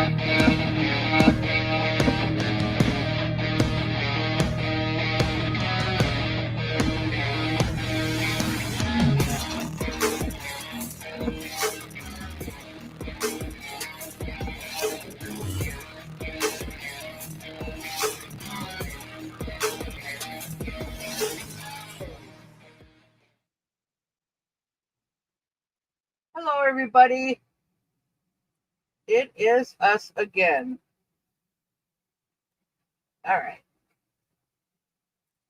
Hello, everybody. It is us again. All right.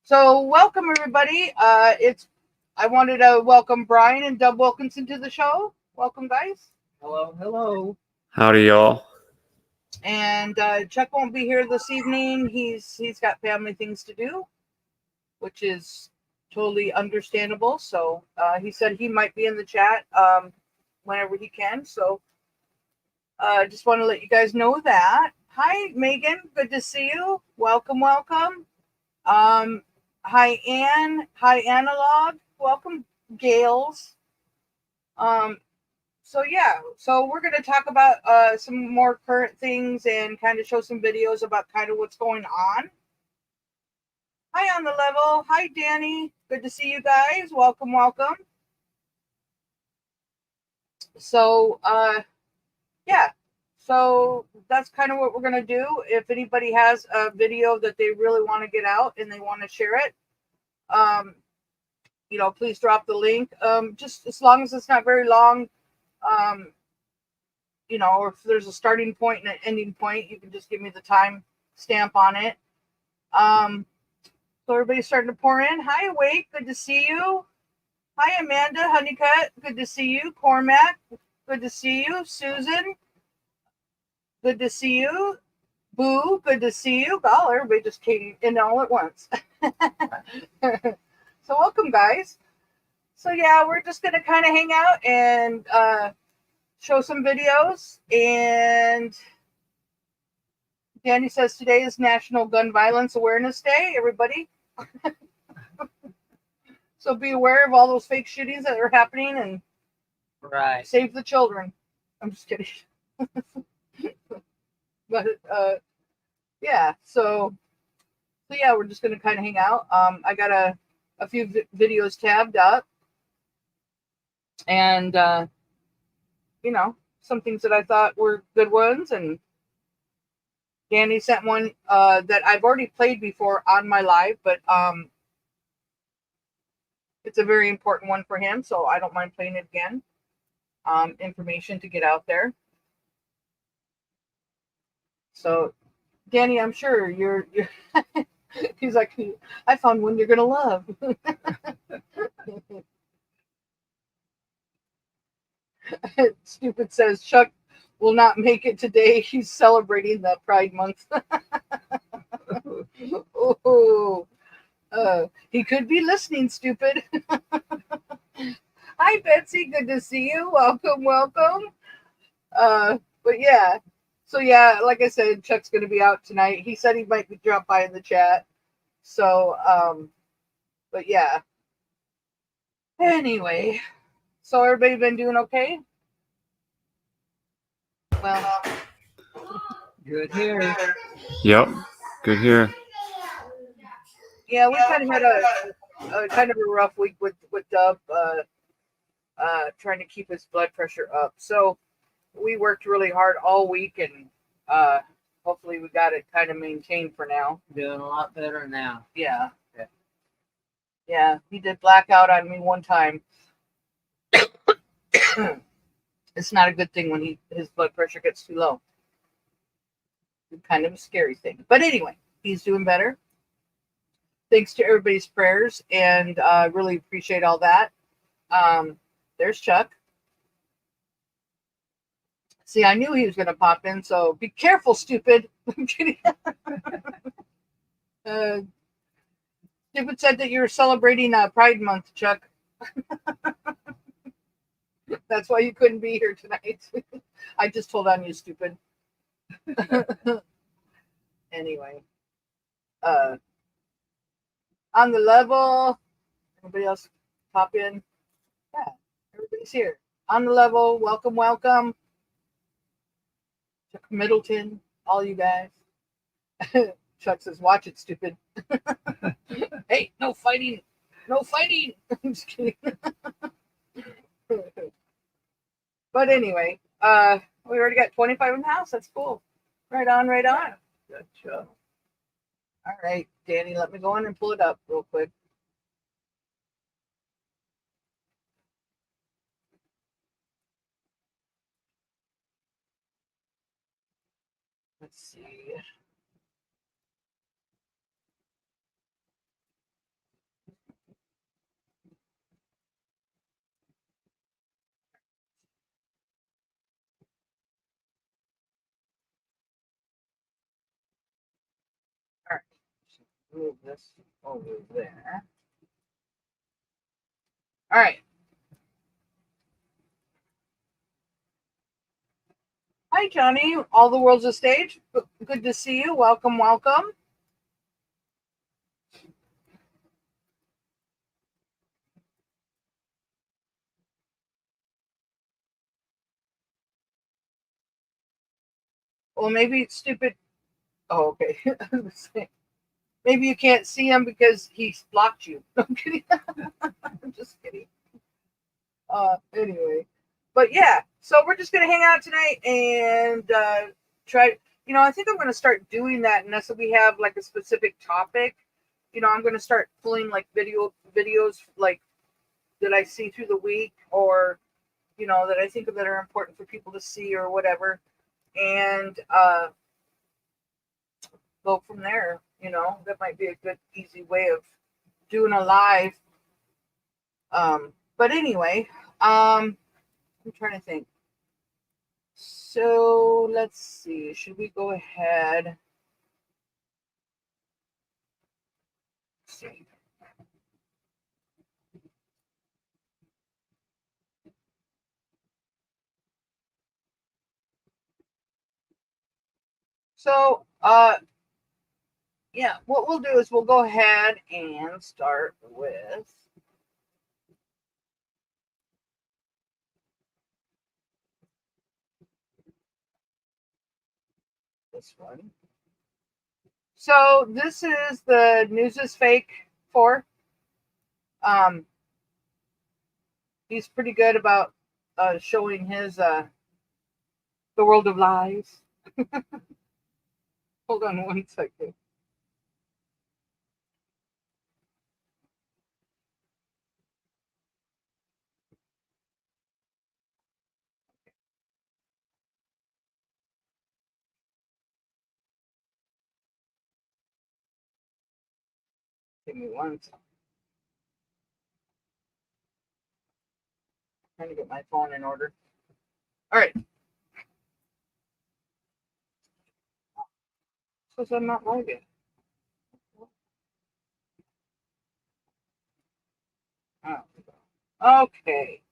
So, welcome, everybody. I wanted to welcome Brian and Dub Wilkinson to the show. Welcome, guys. Hello, hello. Howdy, y'all. And Chuck won't be here this evening. He's got family things to do, which is totally understandable. So he said he might be in the chat whenever he can. So I just want to let you guys know that. Hi, Megan. Good to see you. Welcome, welcome. Hi, Ann. Hi, Analog. Welcome, Gales. So we're going to talk about some more current things and kind of show some videos about kind of what's going on. Hi, On the Level. Hi, Danny. Good to see you guys. Welcome, welcome. So, so that's kind of what we're going to do. If anybody has a video that they really want to get out and they want to share it, please drop the link. Just as long as it's not very long, or if there's a starting point and an ending point, you can just give me the time stamp on it. So everybody's starting to pour in. Hi, Awake. Good to see you. Hi, Amanda Honeycutt. Good to see you. Cormac. Good to see you. Susan. Good to see you. Boo. Good to see you. God, everybody just came in all at once. So welcome, guys. So yeah, we're just going to kind of hang out and show some videos. And Danny says today is National Gun Violence Awareness Day, everybody. So be aware of all those fake shootings that are happening and save the children. I'm just kidding. But yeah, so yeah, we're just gonna kind of hang out. I got a few videos tabbed up, and some things that I thought were good ones, and Danny sent one that I've already played before on my live, but it's a very important one for him, so I don't mind playing it again. Information to get out there. So, Danny, I'm sure you're he's like, I found one you're gonna love. Stupid says Chuck will not make it today. He's celebrating the Pride Month. Oh, he could be listening, stupid. Hi, Betsy. Good to see you. Welcome, welcome. But yeah. So yeah, like I said, Chuck's going to be out tonight. He said he might be drop by in the chat. So, but yeah. Anyway, so everybody been doing okay? Well, good here. Yep, good here. Yeah, we kind of had a kind of a rough week with Dub, trying to keep his blood pressure up. So we worked really hard all week, and hopefully we got it kind of maintained for now. Doing a lot better now. Yeah. Yeah, he did blackout on me one time. It's not a good thing when his blood pressure gets too low. It's kind of a scary thing. But anyway, he's doing better. Thanks to everybody's prayers, and really appreciate all that. There's Chuck. See, I knew he was going to pop in, so be careful, stupid. I'm kidding. Stupid said that you were celebrating Pride Month, Chuck. That's why you couldn't be here tonight. I just told on you, stupid. Anyway. On the level. Anybody else pop in? Yeah, everybody's here. On the level. Welcome, welcome. Chuck Middleton, all you guys. Chuck says, watch it, stupid. Hey, no fighting. No fighting. I'm just kidding. But anyway, we already got 25 in the house. That's cool. Right on, right on. Good job. All right, Danny, let me go in and pull it up real quick. Let's see. All right, move this over there. All right. Hi, Johnny. All the world's a stage. Good to see you. Welcome, welcome. Well, maybe it's stupid. Oh, okay. Maybe you can't see him because he's blocked you. I'm kidding. I'm just kidding. Anyway, but yeah, so we're just gonna hang out tonight and try. I think I'm gonna start doing that unless we have like a specific topic. I'm gonna start pulling like videos like that I see through the week, or that I think that are important for people to see or whatever, and go from there. That might be a good, easy way of doing a live. But anyway, I'm trying to think. So let's see. Should we go ahead? Let's see. So, yeah, what we'll do is we'll go ahead and start with this one. So this is the News is Fake 4. He's pretty good about showing his the world of lies. Hold on one second. Give me one second. Trying to get my phone in order. All right. Says I'm not live yet. Oh, okay.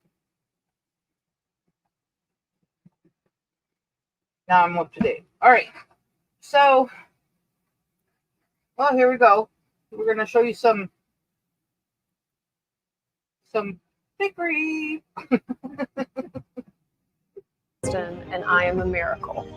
Now I'm up to date. All right. So, well, here we go. We're going to show you some fakery. And I am a miracle.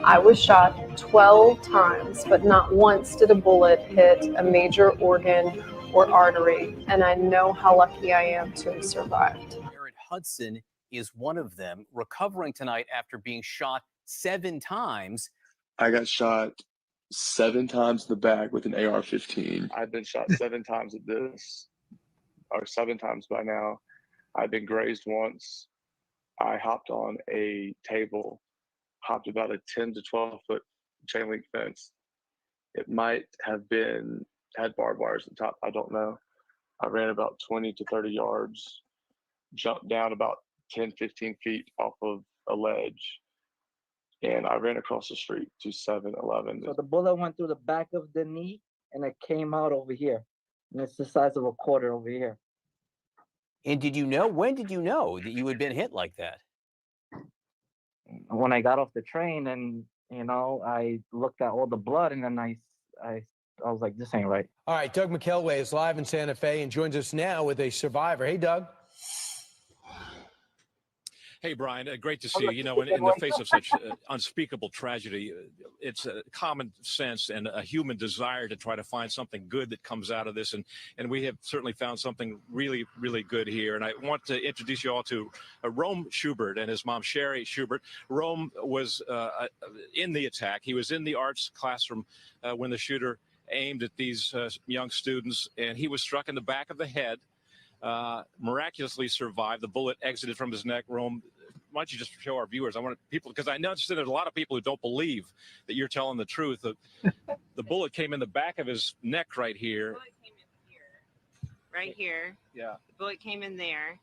I was shot 12 times, but not once did a bullet hit a major organ or artery, and I know how lucky I am to have survived. Jared Hudson is one of them, recovering tonight after being shot 7 times. I got shot 7 times in the back with an AR-15. I've been shot 7 times at this, or 7 times by now. I've been grazed once. I hopped on a table, hopped about a 10 to 12 foot chain link fence. It might have had barbed wires at the top. I don't know. I ran about 20 to 30 yards, jumped down about 10, 15 feet off of a ledge, and I ran across the street to 7-Eleven. So the bullet went through the back of the knee and it came out over here. And it's the size of a quarter over here. And when did you know that you had been hit like that? When I got off the train and, I looked at all the blood and then I was like, this ain't right. All right, Doug McElway is live in Santa Fe and joins us now with a survivor. Hey, Doug. Hey, Brian, great to Oh, see you. that's You a know, good in the one. face of such unspeakable tragedy, it's a common sense and a human desire to try to find something good that comes out of this. And we have certainly found something really, really good here. And I want to introduce you all to Rome Schubert and his mom, Sherry Schubert. Rome was in the attack. He was in the arts classroom when the shooter aimed at these young students, and he was struck in the back of the head. Miraculously survived. The bullet exited from his neck. Rome, why don't you just show our viewers? I want people, because I know there's a lot of people who don't believe that you're telling the truth. The bullet came in the back of his neck right here. The bullet came in here, right here. Yeah. The bullet came in there,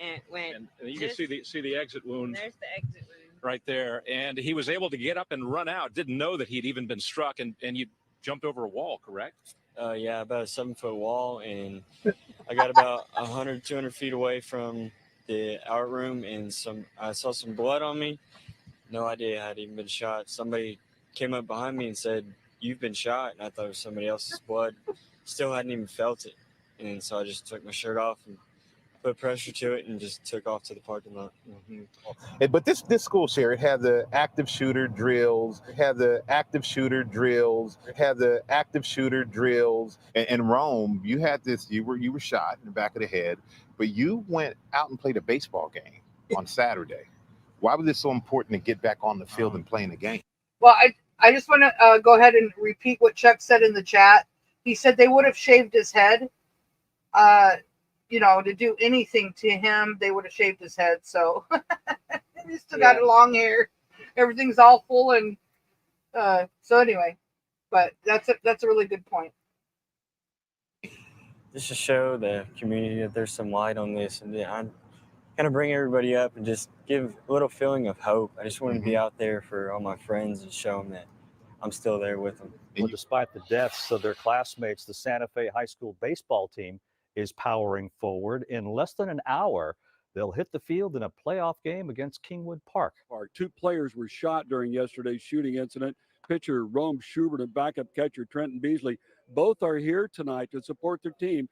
and it went. And you can see the exit wound. There's the exit wound. Right there. And he was able to get up and run out. Didn't know that he'd even been struck, and you jumped over a wall, correct? Yeah, about a 7-foot wall, and I got about 100, 200 feet away from the art room, and I saw some blood on me. No idea I had even been shot. Somebody came up behind me and said, "You've been shot," and I thought it was somebody else's blood. Still hadn't even felt it, and so I just took my shirt off and put pressure to it and just took off to the parking lot. But this school, Sherry, had the active shooter drills, In Rome, you had this, you were shot in the back of the head, but you went out and played a baseball game on Saturday. Why was it so important to get back on the field and playing the game? Well, I just want to go ahead and repeat what Chuck said in the chat. He said they would have shaved his head. To do anything to him, they would have shaved his head. So he still got long hair. Everything's all full, and so anyway. But that's a really good point. Just to show the community that there's some light on this, and I'm kind of bring everybody up and just give a little feeling of hope. I just want to be out there for all my friends and show them that I'm still there with them. Well, despite the deaths of their classmates, the Santa Fe High School baseball team is powering forward. In less than an hour, they'll hit the field in a playoff game against Kingwood Park. Two players were shot during yesterday's shooting incident. Pitcher Rome Schubert and backup catcher Trenton Beasley. Both are here tonight to support their team,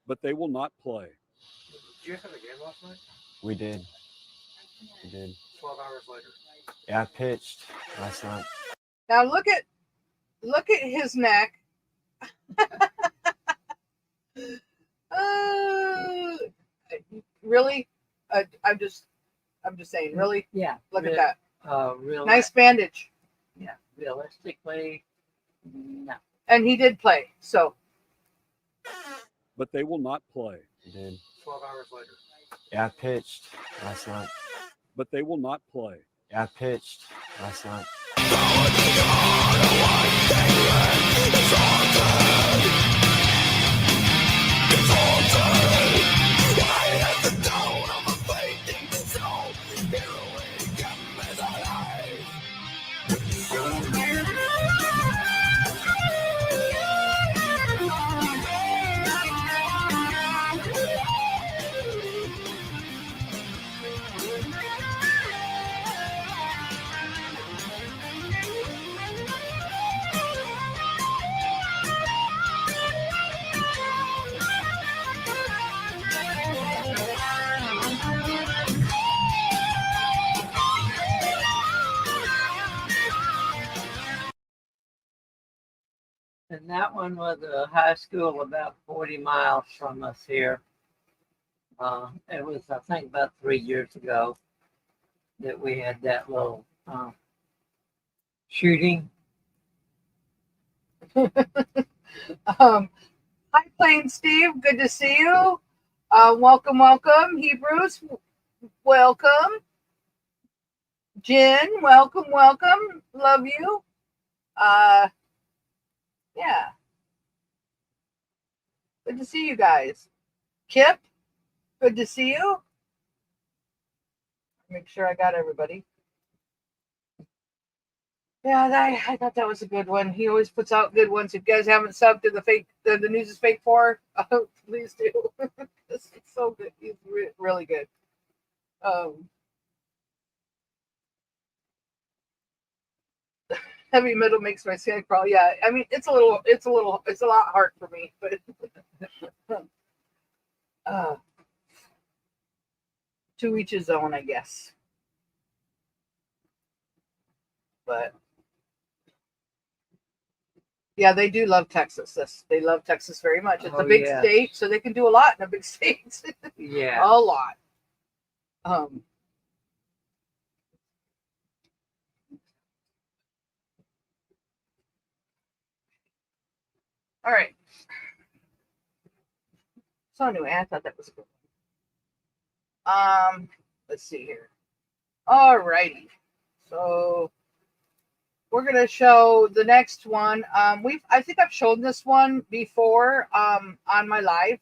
but they will not play. Did you have a game last night? We did. 12 hours later. Yeah, I pitched last night. Now look at his neck. Really? I'm just saying. Really? Yeah. Look at that. Real Nice bandage. Yeah. Realistically, no. And he did play. So. But they will not play. We did. 12 hours later. Yeah, I pitched last night. But they will not play. Yeah, I pitched last night. And that one was a high school about 40 miles from us here. It was, I think, about 3 years ago that we had that little shooting. Hi, Plain Steve. Good to see you. Welcome. Hebrews, welcome. Jen, welcome. Love you. Yeah. Good to see you guys. Kip, good to see you. Make sure I got everybody. Yeah, I thought that was a good one. He always puts out good ones. If you guys haven't subbed to the News is Fake 4, please do. It's so good. He's really good. Heavy metal makes my skin crawl. Yeah, I mean it's a lot hard for me, but to each his own, I guess. But yeah, they do love Texas. They love Texas very much. It's a Oh, big yes. state, so they can do a lot in a big state. Yeah. A lot. All right. So anyway, I thought that was a good one. Let's see here. All righty. So we're gonna show the next one. I think I've shown this one before on my live.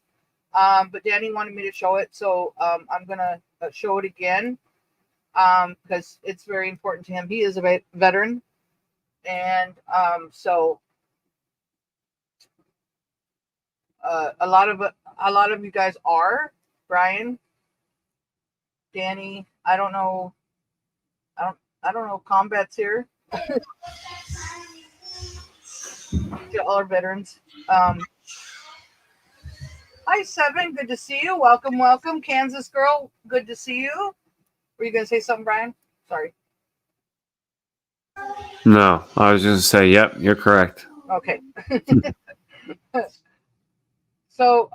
But Danny wanted me to show it, so I'm gonna show it again because it's very important to him. He is a veteran, and so a lot of you guys are. Brian, Danny, I don't know Combat's here. To all our veterans. Hi, Seven. Good to see you. Welcome. Kansas girl, good to see you. Were you going to say something, Brian? Sorry. No, I was just gonna say, yep, you're correct. Okay. So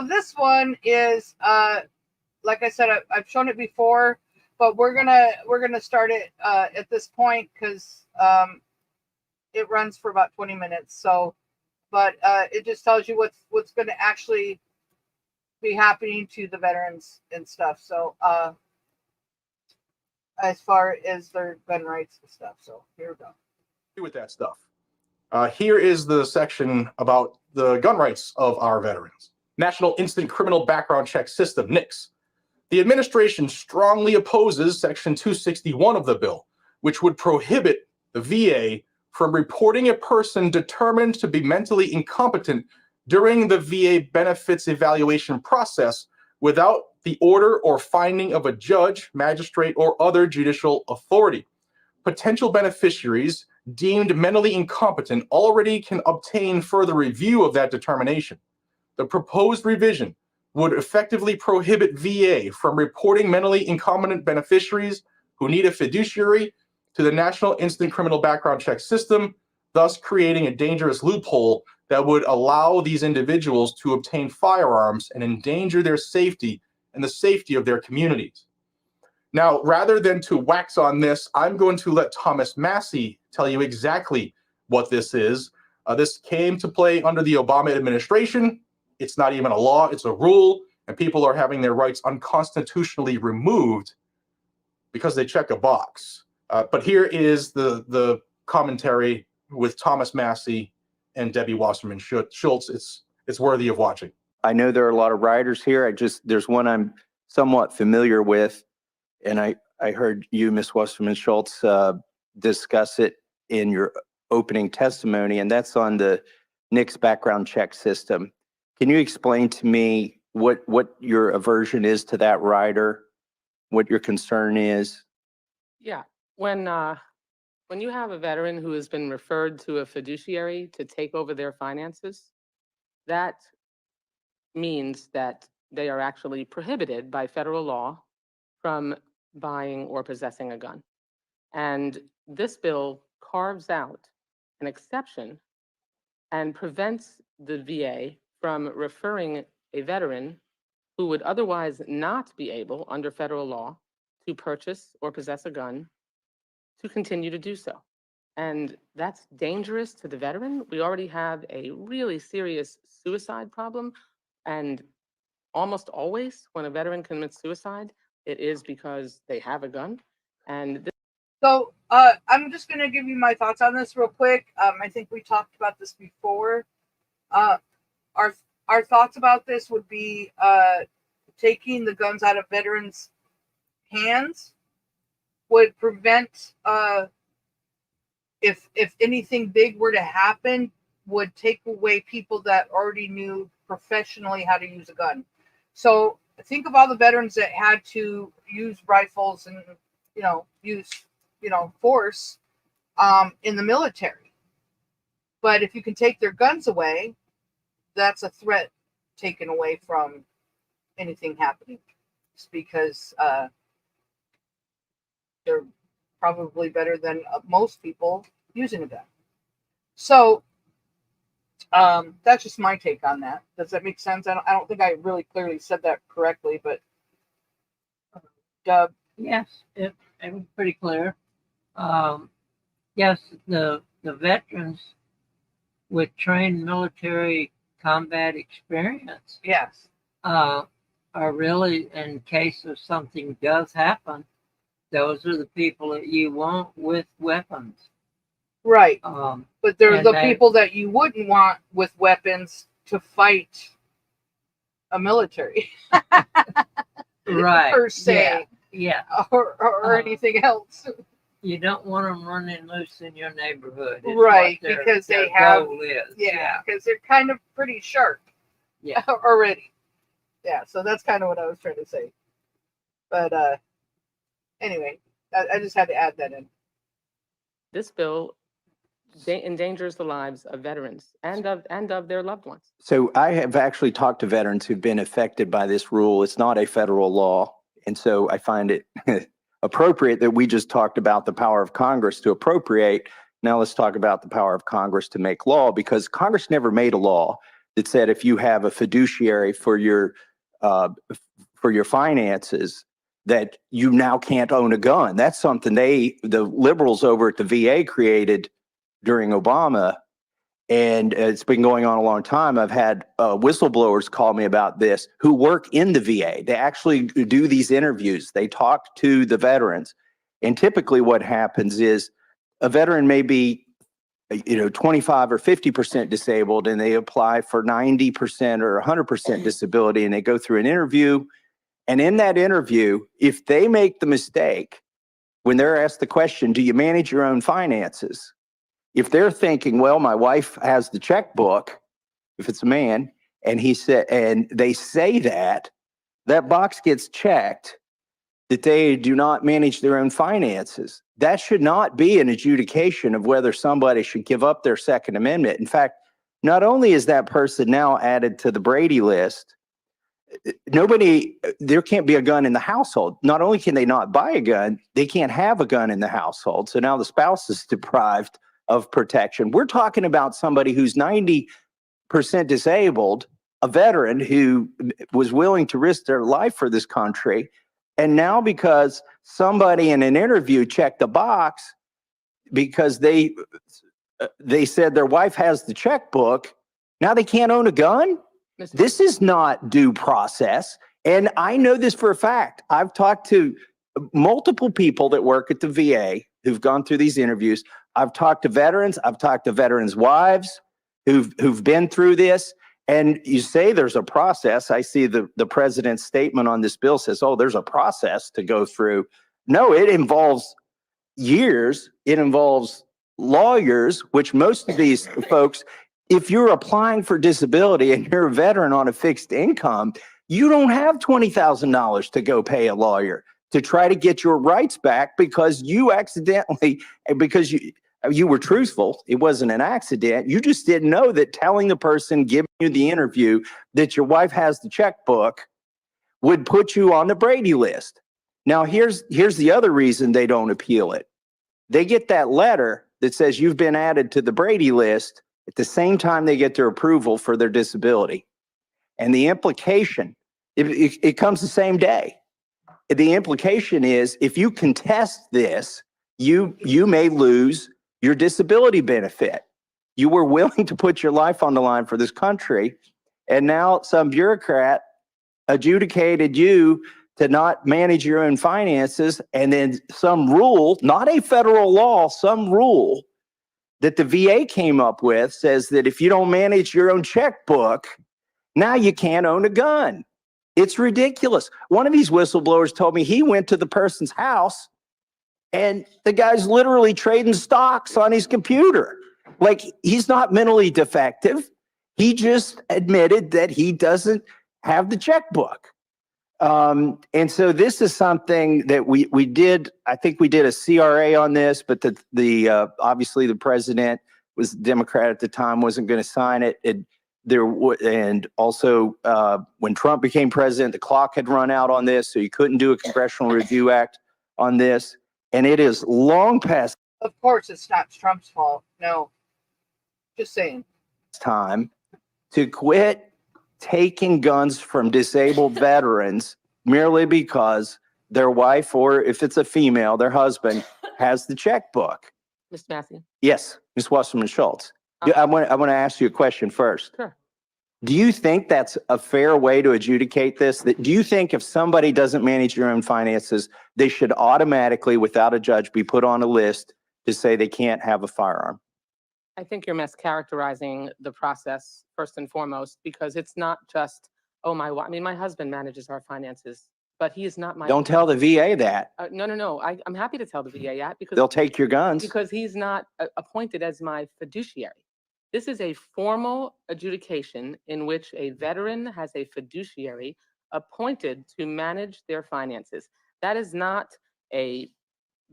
this one is like I said, I've shown it before, but we're gonna start it at this point because it runs for about 20 minutes. So, but it just tells you what's going to actually be happening to the veterans and stuff. So as far as their gun rights and stuff. So here we go. With that stuff. Here is the section about the gun rights of our veterans. National Instant Criminal Background Check System, NICS. The administration strongly opposes Section 261 of the bill, which would prohibit the VA from reporting a person determined to be mentally incompetent during the VA benefits evaluation process without the order or finding of a judge, magistrate, or other judicial authority. Potential beneficiaries deemed mentally incompetent already can obtain further review of that determination. The proposed revision would effectively prohibit VA from reporting mentally incompetent beneficiaries who need a fiduciary to the National Instant Criminal Background Check System, thus creating a dangerous loophole that would allow these individuals to obtain firearms and endanger their safety and the safety of their communities. Now, rather than to wax on this, I'm going to let Thomas Massey tell you exactly what this is. This came to play under the Obama administration. It's not even a law, it's a rule, and people are having their rights unconstitutionally removed because they check a box. But here is the commentary with Thomas Massey and Debbie Wasserman Schultz. It's worthy of watching. I know there are a lot of riders here. There's one I'm somewhat familiar with, and I heard you, Ms. Wasserman Schultz, discuss it in your opening testimony, and that's on the NICS background check system. Can you explain to me what your aversion is to that rider, what your concern is? Yeah, when you have a veteran who has been referred to a fiduciary to take over their finances, that means that they are actually prohibited by federal law from buying or possessing a gun. And this bill carves out an exception and prevents the VA from referring a veteran who would otherwise not be able, under federal law, to purchase or possess a gun to continue to do so. And that's dangerous to the veteran. We already have a really serious suicide problem. And almost always when a veteran commits suicide, it is because they have a gun. And So I'm just going to give you my thoughts on this real quick. I think we talked about this before. Our thoughts about this would be taking the guns out of veterans' hands would prevent, if anything big were to happen, would take away people that already knew professionally how to use a gun. So think of all the veterans that had to use rifles and use force in the military. But if you can take their guns away, that's a threat taken away from anything happening. It's because they're probably better than most people using a gun. So that's just my take on that. Does that make sense? I don't think I really clearly said that correctly, but Doug. Yes, it was pretty clear. Yes, the veterans with trained military combat experience, yes, are really, in case of something does happen, those are the people that you want with weapons. Right. But they're and the they- people that you wouldn't want with weapons to fight a military. Right. Per se. Yeah. Or anything else. You don't want them running loose in your neighborhood. is Right, what their- because they their have, goal is. yeah, because they're kind of pretty sharp Yeah. already. Yeah, so that's kind of what I was trying to say. But anyway, I just had to add that in. This bill endangers the lives of veterans and of their loved ones. So I have actually talked to veterans who've been affected by this rule. It's not a federal law. And so I find it appropriate that we just talked about the power of Congress to appropriate. Now let's talk about the power of Congress to make law, because Congress never made a law that said if you have a fiduciary for your finances, that you now can't own a gun. That's something the liberals over at the VA created during Obama. And it's been going on a long time. I've had whistleblowers call me about this who work in the VA. They actually do these interviews. They talk to the veterans. And typically what happens is a veteran may be 25 or 50% disabled, and they apply for 90% or 100% disability, and they go through an interview. And in that interview, if they make the mistake, when they're asked the question, do you manage your own finances? If they're thinking, well, my wife has the checkbook, if it's a man, and they say that box gets checked, that they do not manage their own finances. That should not be an adjudication of whether somebody should give up their Second Amendment. In fact, not only is that person now added to the Brady list, there can't be a gun in the household. Not only can they not buy a gun, they can't have a gun in the household. So now the spouse is deprived of protection. We're talking about somebody who's 90% disabled, a veteran who was willing to risk their life for this country. And now because somebody in an interview checked the box because they said their wife has the checkbook, now they can't own a gun? This is not due process. And I know this for a fact. I've talked to multiple people that work at the VA who've gone through these interviews. I've talked to veterans. I've talked to veterans' wives who've been through this. And you say there's a process. I see the president's statement on this bill says, oh, there's a process to go through. No, it involves years. It involves lawyers, which most of these folks, if you're applying for disability and you're a veteran on a fixed income, you don't have $20,000 to go pay a lawyer to try to get your rights back because you accidentally, because you were truthful. It wasn't an accident. You just didn't know that telling the person giving you the interview that your wife has the checkbook would put you on the Brady list. Now, here's the other reason they don't appeal it. They get that letter that says you've been added to the Brady list at the same time they get their approval for their disability. And the implication, it comes the same day. The implication is if you contest this, you may lose your disability benefit. You were willing to put your life on the line for this country, and now some bureaucrat adjudicated you to not manage your own finances, and then some rule, not a federal law, some rule that the VA came up with says that if you don't manage your own checkbook, now you can't own a gun. It's ridiculous. One of these whistleblowers told me he went to the person's house and the guy's literally trading stocks on his computer. Like, he's not mentally defective. He just admitted that he doesn't have the checkbook. And so this is something that we did. I think we did a CRA on this, but obviously the president was Democrat at the time, wasn't going to sign it. And also when Trump became president, the clock had run out on this, so you couldn't do a Congressional Review Act on this. And it is long past Of course, it's not Trump's fault. No, just saying. time to quit taking guns from disabled veterans merely because their wife, or if it's a female, their husband has the checkbook. Mr. Massey? Yes, Ms. Wasserman Schultz. I want to ask you a question first. Sure. Do you think that's a fair way to adjudicate this? Do you think if somebody doesn't manage their own finances, they should automatically, without a judge, be put on a list to say they can't have a firearm? I think you're mischaracterizing the process first and foremost, because it's not just, oh, my husband manages our finances, but he is not my. Don't tell the VA that. No. I'm happy to tell the VA that because They'll take your guns. Because he's not appointed as my fiduciary. This is a formal adjudication in which a veteran has a fiduciary appointed to manage their finances. That is not a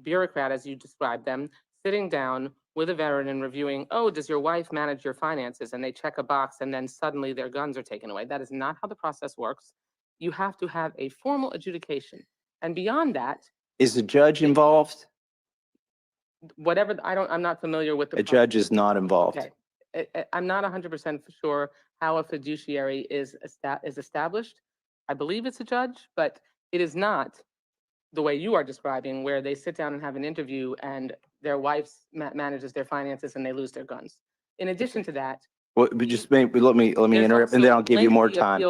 bureaucrat, as you described them, sitting down with a veteran and reviewing, oh, does your wife manage your finances? And they check a box and then suddenly their guns are taken away. That is not how the process works. You have to have a formal adjudication. And beyond that, Is the judge involved? I'm not familiar with the. A judge is not involved. Okay. I'm not 100% sure how a fiduciary is established. I believe it's a judge, but it is not the way you are describing, where they sit down and have an interview and their wife manages their finances and they lose their guns. In addition to that, Well, but just let me interrupt, and then I'll give you more time.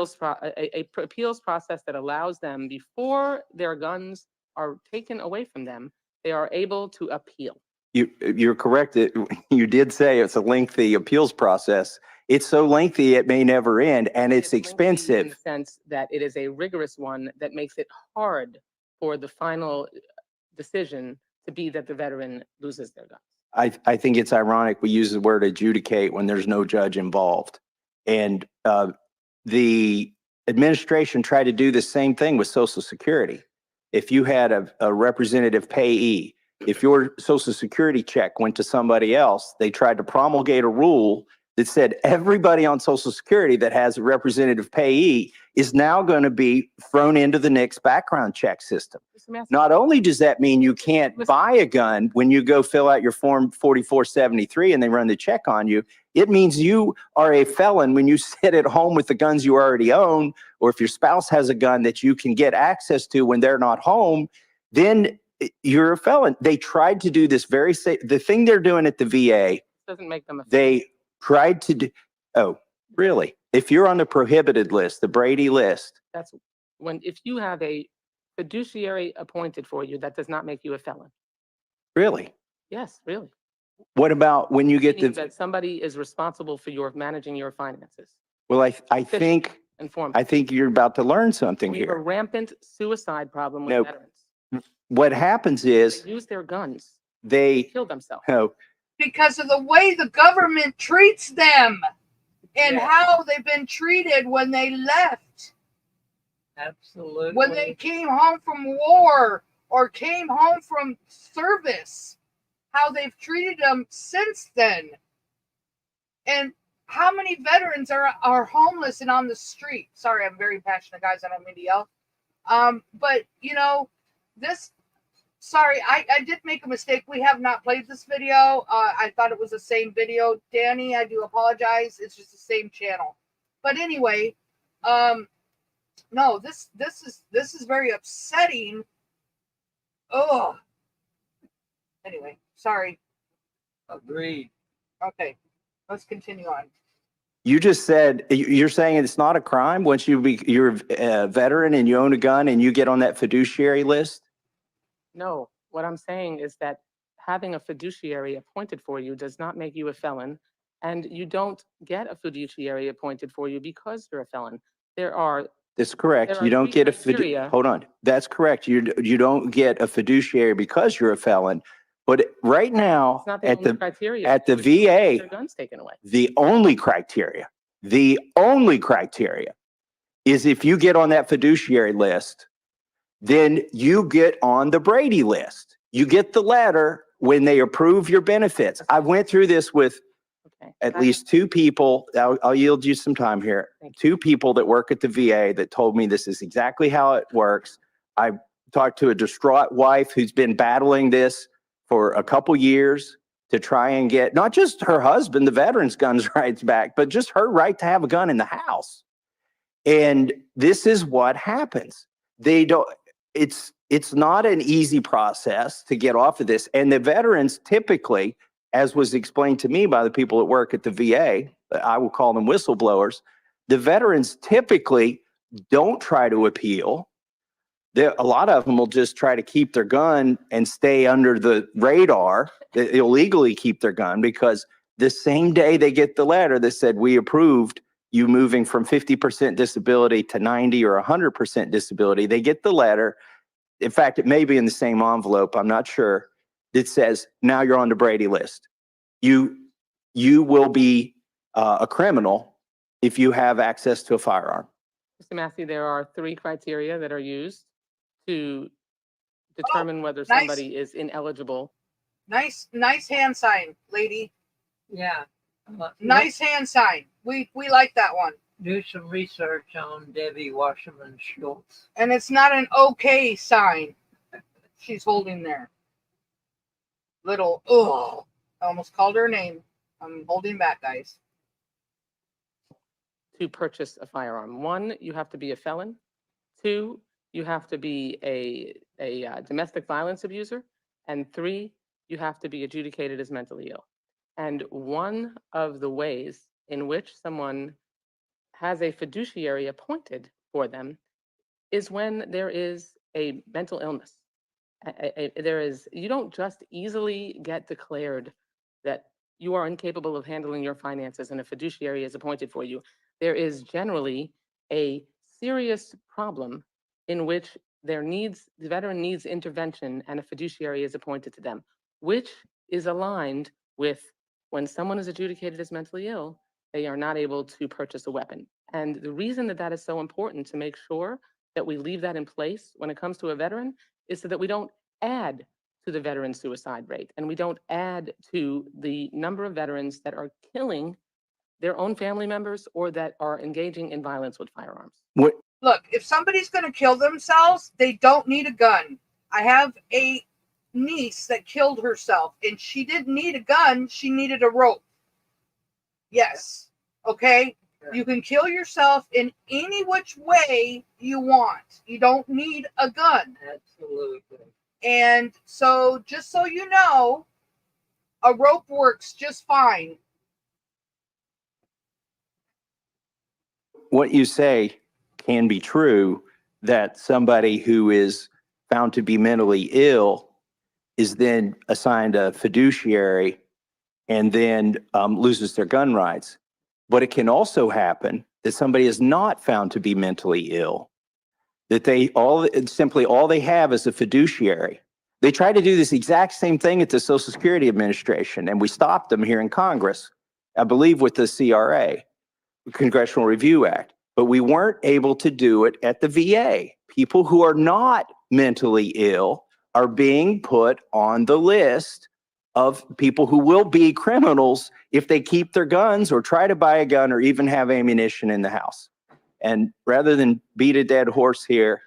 Appeals process that allows them, before their guns are taken away from them, they are able to appeal. You're correct. You did say it's a lengthy appeals process. It's so lengthy it may never end, and it's In expensive. the sense that it is a rigorous one that makes it hard for the final decision to be that the veteran loses their guns. I think it's ironic we use the word adjudicate when there's no judge involved. And the administration tried to do the same thing with Social Security. If you had a representative payee, if your Social Security check went to somebody else, they tried to promulgate a rule that said everybody on Social Security that has a representative payee is now going to be thrown into the next background check system. Not only does that mean you can't buy a gun when you go fill out your form 4473 and they run the check on you, it means you are a felon when you sit at home with the guns you already own, or if your spouse has a gun that you can get access to when they're not home, then you're a felon. They tried to do this the thing they're doing at the VA. Doesn't make them a They tried to do, oh, really? If you're on the prohibited list, the Brady list. That's if you have a fiduciary appointed for you, that does not make you a felon. Really? Yes, really. What about when you get Meaning that somebody is responsible for managing your finances. well, I think you're about to learn something We have a here. rampant suicide problem with No. veterans. What happens is They use their guns. they Kill themselves. oh, Because of the way the government treats them and how they've been treated when they left. Absolutely. When they came home from war or came home from service, how they've treated them since then. And how many veterans are homeless and on the street? Sorry, I'm very passionate, guys. I don't mean to yell. But, sorry, I did make a mistake. We have not played this video. I thought it was the same video. Danny, I do apologize. It's just the same channel. But anyway, no, this is very upsetting. Oh. Anyway, sorry. Agreed. Okay, let's continue on. you just said you're saying it's not a crime once you're a veteran and you own a gun and you get on that fiduciary list? No, what I'm saying is that having a fiduciary appointed for you does not make you a felon, and you don't get a fiduciary appointed for you because you're a felon. That's correct. There You are don't three get a criteria. hold on. That's correct. You don't get a fiduciary because you're a felon. But right now It's not the at only the criteria. at the It's just VA, their guns taken away. the only criteria is if you get on that fiduciary list, then you get on the Brady list. You get the letter when they approve your benefits. I went through this with at least two people, I'll yield you some time here. Two people that work at the VA that told me this is exactly how it works. I talked to a distraught wife who's been battling this for a couple years to try and get not just her husband, the veterans' guns rights back, but just her right to have a gun in the house. And this is what happens. They don't, it's not an easy process to get off of this. And the veterans typically, as was explained to me by the people that work at the VA, I will call them whistleblowers, the veterans typically don't try to appeal. A lot of them will just try to keep their gun and stay under the radar, illegally keep their gun, because the same day they get the letter that said, we approved you moving from 50% disability to 90 or 100% disability, they get the letter. In fact, it may be in the same envelope, I'm not sure. It says, now you're on the Brady list. You will be a criminal if you have access to a firearm. Mr. Massey, there are 3 criteria that are used to determine whether nice. somebody is ineligible. Nice hand sign, lady. Yeah. Nice hand sign. We like that one. Do some research on Debbie Wasserman Schultz. And it's not an okay sign she's holding there. Little, ugh. I almost called her name. I'm holding back, guys. To purchase a firearm. 1, you have to be a felon. 2, you have to be a domestic violence abuser. And 3, you have to be adjudicated as mentally ill. And one of the ways in which someone has a fiduciary appointed for them is when there is a mental illness. You don't just easily get declared that you are incapable of handling your finances and a fiduciary is appointed for you. There is generally a serious problem in which the veteran needs intervention and a fiduciary is appointed to them, which is aligned with when someone is adjudicated as mentally ill, they are not able to purchase a weapon. And the reason that is so important to make sure that we leave that in place when it comes to a veteran is so that we don't add to the veteran suicide rate and we don't add to the number of veterans that are killing their own family members or that are engaging in violence with firearms. Look, if somebody's going to kill themselves, they don't need a gun. I have a niece that killed herself and she didn't need a gun. She needed a rope. Yes. Okay. You can kill yourself in any which way you want. You don't need a gun. Absolutely. And so, just so you know, a rope works just fine. What you say can be true, that somebody who is found to be mentally ill is then assigned a fiduciary and then loses their gun rights. But it can also happen that somebody is not found to be mentally ill, that all they have is a fiduciary. They tried to do this exact same thing at the Social Security Administration, and we stopped them here in Congress, I believe with the CRA, Congressional Review Act. But we weren't able to do it at the VA. People who are not mentally ill are being put on the list of people who will be criminals if they keep their guns or try to buy a gun or even have ammunition in the house. And rather than beat a dead horse here,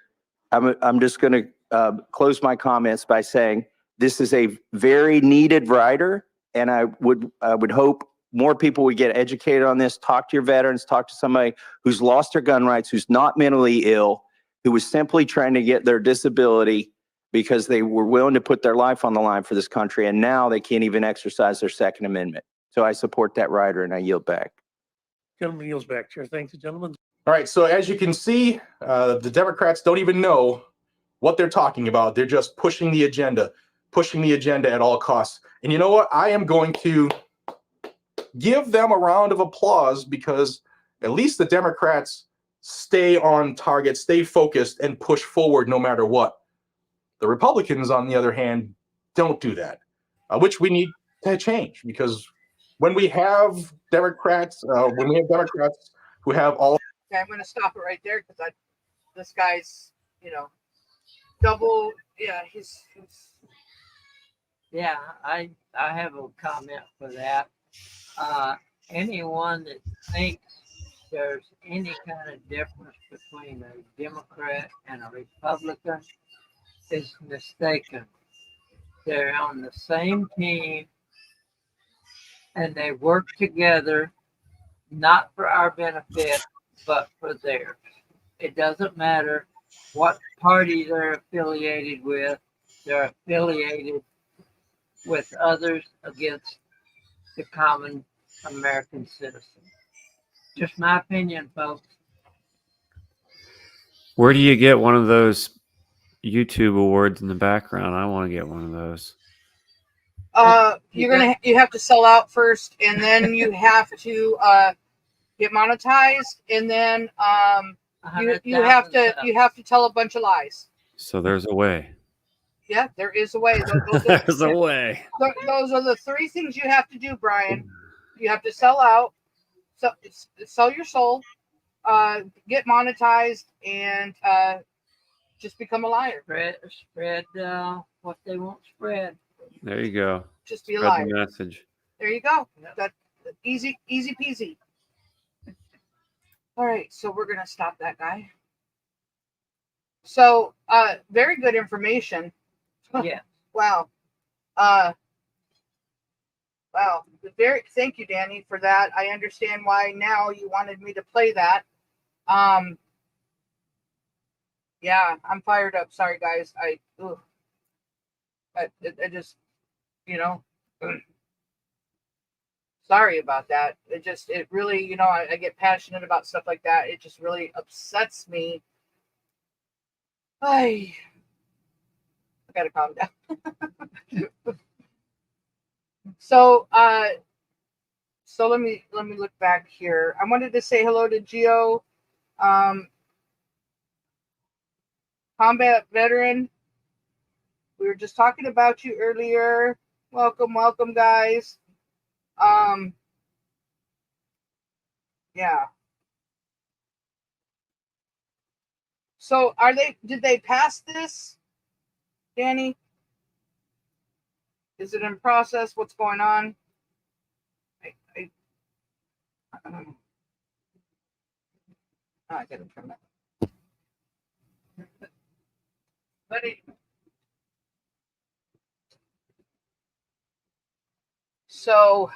I'm just going to close my comments by saying this is a very needed rider, and I would hope more people would get educated on this. Talk to your veterans, talk to somebody who's lost their gun rights, who's not mentally ill, who was simply trying to get their disability because they were willing to put their life on the line for this country, and now they can't even exercise their Second Amendment. So I support that rider, and I yield back. Gentleman yields back. Chair, thank you, gentlemen. All right, so as you can see, the Democrats don't even know what they're talking about. They're just pushing the agenda at all costs. And you know what? I am going to give them a round of applause because at least the Democrats stay on target, stay focused, and push forward no matter what. The Republicans, on the other hand, don't do that, which we need to change, because when we have Democrats, who have all... Okay, I'm going to stop it right there because this guy's, double. Yeah, he's. Yeah, I have a comment for that. anyone that thinks there's any kind of difference between a Democrat and a Republican is mistaken. They're on the same team and they work together, not for our benefit, but for theirs. It doesn't matter what party they're affiliated with, they're affiliated with others against the common American citizen. Just my opinion, folks. Where do you get one of those YouTube awards in the background? I want to get one of those. You have to sell out first, and then you have to get monetized, and then you have to tell a bunch of lies. So there's a way. Yeah, there is a way. There's a way. Those are the three things you have to do, Brian. You have to sell out, sell your soul, get monetized, and just become a liar. Spread what they won't spread. There you go. Just be a Spread liar. the message. There you go. That easy peasy. All right, so we're gonna stop that guy. So, very good information. Yeah. Wow. Wow. Thank you, Danny, for that. I understand why now you wanted me to play that. Yeah, I'm fired up. Sorry, guys. I just, sorry about that. It really, I get passionate about stuff like that. It just really upsets me. I gotta calm down. So let me look back here. I wanted to say hello to Gio, combat veteran. We were just talking about you earlier. Welcome, guys. Yeah. So did they pass this, Danny? Is it in process? What's going on? I gotta turn that. So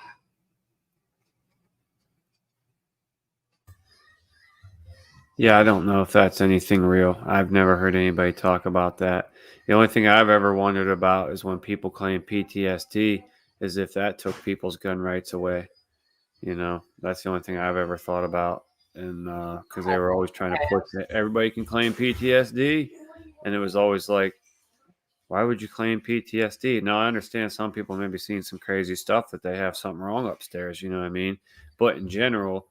Yeah, I don't know if that's anything real. I've never heard anybody talk about that. The only thing I've ever wondered about is when people claim PTSD, is if that took people's gun rights away. That's the only thing I've ever thought about. And because they were always trying to push that everybody can claim PTSD. And it was always like, why would you claim PTSD? Now, I understand some people may be seeing some crazy stuff that they have something wrong upstairs, you know what I mean? But in general,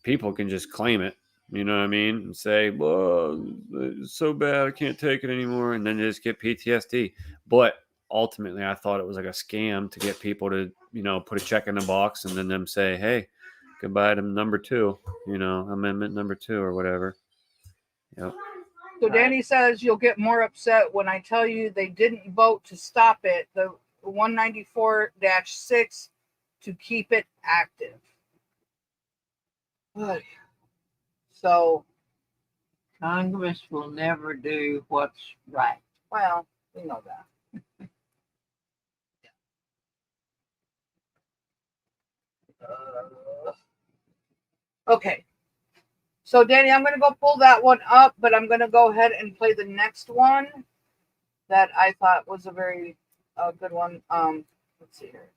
people can just claim it, you know what I mean? And say, well, it's so bad, I can't take it anymore. And then they just get PTSD. But ultimately, I thought it was like a scam to get people to, put a check in the box and then them say, hey, goodbye to number 2, amendment number 2 or whatever. Yep. So Danny says you'll get more upset when I tell you they didn't vote to stop it, the 194-6, to keep it active. So Congress will never do what's right. Well, we know that. Okay. So, Danny, I'm going to go pull that one up, but I'm going to go ahead and play the next one that I thought was a very good one. Let's see here.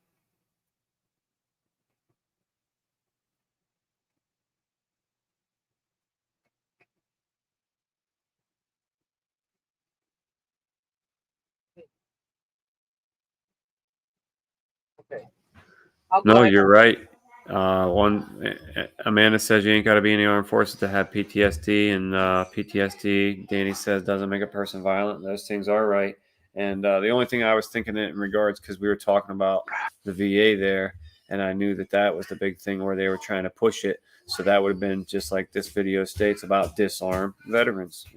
Okay. No, you're right. Amanda says you ain't got to be in the armed forces to have PTSD, and PTSD, Danny says, doesn't make a person violent. Those things are right. And the only thing I was thinking in regards, because we were talking about the VA there, and I knew that was the big thing where they were trying to push it. So that would have been just like this video states about disarm veterans.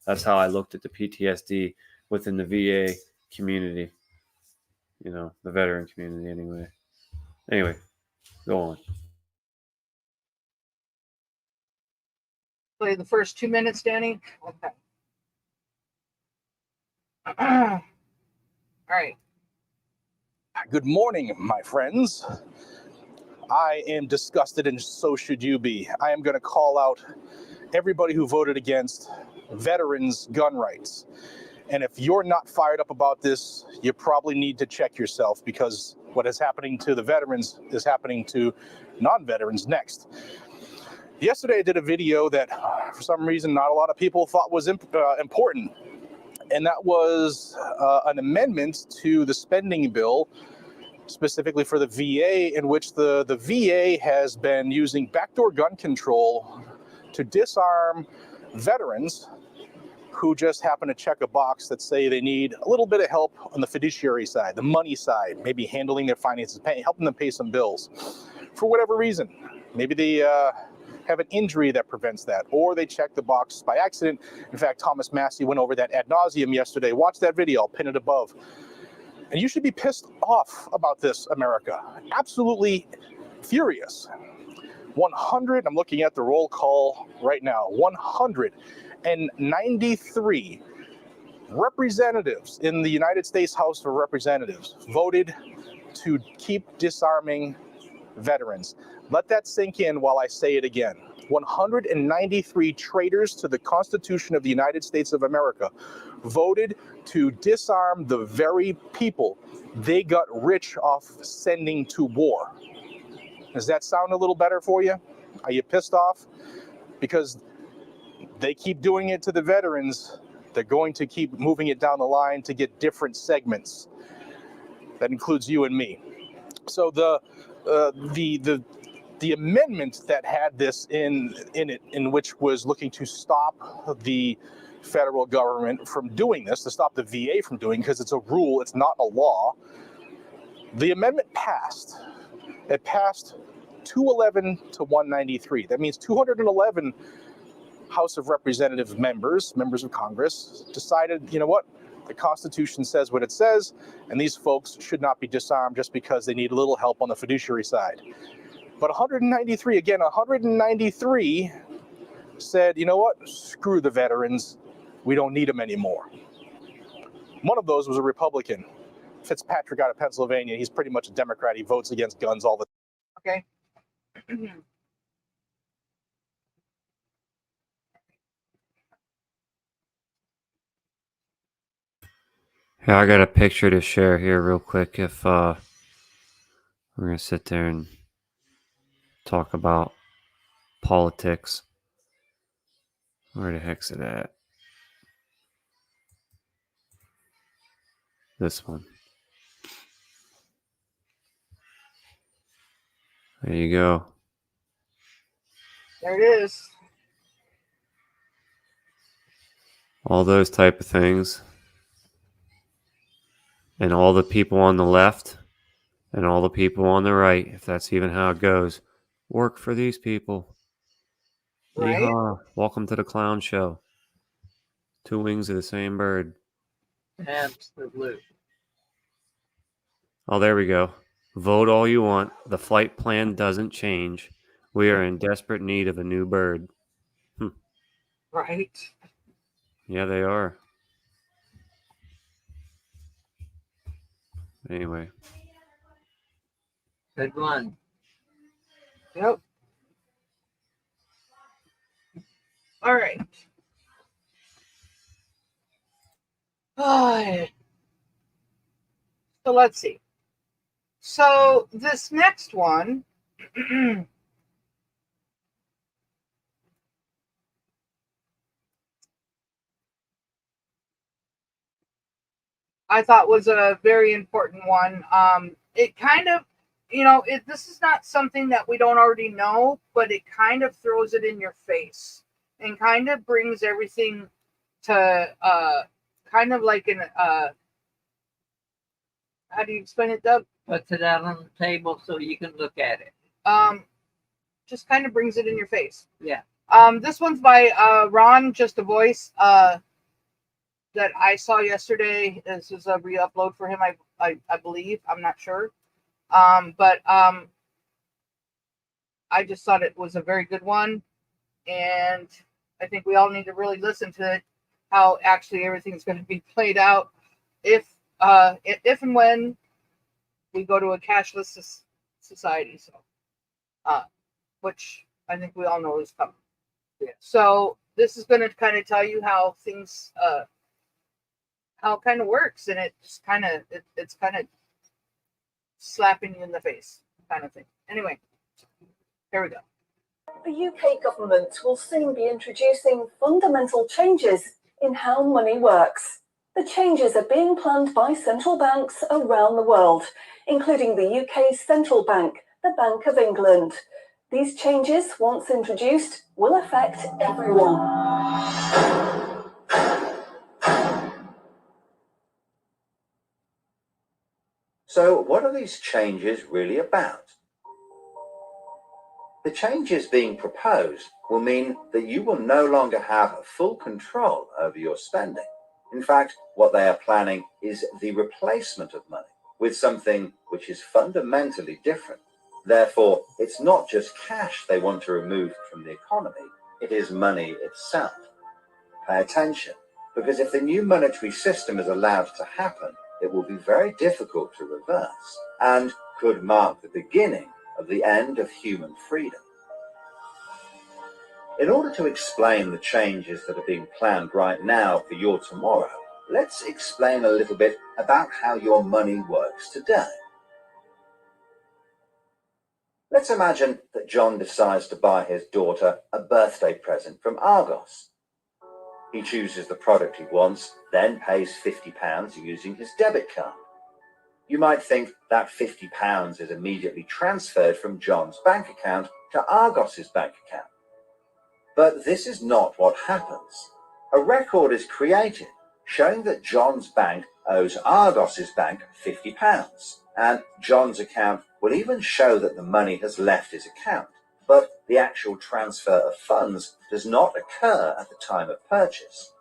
That's how I looked at the PTSD within the VA community. The veteran community, anyway. Go on. Play the first 2 minutes, Danny. Okay. All right. Good morning, my friends. I am disgusted, and so should you be. I am going to call out everybody who voted against veterans' gun rights. And if you're not fired up about this, you probably need to check yourself, because what is happening to the veterans is happening to non-veterans next. Yesterday, I did a video that, for some reason, not a lot of people thought was important. And that was an amendment to the spending bill, specifically for the VA, in which the VA has been using backdoor gun control to disarm veterans who just happen to check a box that say they need a little bit of help on the fiduciary side, the money side, maybe handling their finances, helping them pay some bills for whatever reason. Maybe they have an injury that prevents that, or they check the box by accident. In fact, Thomas Massey went over that ad nauseum yesterday. Watch that video, I'll pin it above. And you should be pissed off about this, America. Absolutely furious. 100, I'm looking at the roll call right now, 193 representatives in the United States House of Representatives voted to keep disarming veterans. Let that sink in while I say it again. 193 traitors to the Constitution of the United States of America voted to disarm the very people they got rich off sending to war. Does that sound a little better for you? Are you pissed off? Because they keep doing it to the veterans. They're going to keep moving it down the line to get different segments. That includes you and me. So the amendment that had this in it, in which was looking to stop the federal government from doing this, to stop the VA from doing, because it's a rule, it's not a law. The amendment passed. It passed 211 to 193. That means 211 House of Representative members of Congress, decided, you know what, the Constitution says what it says, and these folks should not be disarmed just because they need a little help on the fiduciary side. But 193 said, you know what, screw the veterans, we don't need them anymore. One of those was a Republican, Fitzpatrick out of Pennsylvania. He's pretty much a Democrat. He votes against guns all the time. Okay. Yeah, I got a picture to share here real quick. If we're gonna sit there and talk about politics. Where the heck's it at? This one. There you go. There it is. All those type of things. And all the people on the left and all the people on the right, if that's even how it goes, work for these people. Right. Yeehaw. Welcome to the clown show. Two wings of the same bird. Absolutely. Oh, there we go. Vote all you want. The flight plan doesn't change. We are in desperate need of a new bird. Right. Yeah, they are. Anyway. Good one. Yep. All right. So let's see. So this next one I thought was a very important one. It kind of, this is not something that we don't already know, but it kind of throws it in your face and kind of brings everything to kind of like an how do you explain it, Doug? Puts it out on the table so you can look at it. Just kind of brings it in your face. Yeah. This one's by Ron, Just a Voice, that I saw yesterday. This is a re-upload for him, I believe. I'm not sure. But I just thought it was a very good one, and I think we all need to really listen to it, how actually everything's going to be played out if and when we go to a cashless society. So, which I think we all know is coming. Yeah. So this is going to kind of tell you how things, how it kind of works, and it's kind of slapping you in the face, kind of thing. Anyway, here we go. The UK government will soon be introducing fundamental changes in how money works. The changes are being planned by central banks around the world, including the UK's central bank, the Bank of England. These changes, once introduced, will affect everyone. So what are these changes really about? The changes being proposed will mean that you will no longer have full control over your spending. In fact, what they are planning is the replacement of money with something which is fundamentally different. Therefore, it's not just cash they want to remove from the economy, it is money itself. Pay attention, because if the new monetary system is allowed to happen, it will be very difficult to reverse and could mark the beginning of the end of human freedom. In order to explain the changes that are being planned right now for your tomorrow, let's explain a little bit about how your money works today. Let's imagine that John decides to buy his daughter a birthday present from Argos. He chooses the product he wants, then pays £50 using his debit card. You might think that £50 is immediately transferred from John's bank account to Argos's bank account. But this is not what happens. A record is created showing that John's bank owes Argos's bank £50, and John's account will even show that the money has left his account, but the actual transfer of funds does not occur at the time of purchase.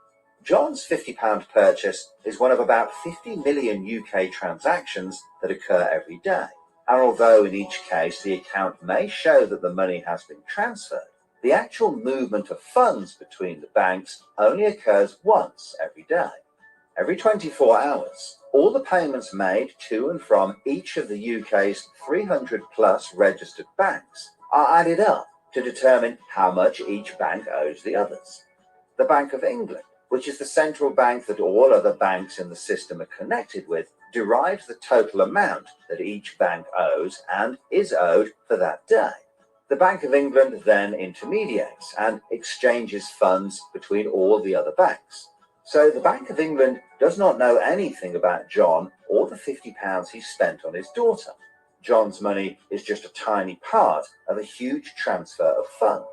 John's £50 purchase is one of about 50 million UK transactions that occur every day, and although in each case the account may show that the money has been transferred, the actual movement of funds between the banks only occurs once every day. Every 24 hours, all the payments made to and from each of the UK's 300 plus registered banks are added up to determine how much each bank owes the others. The Bank of England, which is the central bank that all other banks in the system are connected with, derives the total amount that each bank owes and is owed for that day. The Bank of England then intermediates and exchanges funds between all the other banks. So the Bank of England does not know anything about John or the £50 he spent on his daughter. John's money is just a tiny part of a huge transfer of funds.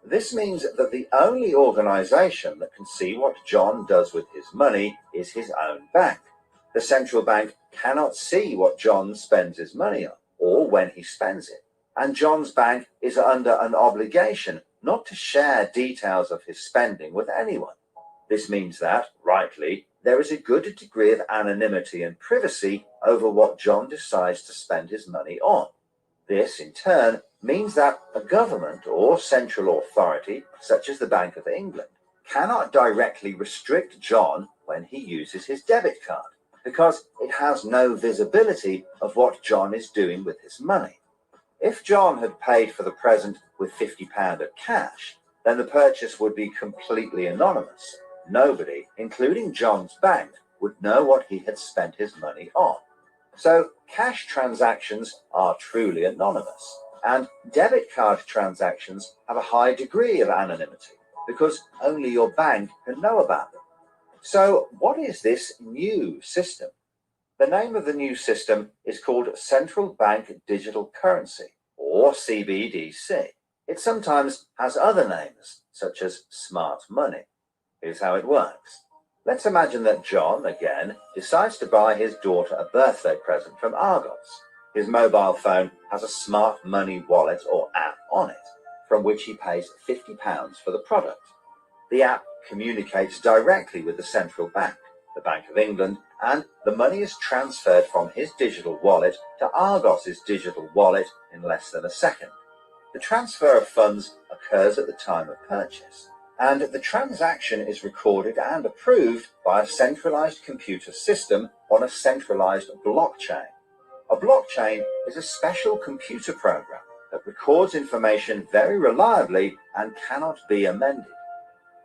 This means that the only organisation that can see what John does with his money is his own bank. The central bank cannot see what John spends his money on or when he spends it. And John's bank is under an obligation not to share details of his spending with anyone. This means that, rightly, there is a good degree of anonymity and privacy over what John decides to spend his money on. This, in turn, means that a government or central authority, such as the Bank of England, cannot directly restrict John when he uses his debit card, because it has no visibility of what John is doing with his money. If John had paid for the present with £50 of cash, then the purchase would be completely anonymous. Nobody, including John's bank, would know what he had spent his money on. So cash transactions are truly anonymous, and debit card transactions have a high degree of anonymity because only your bank can know about them. So what is this new system? The name of the new system is called Central Bank Digital Currency, or CBDC. It sometimes has other names, such as smart money. Here's how it works. Let's imagine that John, again, decides to buy his daughter a birthday present from Argos. His mobile phone has a smart money wallet or app on it, from which he pays £50 for the product. The app communicates directly with the central bank, the Bank of England, and the money is transferred from his digital wallet to Argos's digital wallet in less than a second. The transfer of funds occurs at the time of purchase, and the transaction is recorded and approved by a centralized computer system on a centralized blockchain. A blockchain is a special computer program that records information very reliably and cannot be amended.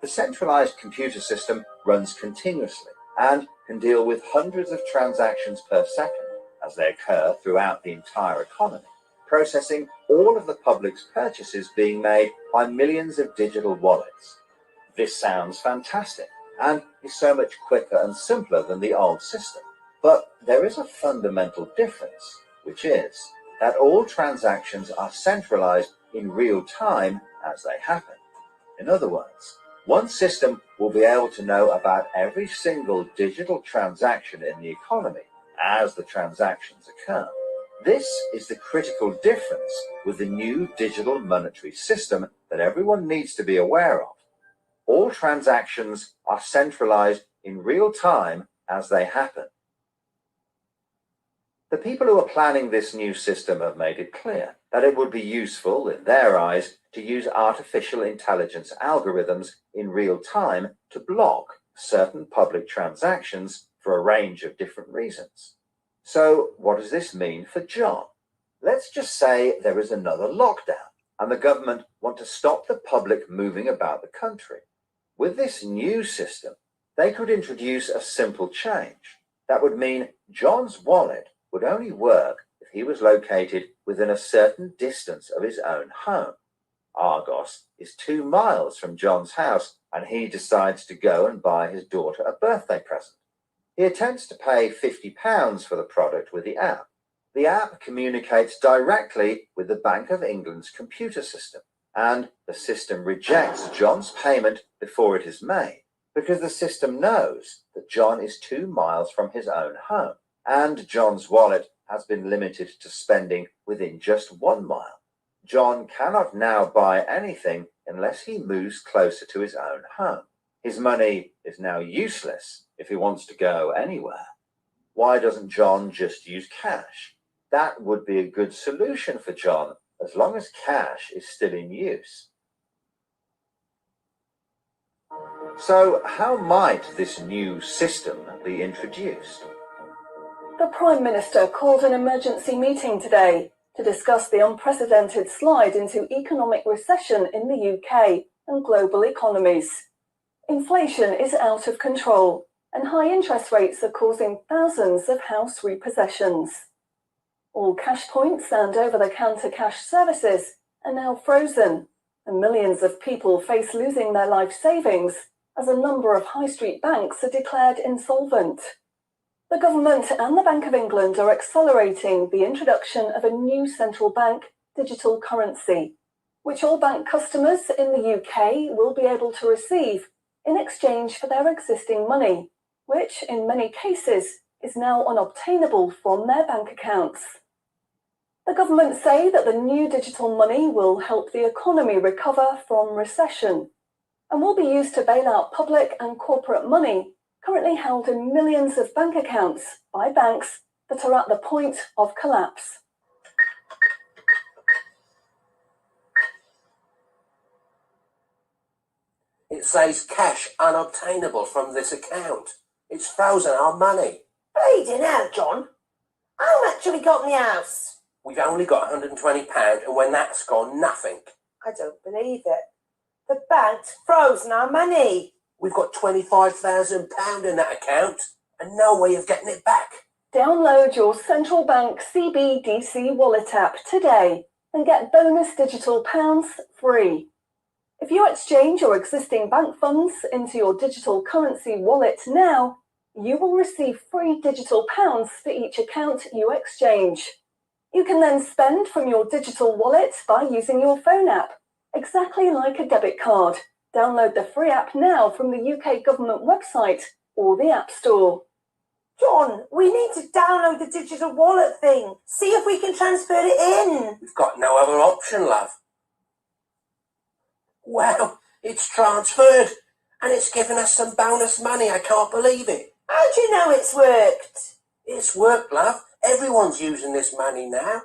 The centralized computer system runs continuously and can deal with hundreds of transactions per second as they occur throughout the entire economy, processing all of the public's purchases being made by millions of digital wallets. This sounds fantastic and is so much quicker and simpler than the old system. But there is a fundamental difference, which is that all transactions are centralized in real time as they happen. In other words, one system will be able to know about every single digital transaction in the economy as the transactions occur. This is the critical difference with the new digital monetary system that everyone needs to be aware of. All transactions are centralized in real time as they happen. The people who are planning this new system have made it clear that it would be useful, in their eyes, to use artificial intelligence algorithms in real time to block certain public transactions for a range of different reasons. So, what does this mean for John? Let's just say there is another lockdown and the government want to stop the public moving about the country. With this new system, they could introduce a simple change. That would mean John's wallet would only work if he was located within a certain distance of his own home. Argos is 2 miles from John's house, and he decides to go and buy his daughter a birthday present. He attempts to pay £50 for the product with the app. The app communicates directly with the Bank of England's computer system, and the system rejects John's payment before it is made, because the system knows that John is 2 miles from his own home, and John's wallet has been limited to spending within just 1 mile. John cannot now buy anything unless he moves closer to his own home. His money is now useless if he wants to go anywhere. Why doesn't John just use cash? That would be a good solution for John, as long as cash is still in use. So, how might this new system be introduced? The Prime Minister called an emergency meeting today to discuss the unprecedented slide into economic recession in the UK and global economies. Inflation is out of control, and high interest rates are causing thousands of house repossessions. All cash points and over-the-counter cash services are now frozen, and millions of people face losing their life savings as a number of high street banks are declared insolvent. The government and the Bank of England are accelerating the introduction of a new central bank digital currency, which all bank customers in the UK will be able to receive in exchange for their existing money, which in many cases is now unobtainable from their bank accounts. The government say that the new digital money will help the economy recover from recession and will be used to bail out public and corporate money currently held in millions of bank accounts by banks that are at the point of collapse. It says cash unobtainable from this account. It's frozen our money. Bleeding hell, John. How much have we got in the house? We've only got £120, and when that's gone, nothing. I don't believe it. The bank's frozen our money. We've got £25,000 in that account, and no way of getting it back. Download your central bank CBDC wallet app today and get bonus digital pounds free. If you exchange your existing bank funds into your digital currency wallet now, you will receive free digital pounds for each account you exchange. You can then spend from your digital wallet by using your phone app, exactly like a debit card. Download the free app now from the UK government website or the App Store. John, we need to download the digital wallet thing. See if we can transfer it in. We've got no other option, love. Wow, it's transferred, and it's given us some bonus money. I can't believe it. How do you know it's worked? It's worked, love. Everyone's using this money now.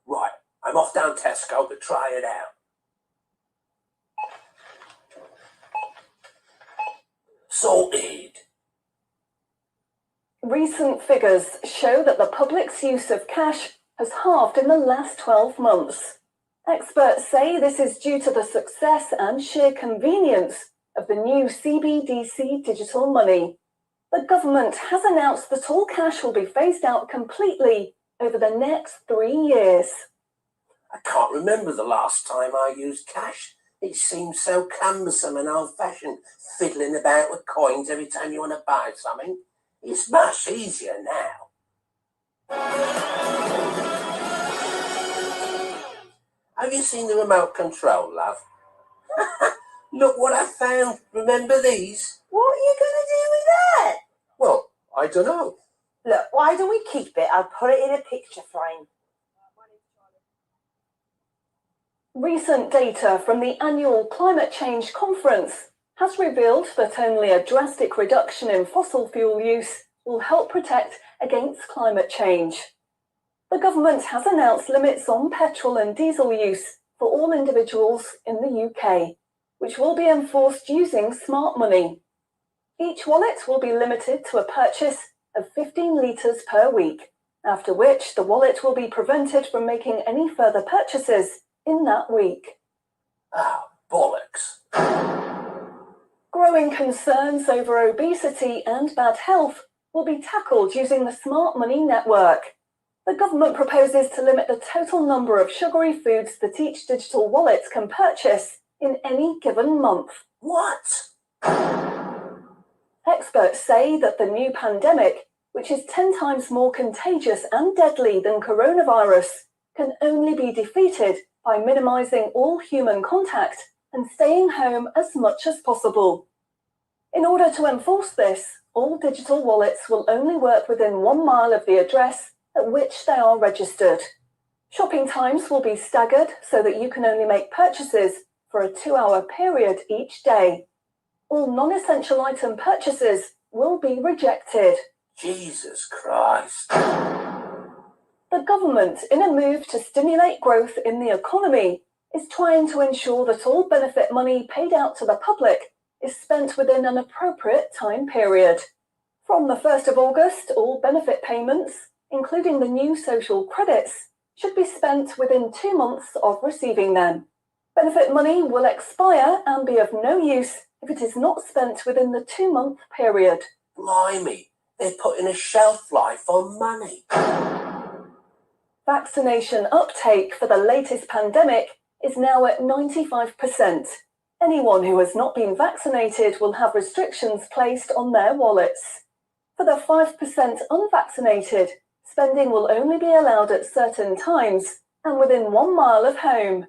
Right, I'm off down Tesco to try it out. Sorted. Recent figures show that the public's use of cash has halved in the last 12 months. Experts say this is due to the success and sheer convenience of the new CBDC digital money. The government has announced that all cash will be phased out completely over the next 3 years. I can't remember the last time I used cash. It seems so cumbersome and old-fashioned, fiddling about with coins every time you want to buy something. It's much easier now. Have you seen the remote control, love? Look what I found. Remember these? What are you going to do with that? Well, I don't know. Look, why don't we keep it? I'll put it in a picture frame. Recent data from the annual Climate Change Conference has revealed that only a drastic reduction in fossil fuel use will help protect against climate change. The government has announced limits on petrol and diesel use for all individuals in the UK, which will be enforced using smart money. Each wallet will be limited to a purchase of 15 litres per week, after which the wallet will be prevented from making any further purchases in that week. Ah, bollocks. Growing concerns over obesity and bad health will be tackled using the Smart Money Network. The government proposes to limit the total number of sugary foods that each digital wallet can purchase in any given month. What? Experts say that the new pandemic, which is 10 times more contagious and deadly than coronavirus, can only be defeated by minimizing all human contact and staying home as much as possible. In order to enforce this, all digital wallets will only work within 1 mile of the address at which they are registered. Shopping times will be staggered so that you can only make purchases for a 2-hour period each day. All non-essential item purchases will be rejected. Jesus Christ. The government, in a move to stimulate growth in the economy, is trying to ensure that all benefit money paid out to the public is spent within an appropriate time period. From the 1st of August, all benefit payments, including the new social credits, should be spent within 2 months of receiving them. Benefit money will expire and be of no use if it is not spent within the 2-month period. Blimey, they're putting a shelf life on money. Vaccination uptake for the latest pandemic is now at 95%. Anyone who has not been vaccinated will have restrictions placed on their wallets. For the 5% unvaccinated, spending will only be allowed at certain times and within 1 mile of home.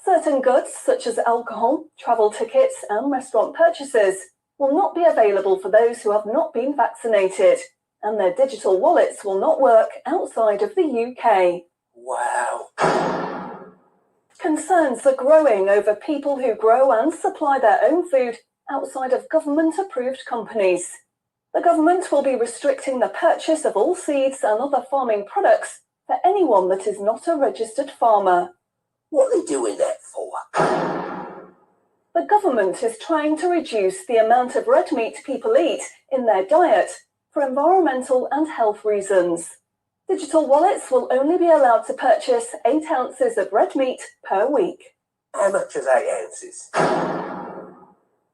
Certain goods, such as alcohol, travel tickets, and restaurant purchases, will not be available for those who have not been vaccinated, and their digital wallets will not work outside of the UK. Wow. Concerns are growing over people who grow and supply their own food outside of government-approved companies. The government will be restricting the purchase of all seeds and other farming products for anyone that is not a registered farmer. What are they doing that for? The government is trying to reduce the amount of red meat people eat in their diet for environmental and health reasons. Digital wallets will only be allowed to purchase 8 ounces of red meat per week. How much is 8 ounces?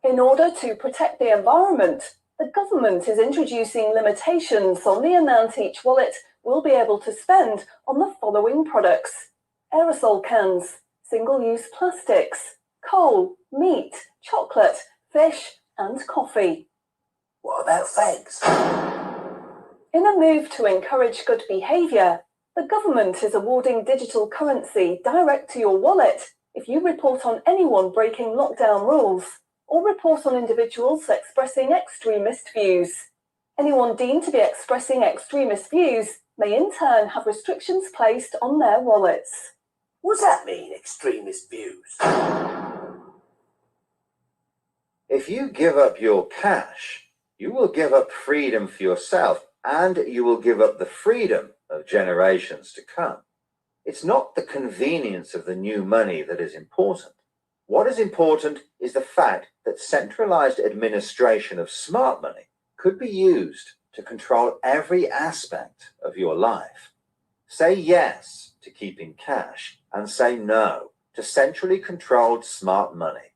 In order to protect the environment, the government is introducing limitations on the amount each wallet will be able to spend on the following products: aerosol cans, single-use plastics, coal, meat, chocolate, fish, and coffee. What about fags? In a move to encourage good behaviour, the government is awarding digital currency direct to your wallet if you report on anyone breaking lockdown rules or report on individuals expressing extremist views. Anyone deemed to be expressing extremist views may in turn have restrictions placed on their wallets. What's that mean, extremist views? If you give up your cash, you will give up freedom for yourself, and you will give up the freedom of generations to come. It's not the convenience of the new money that is important. What is important is the fact that centralized administration of smart money could be used to control every aspect of your life. Say yes to keeping cash and say no to centrally controlled smart money.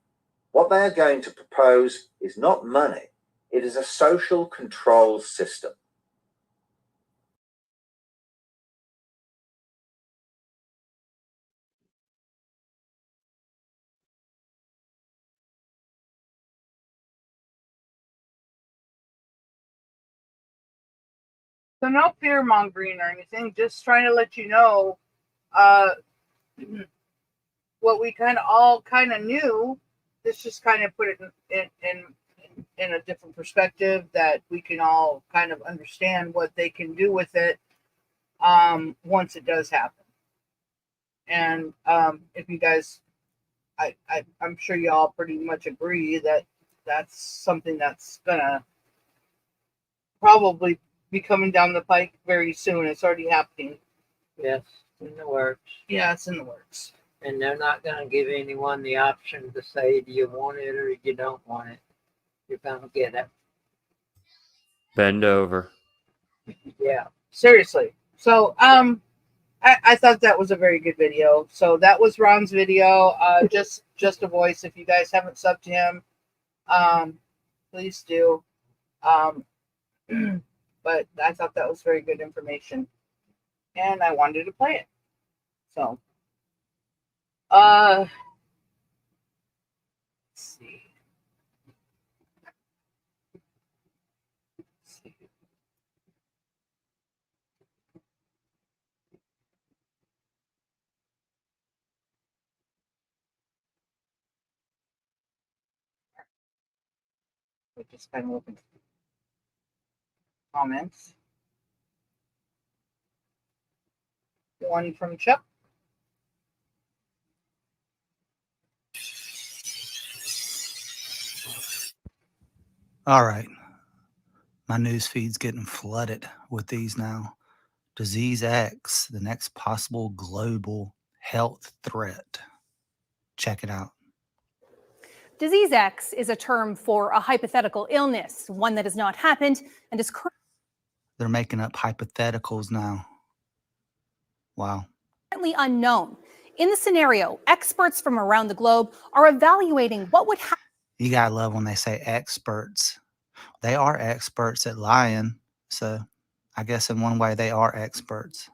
What they are going to propose is not money, it is a social control system. So no fear mongering or anything, just trying to let you know what we all kind of knew. This just kind of put it in a different perspective that we can all kind of understand what they can do with it once it does happen. And if you guys, I'm sure you all pretty much agree that that's something that's gonna probably be coming down the pike very soon. It's already happening. Yes, in the works. Yeah, it's in the works. And they're not going to give anyone the option to say, do you want it or you don't want it? You're going to get it. Bend over. Yeah. Seriously. So, I thought that was a very good video. So that was Ron's video. Just a voice. If you guys haven't subbed to him, please do. But I thought that was very good information, and I wanted to play it. So, let's see. We just kind of looking at comments. One from Chuck. All right. My news feed's getting flooded with these now. Disease X, the next possible global health threat. Check it out. Disease X is a term for a hypothetical illness, one that has not happened and is They're making up hypotheticals now. Wow. currently unknown. In the scenario, experts from around the globe are evaluating what would happen. You gotta love when they say experts. They are experts at lying. So I guess in one way they are experts.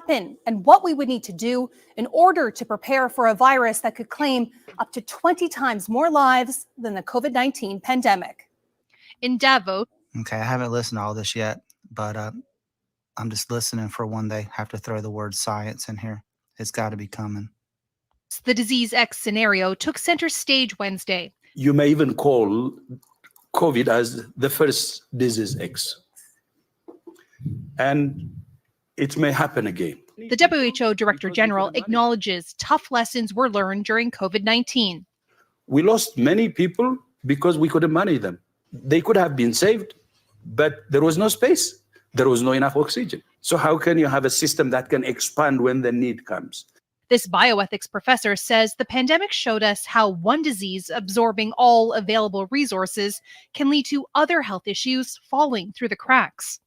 And what we would need to do in order to prepare for a virus that could claim up to 20 times more lives than the COVID-19 pandemic. In Davos. Okay, I haven't listened to all this yet, but I'm just listening for when they have to throw the word science in here. It's got to be coming. The Disease X scenario took center stage Wednesday. You may even call COVID as the first disease X. And it may happen again. The WHO Director General acknowledges tough lessons were learned during COVID-19. We lost many people because we couldn't manage them. They could have been saved, but there was no space. There was no enough oxygen. So how can you have a system that can expand when the need comes? This bioethics professor says the pandemic showed us how one disease absorbing all available resources can lead to other health issues falling through the cracks.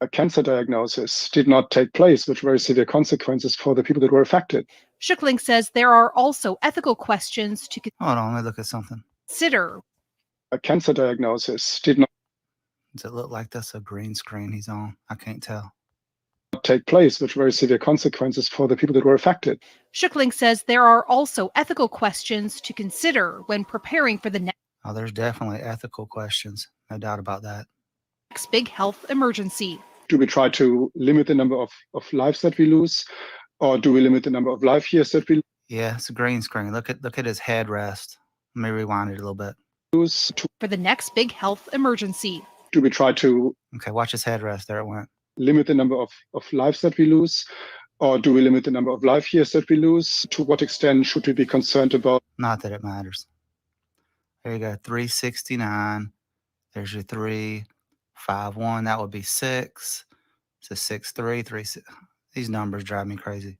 A cancer diagnosis did not take place with very severe consequences for the people that were affected. Schuckling says there are also ethical questions to Hold on, let me look at something. consider. A cancer diagnosis did not Does it look like that's a green screen he's on? I can't tell. take place with very severe consequences for the people that were affected. Schuckling says there are also ethical questions to consider when preparing for the Oh, there's definitely ethical questions. No doubt about that. next big health emergency. Do we try to limit the number of lives that we lose? Or do we limit the number of life years that we Yeah, it's a green screen. Look at his headrest. Let me rewind it a little bit. lose? For the next big health emergency. Do we try to Okay, watch his headrest. There it went. limit the number of lives that we lose? Or do we limit the number of life years that we lose? To what extent should we be concerned about? Not that it matters. There you go, 369. There's your 351. That would be 6. So 6, 3, 3, 6. These numbers drive me crazy.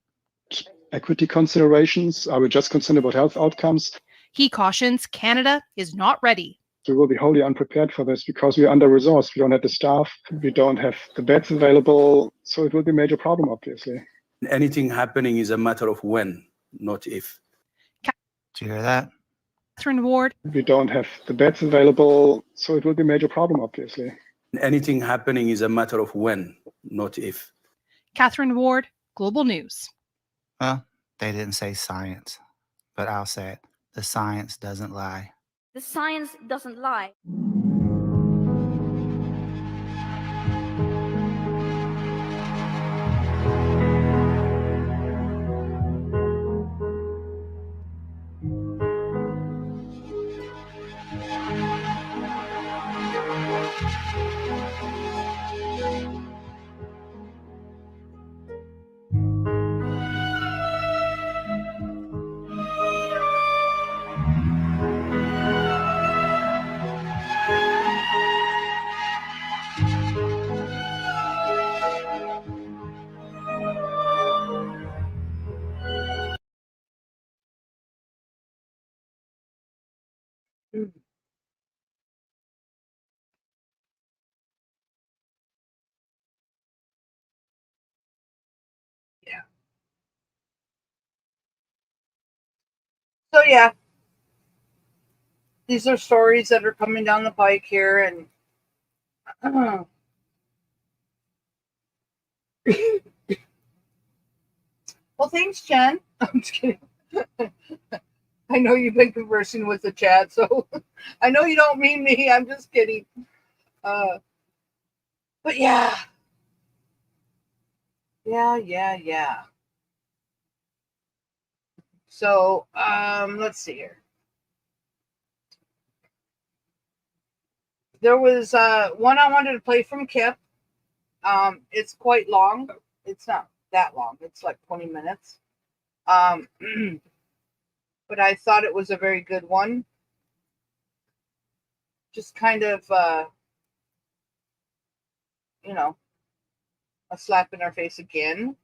equity considerations? Are we just concerned about health outcomes? He cautions Canada is not ready. We will be wholly unprepared for this because we are under-resourced. We don't have the staff. We don't have the beds available. So it will be a major problem, obviously. Anything happening is a matter of when, not if. Do you hear that? Catherine Ward. We don't have the beds available. So it will be a major problem, obviously. Anything happening is a matter of when, not if. Catherine Ward, Global News. Well, they didn't say science, but I'll say it. The science doesn't lie. The science doesn't lie. Yeah. So yeah, these are stories that are coming down the pike here, and well, thanks, Jen. I'm just kidding. I know you've been conversing with the chat, so I know you don't mean me. I'm just kidding. But yeah. Yeah. So, let's see here. There was one I wanted to play from Kip. It's quite long. It's not that long. It's like 20 minutes. But I thought it was a very good one. Just kind of, a slap in our face again.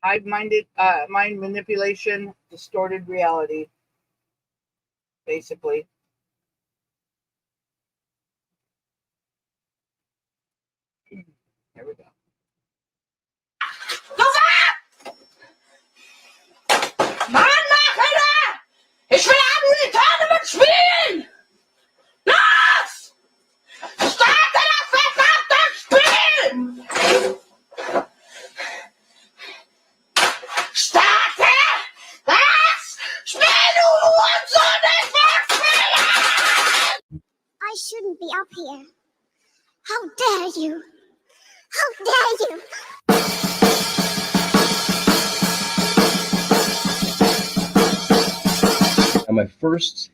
Hive-minded mind manipulation, distorted reality, basically. There we go. Mann, Marketer! Ich will Abend spielen! Los! Starte das verdammte Spiel! Starte das Spiel, du Hurensohn! Ich will spielen! I shouldn't be up here. How dare you? How dare you? My first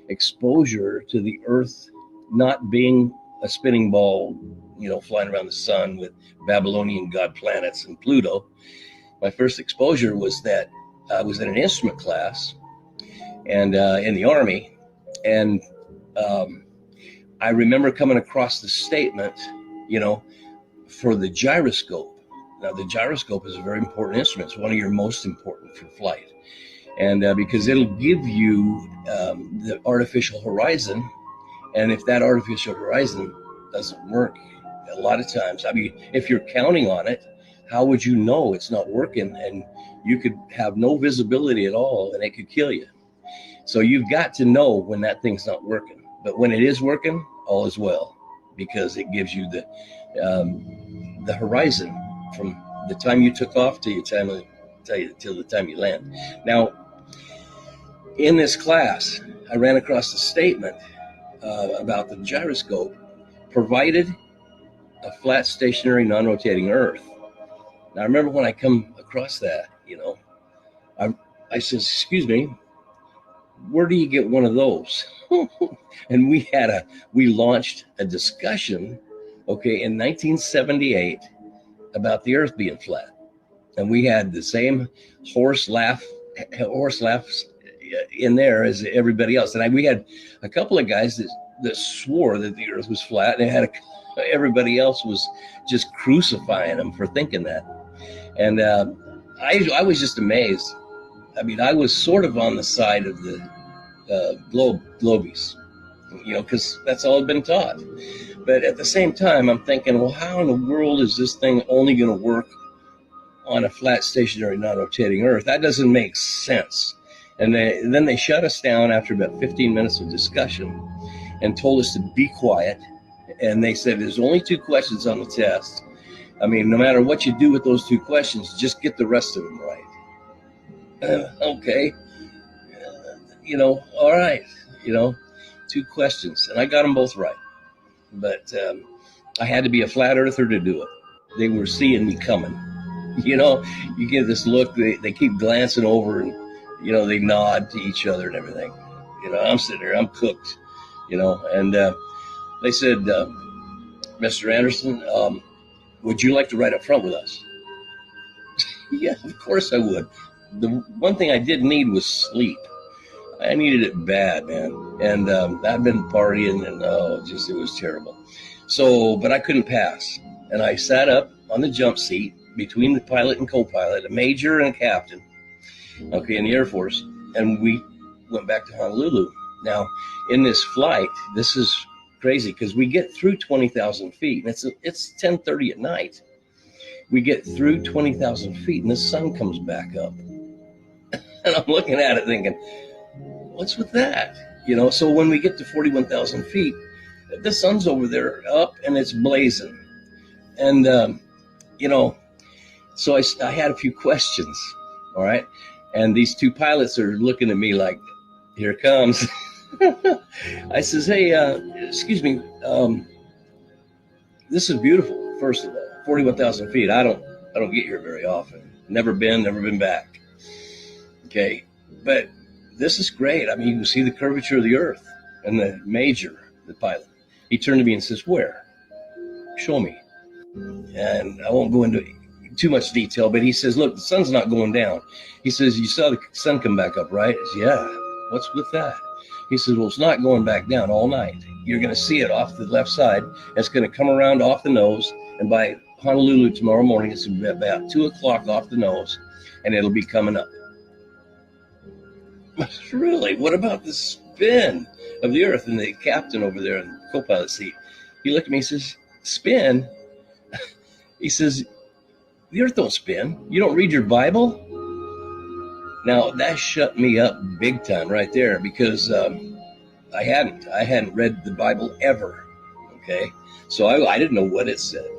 exposure to the Earth not being a spinning ball, flying around the sun with Babylonian god planets and Pluto. My first exposure was that I was in an instrument class and in the Army, and I remember coming across the statement, for the gyroscope. Now, the gyroscope is a very important instrument. It's one of your most important for flight. And because it'll give you the artificial horizon. And if that artificial horizon doesn't work, a lot of times, if you're counting on it, how would you know it's not working? And you could have no visibility at all and it could kill you. So you've got to know when that thing's not working. But when it is working, all is well, because it gives you the horizon from the time you took off till the time you land. Now, in this class, I ran across a statement about the gyroscope, provided a flat, stationary, non-rotating Earth. Now, I remember when I come across that, I said, excuse me, where do you get one of those? And we launched a discussion, in 1978 about the Earth being flat. And we had the same horse laughs, in there as everybody else. And we had a couple of guys that swore that the earth was flat, and everybody else was just crucifying them for thinking that. And I was just amazed. I mean, I was sort of on the side of the globies, because that's all I've been taught. But at the same time, I'm thinking, well, how in the world is this thing only going to work on a flat, stationary, non-rotating Earth? That doesn't make sense. And then they shut us down after about 15 minutes of discussion and told us to be quiet. And they said, there's only 2 questions on the test. I mean, no matter what you do with those 2 questions, just get the rest of them right. Okay. All right. 2 questions. And I got them both right. But I had to be a flat earther to do it. They were seeing me coming. You get this look, they keep glancing over and, they nod to each other and everything. I'm sitting there, I'm cooked, and they said, Mr. Anderson, would you like to ride up front with us? Yeah, of course I would. The one thing I did need was sleep. I needed it bad, man. And I'd been partying and it was terrible. So, but I couldn't pass. And I sat up on the jump seat between the pilot and co-pilot, a major and a captain, in the Air Force. And we went back to Honolulu. Now, in this flight, this is crazy because we get through 20,000 feet, and it's 10:30 at night. We get through 20,000 feet, and the sun comes back up. And I'm looking at it thinking, what's with that? So when we get to 41,000 feet, the sun's over there up and it's blazing. And, so I had a few questions, all right? And these 2 pilots are looking at me like, here it comes. I says, hey, excuse me, this is beautiful, first of all, 41,000 feet. I don't get here very often. Never been back. Okay, but this is great. I mean, you can see the curvature of the earth. And the major, the pilot, he turned to me and says, where? Show me. And I won't go into too much detail, but he says, look, the sun's not going down. He says, you saw the sun come back up, right? I said, yeah. What's with that? He says, well, it's not going back down all night. You're going to see it off the left side. It's going to come around off the nose. And by Honolulu tomorrow morning, it's about 2 o'clock off the nose, and it'll be coming up. Really? What about the spin of the earth? And the captain over there in the co-pilot seat, he looked at me and says, spin? He says, the earth don't spin. You don't read your Bible? Now, that shut me up big time right there because I hadn't read the Bible ever, okay? So I didn't know what it said.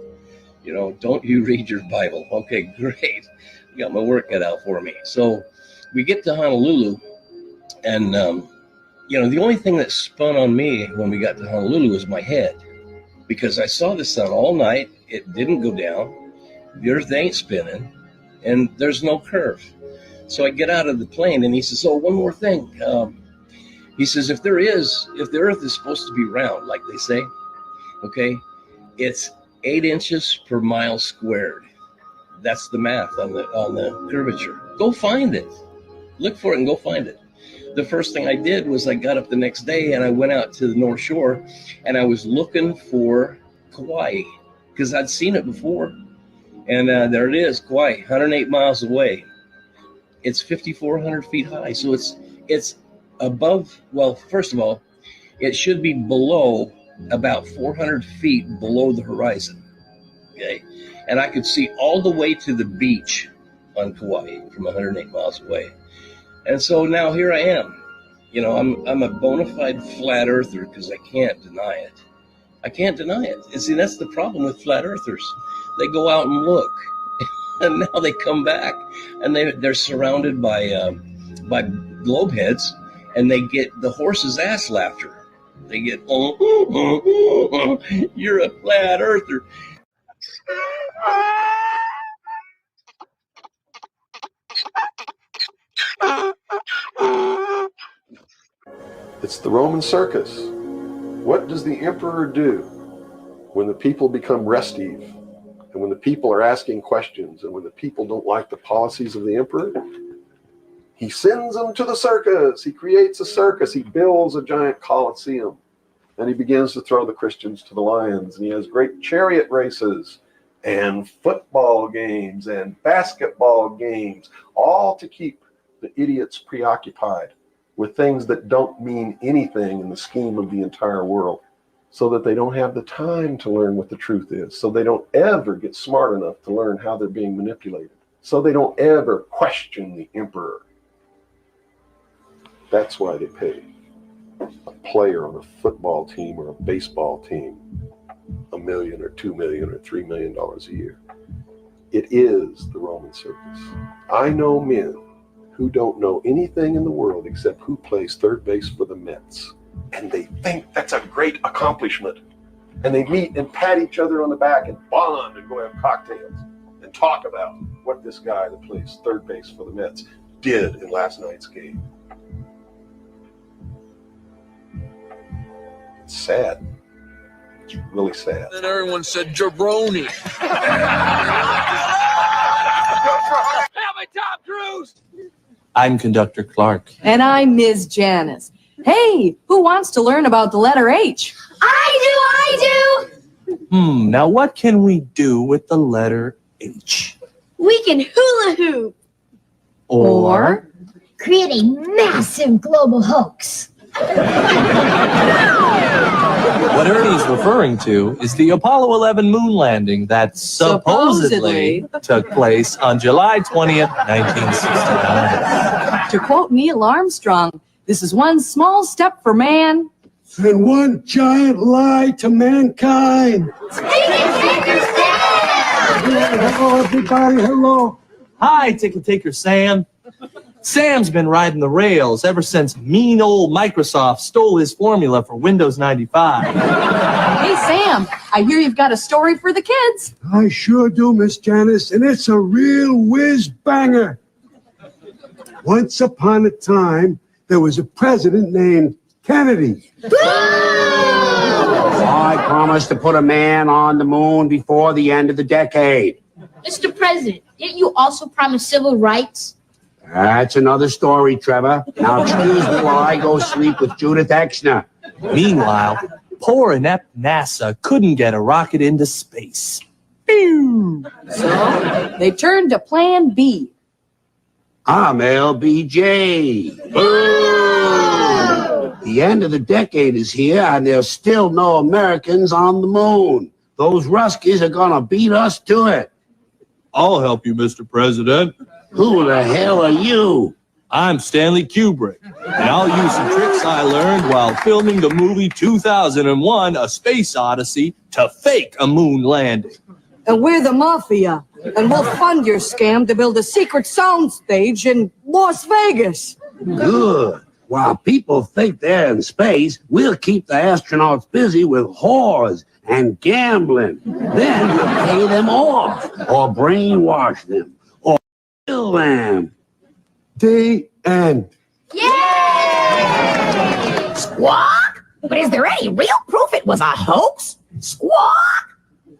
Don't you read your Bible? Okay, great. Got my work cut out for me. So we get to Honolulu, and, the only thing that spun on me when we got to Honolulu was my head, because I saw the sun all night. It didn't go down. The earth ain't spinning, and there's no curve. So I get out of the plane, and he says, oh, one more thing. He says, if the earth is supposed to be round, like they say, okay, it's 8 inches per mile squared. That's the math on the curvature. Go find it. Look for it and go find it. The first thing I did was I got up the next day and I went out to the North Shore and I was looking for Kauai because I'd seen it before. And there it is, Kauai, 108 miles away. It's 5,400 feet high. So it's above, well, first of all, it should be below about 400 feet below the horizon. Okay. And I could see all the way to the beach on Kauai from 108 miles away. And so now here I am. I'm a bona fide flat earther because I can't deny it. I can't deny it. And see, that's the problem with flat earthers. They go out and look, and now they come back, and they're surrounded by globe heads, and they get the horse's ass laughter. They get, you're a flat earther. It's the Roman circus. What does the emperor do when the people become restive, and when the people are asking questions, and when the people don't like the policies of the emperor? He sends them to the circus. He creates a circus. He builds a giant coliseum. And he begins to throw the Christians to the lions. And he has great chariot races and football games and basketball games, all to keep the idiots preoccupied with things that don't mean anything in the scheme of the entire world, so that they don't have the time to learn what the truth is, so they don't ever get smart enough to learn how they're being manipulated, so they don't ever question the emperor. That's why they pay a player on a football team or a baseball team $1 million or $2 million or $3 million a year. It is the Roman circus. I know men who don't know anything in the world except who plays third base for the Mets, and they think that's a great accomplishment. And they meet and pat each other on the back and bond and go have cocktails and talk about what this guy that plays third base for the Mets did in last night's game. It's sad. It's really sad. Then everyone said jabroni. Tom Cruise. I'm Conductor Clark. And I'm Ms. Janice. Hey, who wants to learn about the letter H? I do! Now what can we do with the letter H? We can hula hoop. Or Create a massive global hoax. what Ernie's referring to is the Apollo 11 moon landing that supposedly took place on July 20th, 1969. To quote Neil Armstrong, this is one small step for man and one giant lie to mankind. Hello, everybody. Hello. Hi, Ticket Taker Sam. Sam's been riding the rails ever since mean old Microsoft stole his formula for Windows 95. Hey, Sam, I hear you've got a story for the kids. I sure do, Miss Janice, and it's a real whiz banger. Once upon a time, there was a president named Kennedy. I promised to put a man on the moon before the end of the decade. Mr. President, didn't you also promise civil rights? That's another story, Trevor. Now excuse me while I go sleep with Judith Exner. Meanwhile, poor inept NASA couldn't get a rocket into space. Pew! So they turned to Plan B. I'm LBJ. The end of the decade is here, and there's still no Americans on the moon. Those Ruskies are gonna beat us to it. I'll help you, Mr. President. Who the hell are you? I'm Stanley Kubrick, and I'll use some tricks I learned while filming the movie 2001, A Space Odyssey, to fake a moon landing. And we're the mafia, and we'll fund your scam to build a secret soundstage in Las Vegas. Good. While people think they're in space, we'll keep the astronauts busy with whores and gambling. Then we'll pay them off, or brainwash them, or kill them. The end. Yay! Squawk? But is there any real proof it was a hoax? Squawk!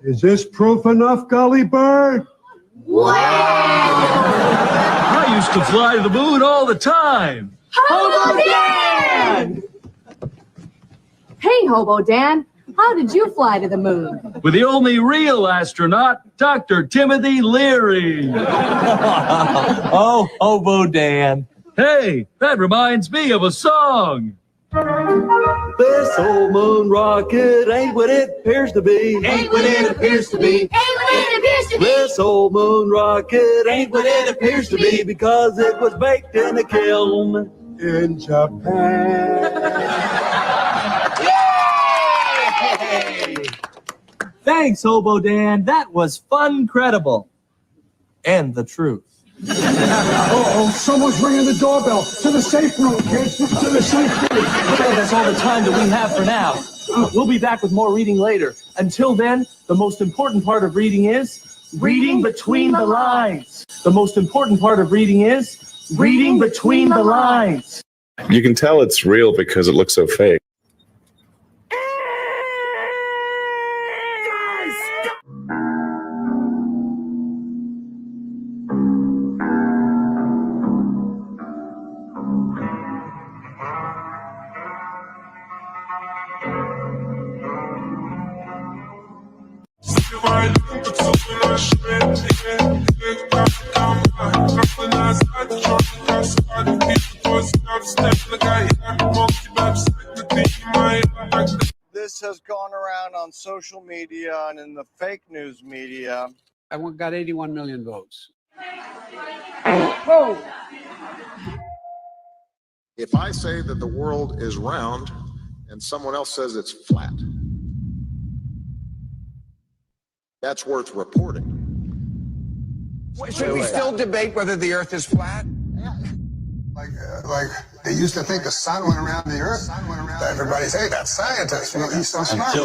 Is this proof enough, Gully Bird? Wow! I used to fly to the moon all the time. Hobo Dan! Hey, Hobo Dan, how did you fly to the moon? With the only real astronaut, Dr. Timothy Leary. Oh, Hobo Dan. Hey, that reminds me of a song. This old moon rocket ain't what it appears to be. Ain't what it appears to be. Ain't what it appears to be. This old moon rocket ain't what it appears to be because it was baked in a kiln in Japan. Yay! Thanks, Hobo Dan. That was fun, credible, and the truth. Uh-oh, someone's ringing the doorbell. To the safe room, kids. To the safe room. Okay, that's all the time that we have for now. We'll be back with more reading later. Until then, the most important part of reading is reading between the lines. The most important part of reading is reading between the lines. You can tell it's real because it looks so fake. This has gone around on social media and in the fake news media. I got 81 million votes. Whoa! If I say that the world is round and someone else says it's flat, that's worth reporting. Should we still debate whether the Earth is flat? Like they used to think the sun went around the Earth. Everybody say that's scientists. He's so smart.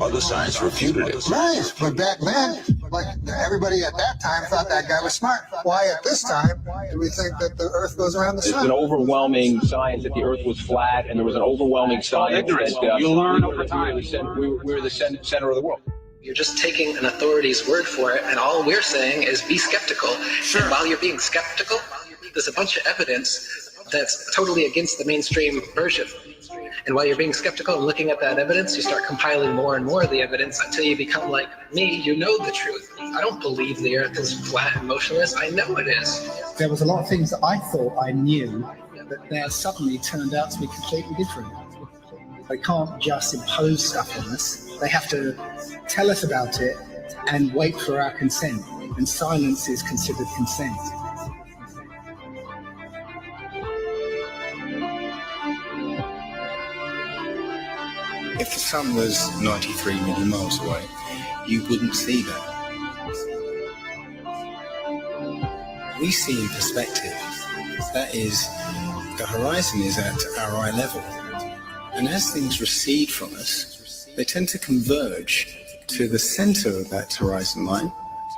Other science refuted it. Right, but back then, like everybody at that time thought that guy was smart. Why at this time do we think that the Earth goes around the sun? There's an overwhelming science that the Earth was flat, and there was an overwhelming science that you learn over time. We're the center of the world. You're just taking an authority's word for it, and all we're saying is be skeptical. Sure. And while you're being skeptical, there's a bunch of evidence that's totally against the mainstream version. And while you're being skeptical and looking at that evidence, you start compiling more and more of the evidence until you become like me, you know the truth. I don't believe the Earth is flat and motionless. I know it is. There was a lot of things that I thought I knew that now suddenly turned out to be completely different. They can't just impose stuff on us. They have to tell us about it and wait for our consent. And silence is considered consent. If the sun was 93 million miles away, you wouldn't see that. We see in perspective, that is, the horizon is at our eye level. And as things recede from us, they tend to converge to the center of that horizon line,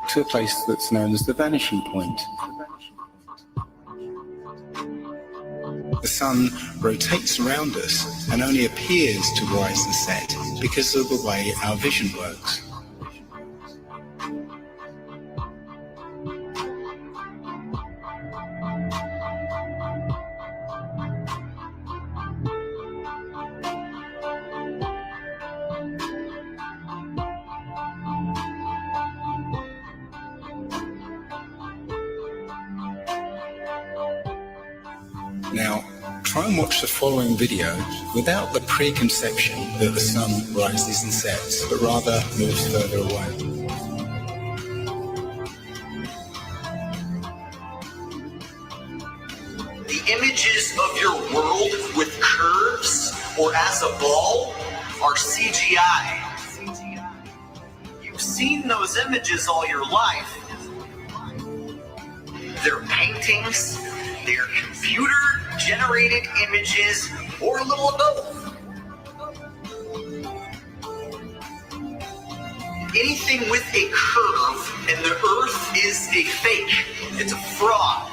to a place that's known as the vanishing point. The sun rotates around us and only appears to rise and set because of the way our vision works. Now, try and watch the following video without the preconception that the sun rises and sets, but rather moves further away. The images of your world with curves or as a ball are CGI. You've seen those images all your life. They're paintings, they're computer-generated images, or a little of both. Anything with a curve and the Earth is a fake. It's a fraud.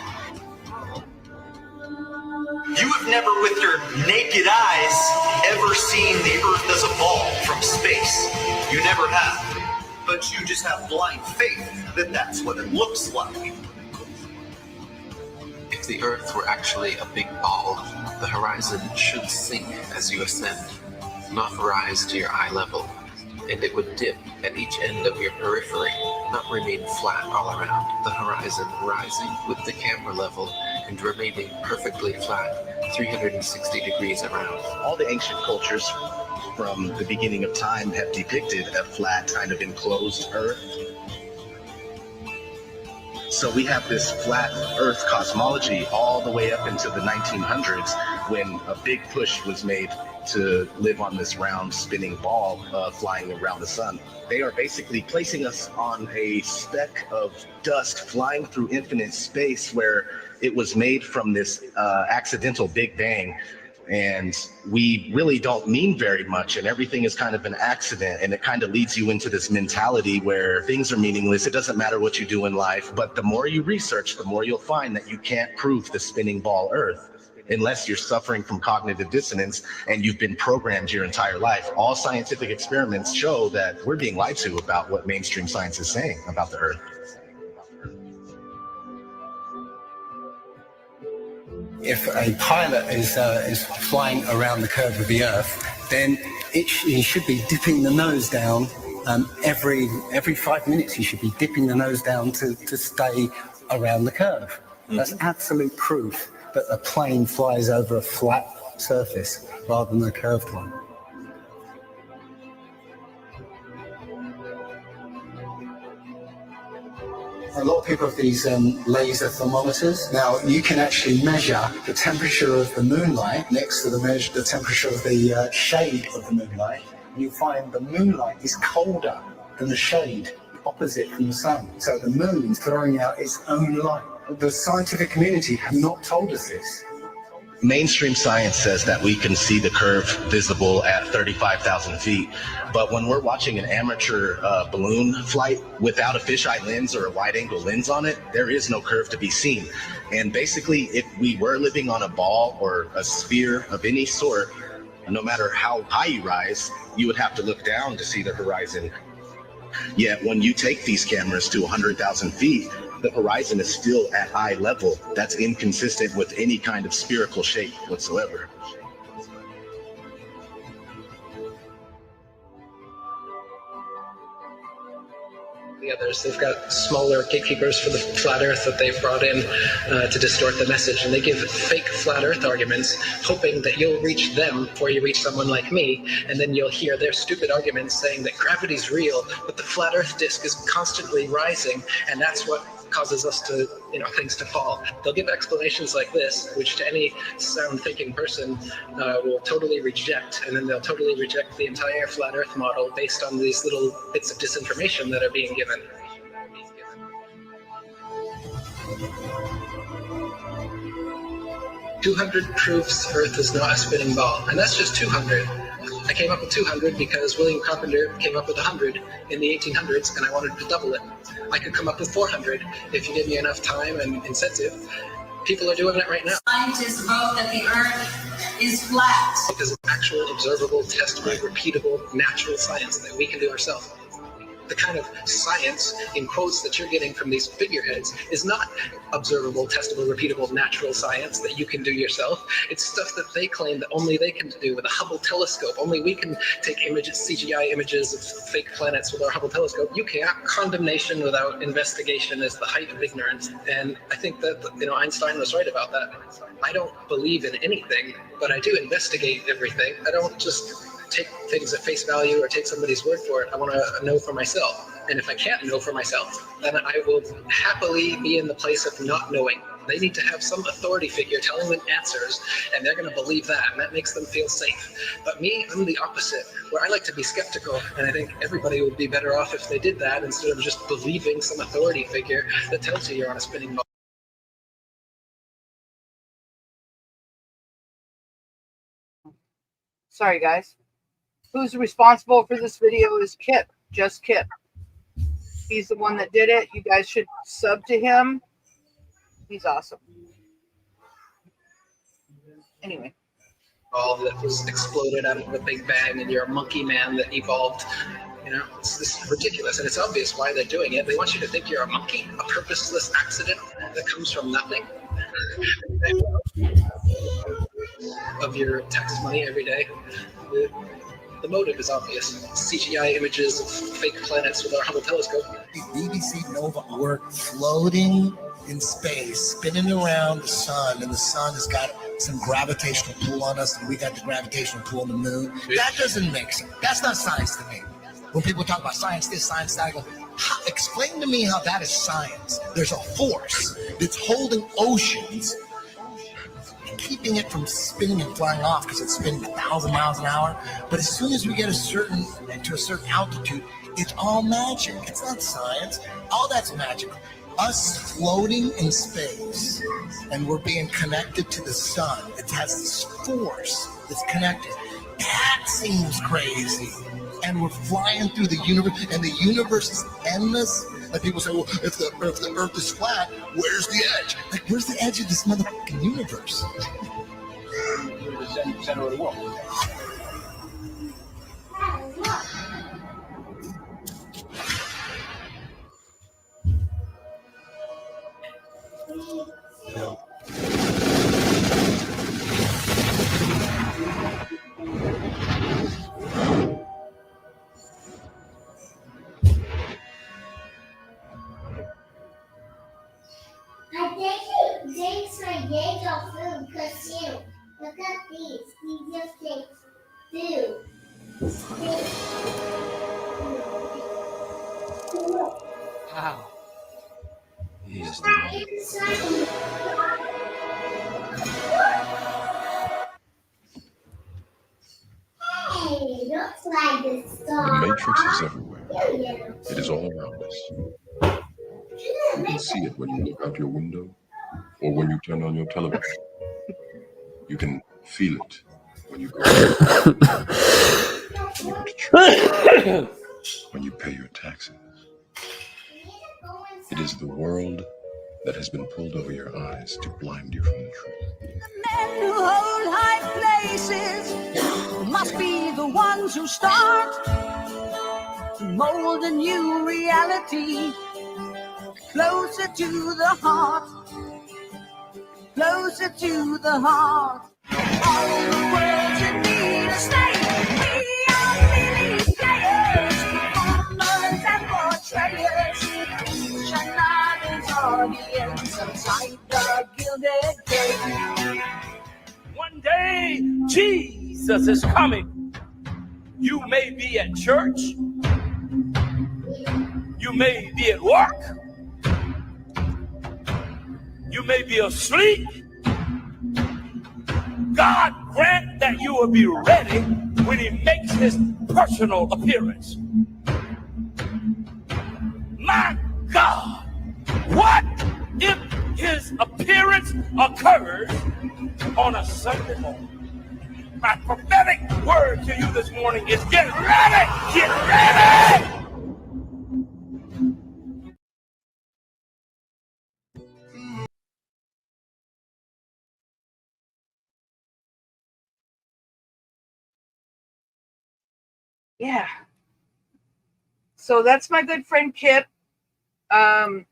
You have never, with your naked eyes, ever seen the Earth as a ball from space. You never have. But you just have blind faith that that's what it looks like. If the Earth were actually a big ball, the horizon should sink as you ascend, not rise to your eye level, and it would dip at each end of your periphery, not remain flat all around, the horizon rising with the camera level and remaining perfectly flat, 360 degrees around. All the ancient cultures from the beginning of time have depicted a flat, kind of enclosed Earth. So we have this flat Earth cosmology all the way up into the 1900s when a big push was made to live on this round spinning ball flying around the sun. They are basically placing us on a speck of dust flying through infinite space where it was made from this accidental Big Bang. And we really don't mean very much, and everything is kind of an accident, and it kind of leads you into this mentality where things are meaningless. It doesn't matter what you do in life, but the more you research, the more you'll find that you can't prove the spinning ball Earth unless you're suffering from cognitive dissonance and you've been programmed your entire life. All scientific experiments show that we're being lied to about what mainstream science is saying about the Earth. If a pilot is flying around the curve of the Earth, then he should be dipping the nose down Every 5 minutes, you should be dipping the nose down to stay around the curve. That's absolute proof that a plane flies over a flat surface rather than a curved one. A lot of people have these laser thermometers. Now, you can actually measure the temperature of the moonlight next to the temperature of the shade of the moonlight. And you'll find the moonlight is colder than the shade opposite from the sun. So the moon is throwing out its own light. The scientific community have not told us this. Mainstream science says that we can see the curve visible at 35,000 feet, but when we're watching an amateur balloon flight without a fisheye lens or a wide-angle lens on it, there is no curve to be seen. And basically, if we were living on a ball or a sphere of any sort, no matter how high you rise, you would have to look down to see the horizon. Yet when you take these cameras to 100,000 feet, the horizon is still at eye level. That's inconsistent with any kind of spherical shape whatsoever. The others, they've got smaller gatekeepers for the flat earth that they've brought in to distort the message, and they give fake flat earth arguments, hoping that you'll reach them before you reach someone like me, and then you'll hear their stupid arguments saying that gravity's real, but the flat earth disk is constantly rising, and that's what causes us to, things to fall. They'll give explanations like this, which to any sound thinking person will totally reject, and then they'll totally reject the entire flat earth model based on these little bits of disinformation that are being given. "200 proofs Earth is not a spinning ball," and that's just 200. I came up with 200 because William Carpenter came up with 100 in the 1800s, and I wanted to double it. I could come up with 400 if you give me enough time and incentive. People are doing it right now. Scientists vote that the Earth is flat. Because it's actual, observable, testable, repeatable, natural science that we can do ourselves. The kind of science, in quotes, that you're getting from these figureheads is not observable, testable, repeatable, natural science that you can do yourself. It's stuff that they claim that only they can do with a Hubble telescope. Only we can take images, CGI images of fake planets with our Hubble telescope. You can't. Condemnation without investigation is the height of ignorance. And I think that, Einstein was right about that. I don't believe in anything, but I do investigate everything. I don't just take things at face value or take somebody's word for it. I want to know for myself. And if I can't know for myself, then I will happily be in the place of not knowing. They need to have some authority figure telling them answers, and they're going to believe that, and that makes them feel safe. But me, I'm the opposite, where I like to be skeptical, and I think everybody would be better off if they did that instead of just believing some authority figure that tells you you're on a spinning ball. Sorry, guys. Who's responsible for this video is Kip, just Kip. He's the one that did it. You guys should sub to him. He's awesome. Anyway. All that was exploded out of the Big Bang, and you're a monkey man that evolved. It's ridiculous, and it's obvious why they're doing it. They want you to think you're a monkey, a purposeless accident that comes from nothing. Of your tax money every day. The motive is obvious. CGI images of fake planets with our Hubble telescope. BBC Nova, we're floating in space, spinning around the sun, and the sun has got some gravitational pull on us, and we got the gravitational pull on the moon. That doesn't make sense. That's not science to me. When people talk about science this, science that, I go, explain to me how that is science. There's a force that's holding oceans, keeping it from spinning and flying off because it's spinning 1,000 miles an hour. But as soon as we get to a certain altitude, it's all magic. It's not science. All that's magical. Us floating in space, and we're being connected to the sun. It has this force that's connected. That seems crazy. And we're flying through the universe, and the universe is endless. Like people say, well, if the Earth is flat, where's the edge? Like, where's the edge of this motherfucking universe? We're the center of the world. No. Wow. He is the The matrix is everywhere. It is all around us. You can see it when you look out your window or when you turn on your television. You can feel it when you go to church, when you pay your taxes. It is the world that has been pulled over your eyes to blind you from the truth. Men who hold high places must be the ones who start to mold a new reality closer to the heart, closer to the heart. All the world's in need of staying. We are mini players, performers and portrayers. Each another's audience inside the gilded cage. One day, Jesus is coming. You may be at church. You may be at work. You may be asleep. God grant that you will be ready when he makes his personal appearance. My God, what if his appearance occurs on a Sunday morning? My prophetic word to you this morning is get ready! Get ready! Yeah. So that's my good friend Kip. I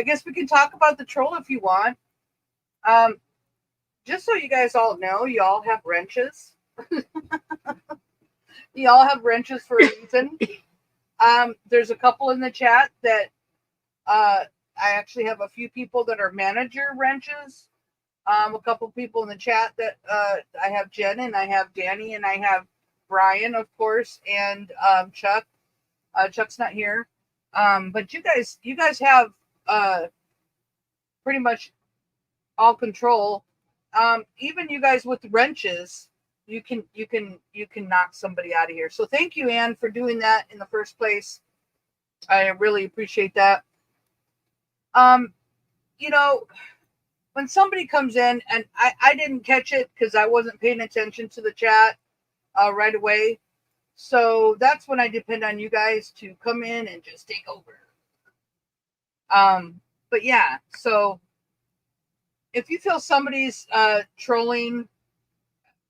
guess we can talk about the troll if you want. Just so you guys all know, you all have wrenches. You all have wrenches for a reason. There's a couple in the chat that I actually have a few people that are manager wrenches. A couple people in the chat that I have Jen and I have Danny and I have Brian, of course, and Chuck. Chuck's not here. But you guys have pretty much all control. Even you guys with the wrenches, you can knock somebody out of here. So thank you, Ann, for doing that in the first place. I really appreciate that. You know, when somebody comes in, and I didn't catch it because I wasn't paying attention to the chat right away. So that's when I depend on you guys to come in and just take over. But yeah, so if you feel somebody's trolling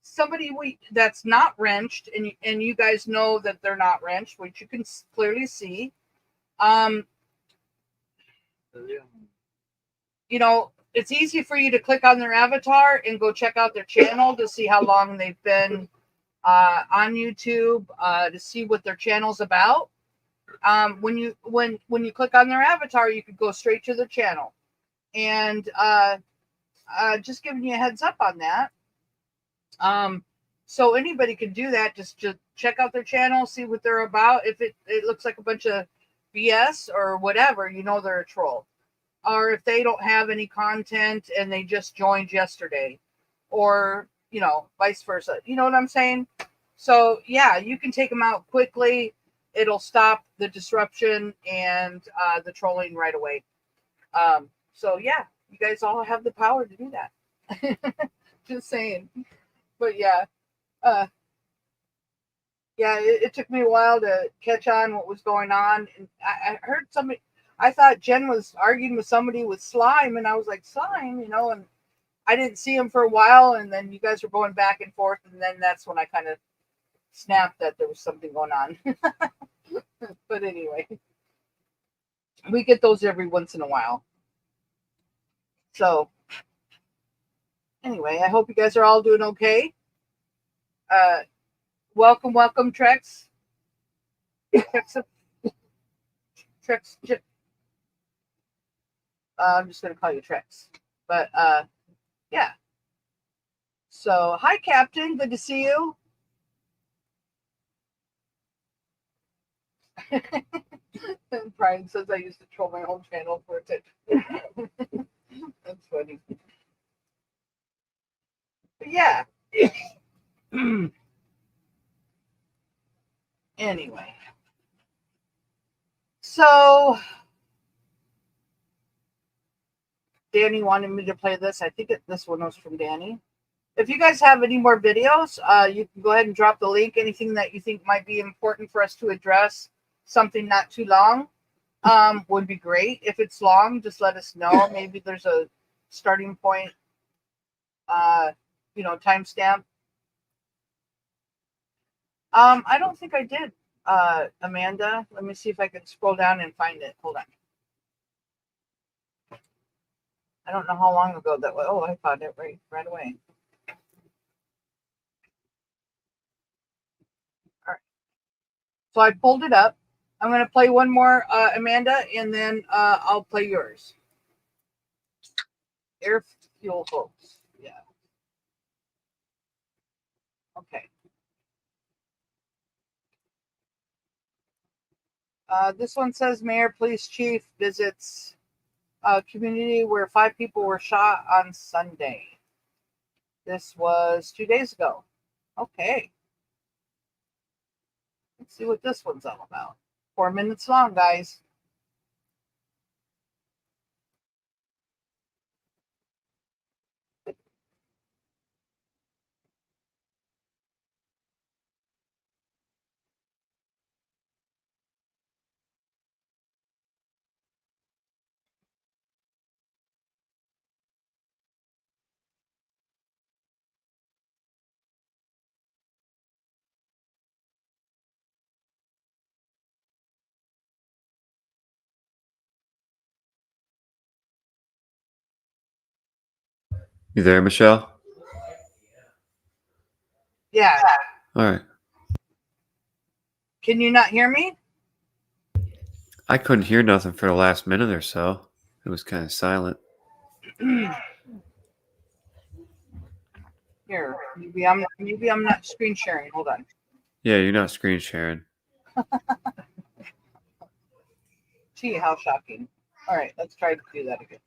somebody that's not wrenched, and you guys know that they're not wrenched, which you can clearly see, you know, it's easy for you to click on their avatar and go check out their channel to see how long they've been on YouTube, to see what their channel's about. When you click on their avatar, you could go straight to their channel. And just giving you a heads up on that. So anybody can do that. Just check out their channel, see what they're about. If it looks like a bunch of BS or whatever, you know they're a troll. Or if they don't have any content and they just joined yesterday, or, you know, vice versa. You know what I'm saying? So yeah, you can take them out quickly. It'll stop the disruption and the trolling right away. So yeah, you guys all have the power to do that. Just saying. But yeah, it took me a while to catch on what was going on. And I heard somebody, I thought Jen was arguing with somebody with slime, and I was like, slime, you know, and I didn't see him for a while, and then you guys were going back and forth, and then that's when I kind of snapped that there was something going on. But anyway, we get those every once in a while. So anyway, I hope you guys are all doing okay. Welcome, Trex. Trex. I'm just gonna call you Trex. But yeah. So hi, Captain. Good to see you. And Brian says I used to troll my own channel for attention. That's funny. But yeah. Anyway. So Danny wanted me to play this. I think this one was from Danny. If you guys have any more videos, you can go ahead and drop the link. Anything that you think might be important for us to address, something not too long, would be great. If it's long, just let us know. Maybe there's a starting point, timestamp. I don't think I did, Amanda. Let me see if I can scroll down and find it. Hold on. I don't know how long ago that was. Oh, I found it right away. All right. So I pulled it up. I'm going to play one more, Amanda, and then I'll play yours. Air fuel hose. Yeah. Okay. This one says Mayor Police Chief visits a community where 5 people were shot on Sunday. This was 2 days ago. Okay. Let's see what this one's all about. 4 minutes long, guys. You there, Michelle? Yeah. All right. Can you not hear me? I couldn't hear nothing for the last minute or so. It was kind of silent. Here, maybe I'm not screen sharing. Hold on. Yeah, you're not screen sharing. Gee, how shocking. All right, let's try to do that again.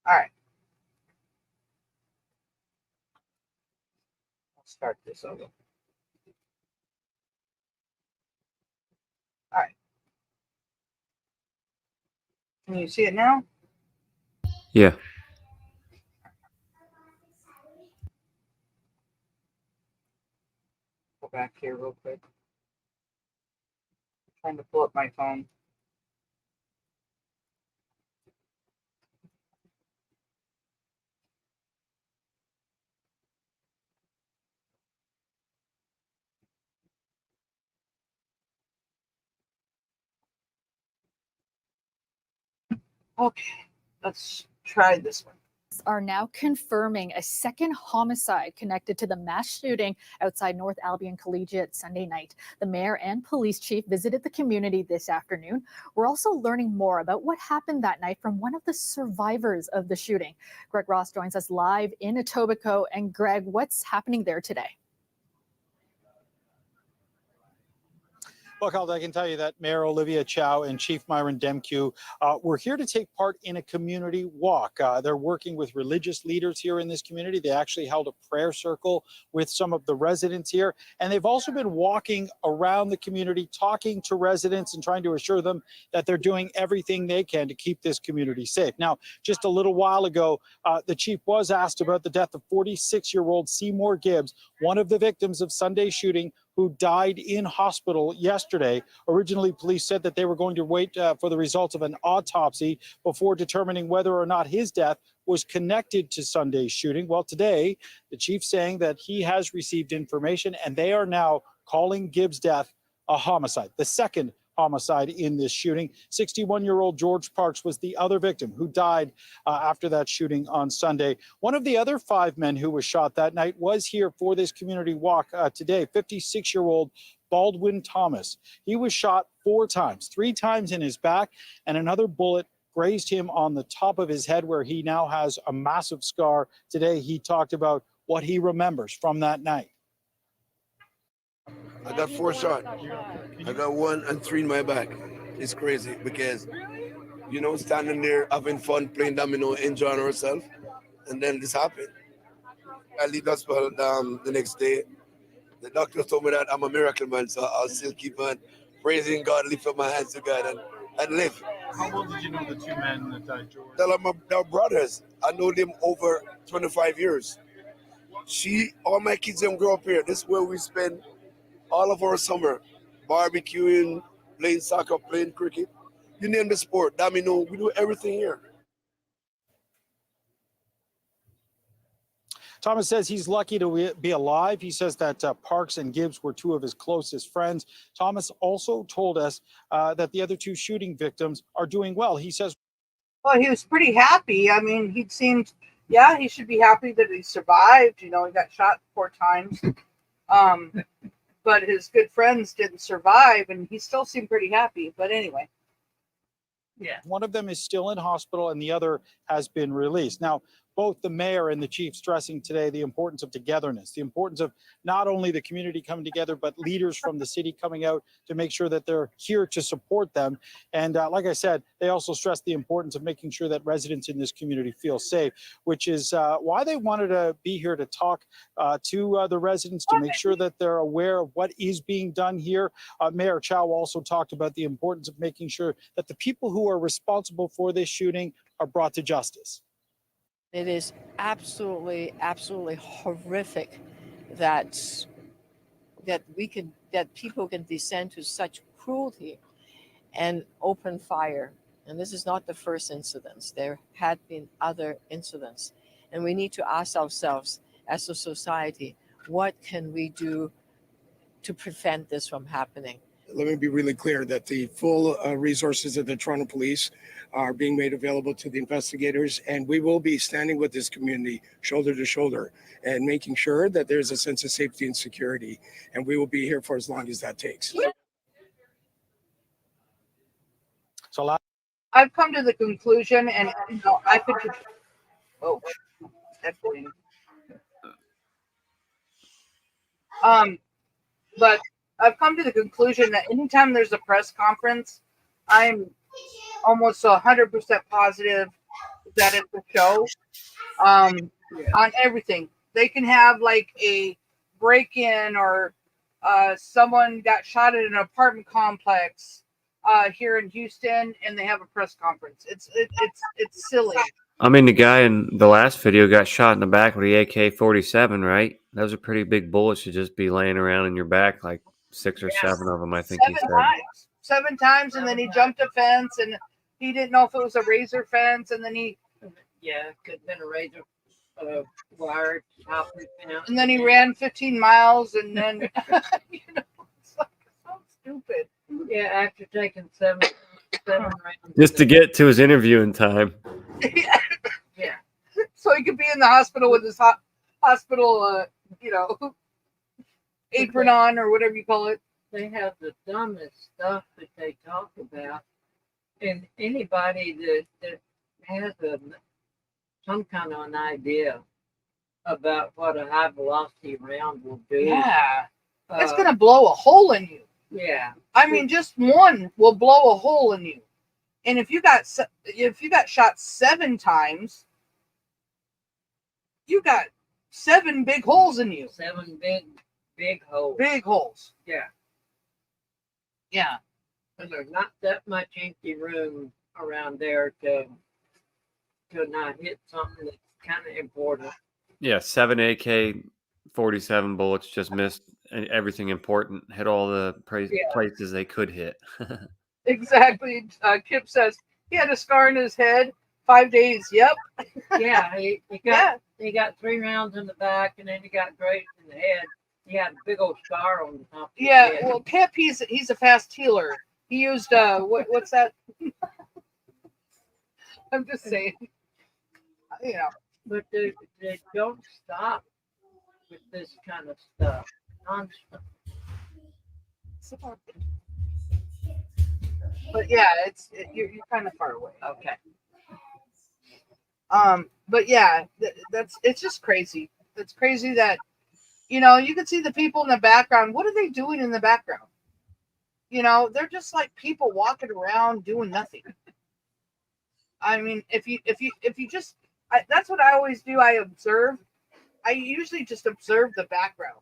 All right. Let's start this over. All right. Can you see it now? Yeah. Go back here real quick. I'm trying to pull up my phone. Okay, let's try this one. Are now confirming a second homicide connected to the mass shooting outside North Albion Collegiate Sunday night. The mayor and police chief visited the community this afternoon. We're also learning more about what happened that night from one of the survivors of the shooting. Greg Ross joins us live in Etobicoke. And Greg, what's happening there today? Well, Calda, I can tell you that Mayor Olivia Chow and Chief Myron Demkew were here to take part in a community walk. They're working with religious leaders here in this community. They actually held a prayer circle with some of the residents here. And they've also been walking around the community, talking to residents and trying to assure them that they're doing everything they can to keep this community safe. Now, just a little while ago, the chief was asked about the death of 46-year-old Seymour Gibbs, one of the victims of Sunday's shooting, who died in hospital yesterday. Originally, police said that they were going to wait for the results of an autopsy before determining whether or not his death was connected to Sunday's shooting. Well, today, the chief saying that he has received information and they are now calling Gibbs' death a homicide, the second homicide in this shooting. 61-year-old George Parks was the other victim who died after that shooting on Sunday. One of the other 5 men who was shot that night was here for this community walk today, 56-year-old Baldwin Thomas. He was shot 4 times, 3 times in his back and another bullet grazed him on the top of his head, where he now has a massive scar. Today, he talked about what he remembers from that night. I got 4 shots. I got 1 and 3 in my back. It's crazy because, standing there having fun, playing domino, enjoying ourselves, and then this happened. I leave the hospital the next day. The doctor told me that I'm a miracle man, so I'll still keep on praising God, lift up my hands to God, and live. How well did you know the 2 men that died, George? They're brothers. I know them over 25 years. All my kids them grow up here. This is where we spend all of our summer, barbecuing, playing soccer, playing cricket. You name the sport, domino, we do everything here. Thomas says he's lucky to be alive. He says that Parks and Gibbs were 2 of his closest friends. Thomas also told us that the other 2 shooting victims are doing well. He says, well, he was pretty happy. I mean, he seemed, he should be happy that he survived. He got shot 4 times. But his good friends didn't survive, and he still seemed pretty happy. But anyway. Yeah. One of them is still in hospital, and the other has been released. Now, both the mayor and the chief stressing today the importance of togetherness, the importance of not only the community coming together, but leaders from the city coming out to make sure that they're here to support them. And like I said, they also stressed the importance of making sure that residents in this community feel safe, which is why they wanted to be here to talk to the residents, to make sure that they're aware of what is being done here. Mayor Chow also talked about the importance of making sure that the people who are responsible for this shooting are brought to justice. It is absolutely, absolutely horrific that people can descend to such cruelty and open fire. And this is not the first incident. There had been other incidents. And we need to ask ourselves as a society, what can we do to prevent this from happening? Let me be really clear that the full resources of the Toronto Police are being made available to the investigators, and we will be standing with this community shoulder to shoulder and making sure that there's a sense of safety and security, and we will be here for as long as that takes. So I've come to the conclusion, and I could just, but I've come to the conclusion that anytime there's a press conference, I'm almost 100% positive that it's a show on everything. They can have like a break-in or someone got shot at an apartment complex here in Houston, and they have a press conference. It's silly. I mean, the guy in the last video got shot in the back with the AK-47, right? Those are pretty big bullets to just be laying around in your back, like 6 or 7 of them, I think he said. 7 times, and then he jumped a fence, and he didn't know if it was a razor fence, and then he... Yeah, could have been a razor wire top fence. And then he ran 15 miles, and then... it's like so stupid. Yeah, after taking 7 rounds. Just to get to his interview in time. Yeah. So he could be in the hospital with his hospital, apron on or whatever you call it. They have the dumbest stuff that they talk about, and anybody that has some kind of an idea about what a high velocity round will do. Yeah, it's gonna blow a hole in you. Yeah, I mean, just one will blow a hole in you, and if you got shot 7 times, you got 7 big holes in you. 7 big holes. Big holes. Yeah. Yeah. And there's not that much empty room around there to not hit something that's kind of important. Yeah, 7 AK-47 bullets just missed everything important. Hit all the places they could hit. Exactly. Kip says he had a scar in his head. 5 days. Yep. Yeah, he got 3 rounds in the back, and then he got grazed in the head. He had a big old scar on the top of his head. Well, Kip, he's a fast healer. He used what's that? I'm just saying. But they don't stop with this kind of stuff. Non-stop. But yeah, you're kind of far away. Okay. But yeah, it's just crazy. It's crazy that you can see the people in the background. What are they doing in the background? They're just like people walking around doing nothing. I mean, if you just, that's what I always do. I observe. I usually just observe the background.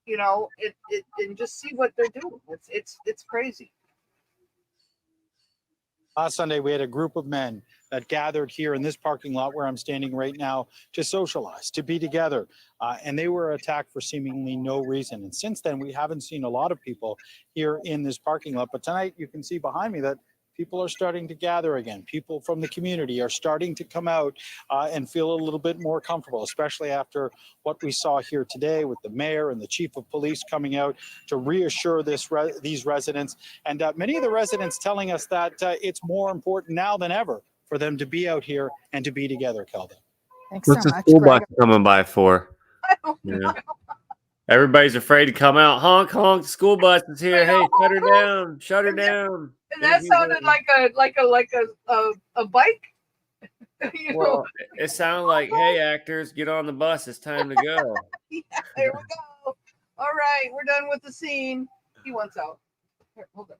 And just see what they're doing. It's crazy. Last Sunday, we had a group of men that gathered here in this parking lot where I'm standing right now to socialize, to be together. And they were attacked for seemingly no reason. And since then, we haven't seen a lot of people here in this parking lot. But tonight, you can see behind me that people are starting to gather again. People from the community are starting to come out and feel a little bit more comfortable, especially after what we saw here today with the mayor and the chief of police coming out to reassure these residents. And many of the residents telling us that it's more important now than ever for them to be out here and to be together, Kelvin. Thanks What's so the much, school Greg. bus coming by for? Yeah. Everybody's afraid to come out. Honk, honk! The school bus is here. Hey, shut her down! Shut her down! And that sounded like a bike. Well, it sounded like, "Hey, actors, get on the bus. It's time to go." Yeah, there we go. All right, we're done with the scene. He wants out. Here, hold on.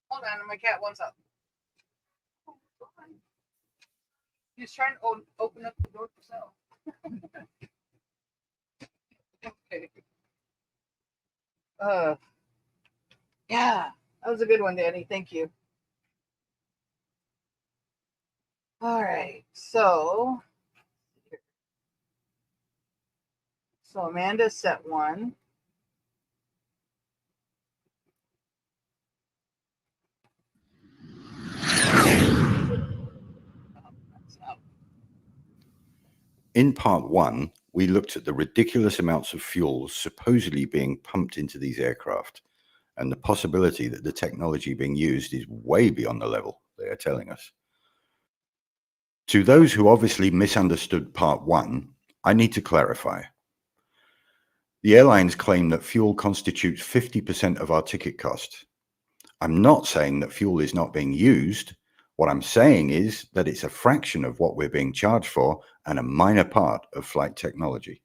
Hold on, my cat wants out. He's trying to open up the door himself. Okay. Yeah, that was a good one, Danny. Thank you. All right, so Amanda set one. In part one, we looked at the ridiculous amounts of fuel supposedly being pumped into these aircraft and the possibility that the technology being used is way beyond the level they are telling us. To those who obviously misunderstood part one, I need to clarify. The airlines claim that fuel constitutes 50% of our ticket cost. I'm not saying that fuel is not being used. What I'm saying is that it's a fraction of what we're being charged for and a minor part of flight technology.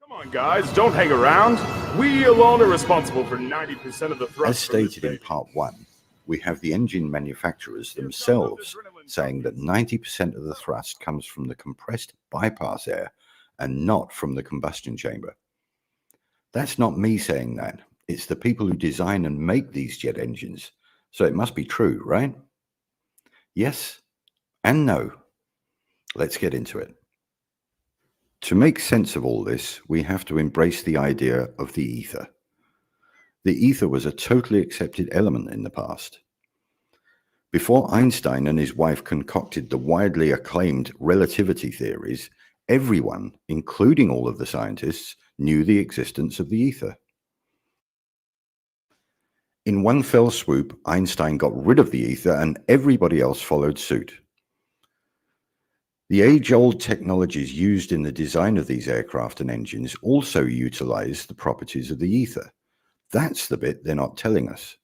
Come on, guys, don't hang around. We alone are responsible for 90% of the thrust. As stated in part one, we have the engine manufacturers themselves saying that 90% of the thrust comes from the compressed bypass air and not from the combustion chamber. That's not me saying that. It's the people who design and make these jet engines. So it must be true, right? Yes and no. Let's get into it. To make sense of all this, we have to embrace the idea of the ether. The ether was a totally accepted element in the past. Before Einstein and his wife concocted the widely acclaimed relativity theories, everyone, including all of the scientists, knew the existence of the ether. In one fell swoop, Einstein got rid of the ether and everybody else followed suit. The age-old technologies used in the design of these aircraft and engines also utilize the properties of the ether. That's the bit they're not telling us.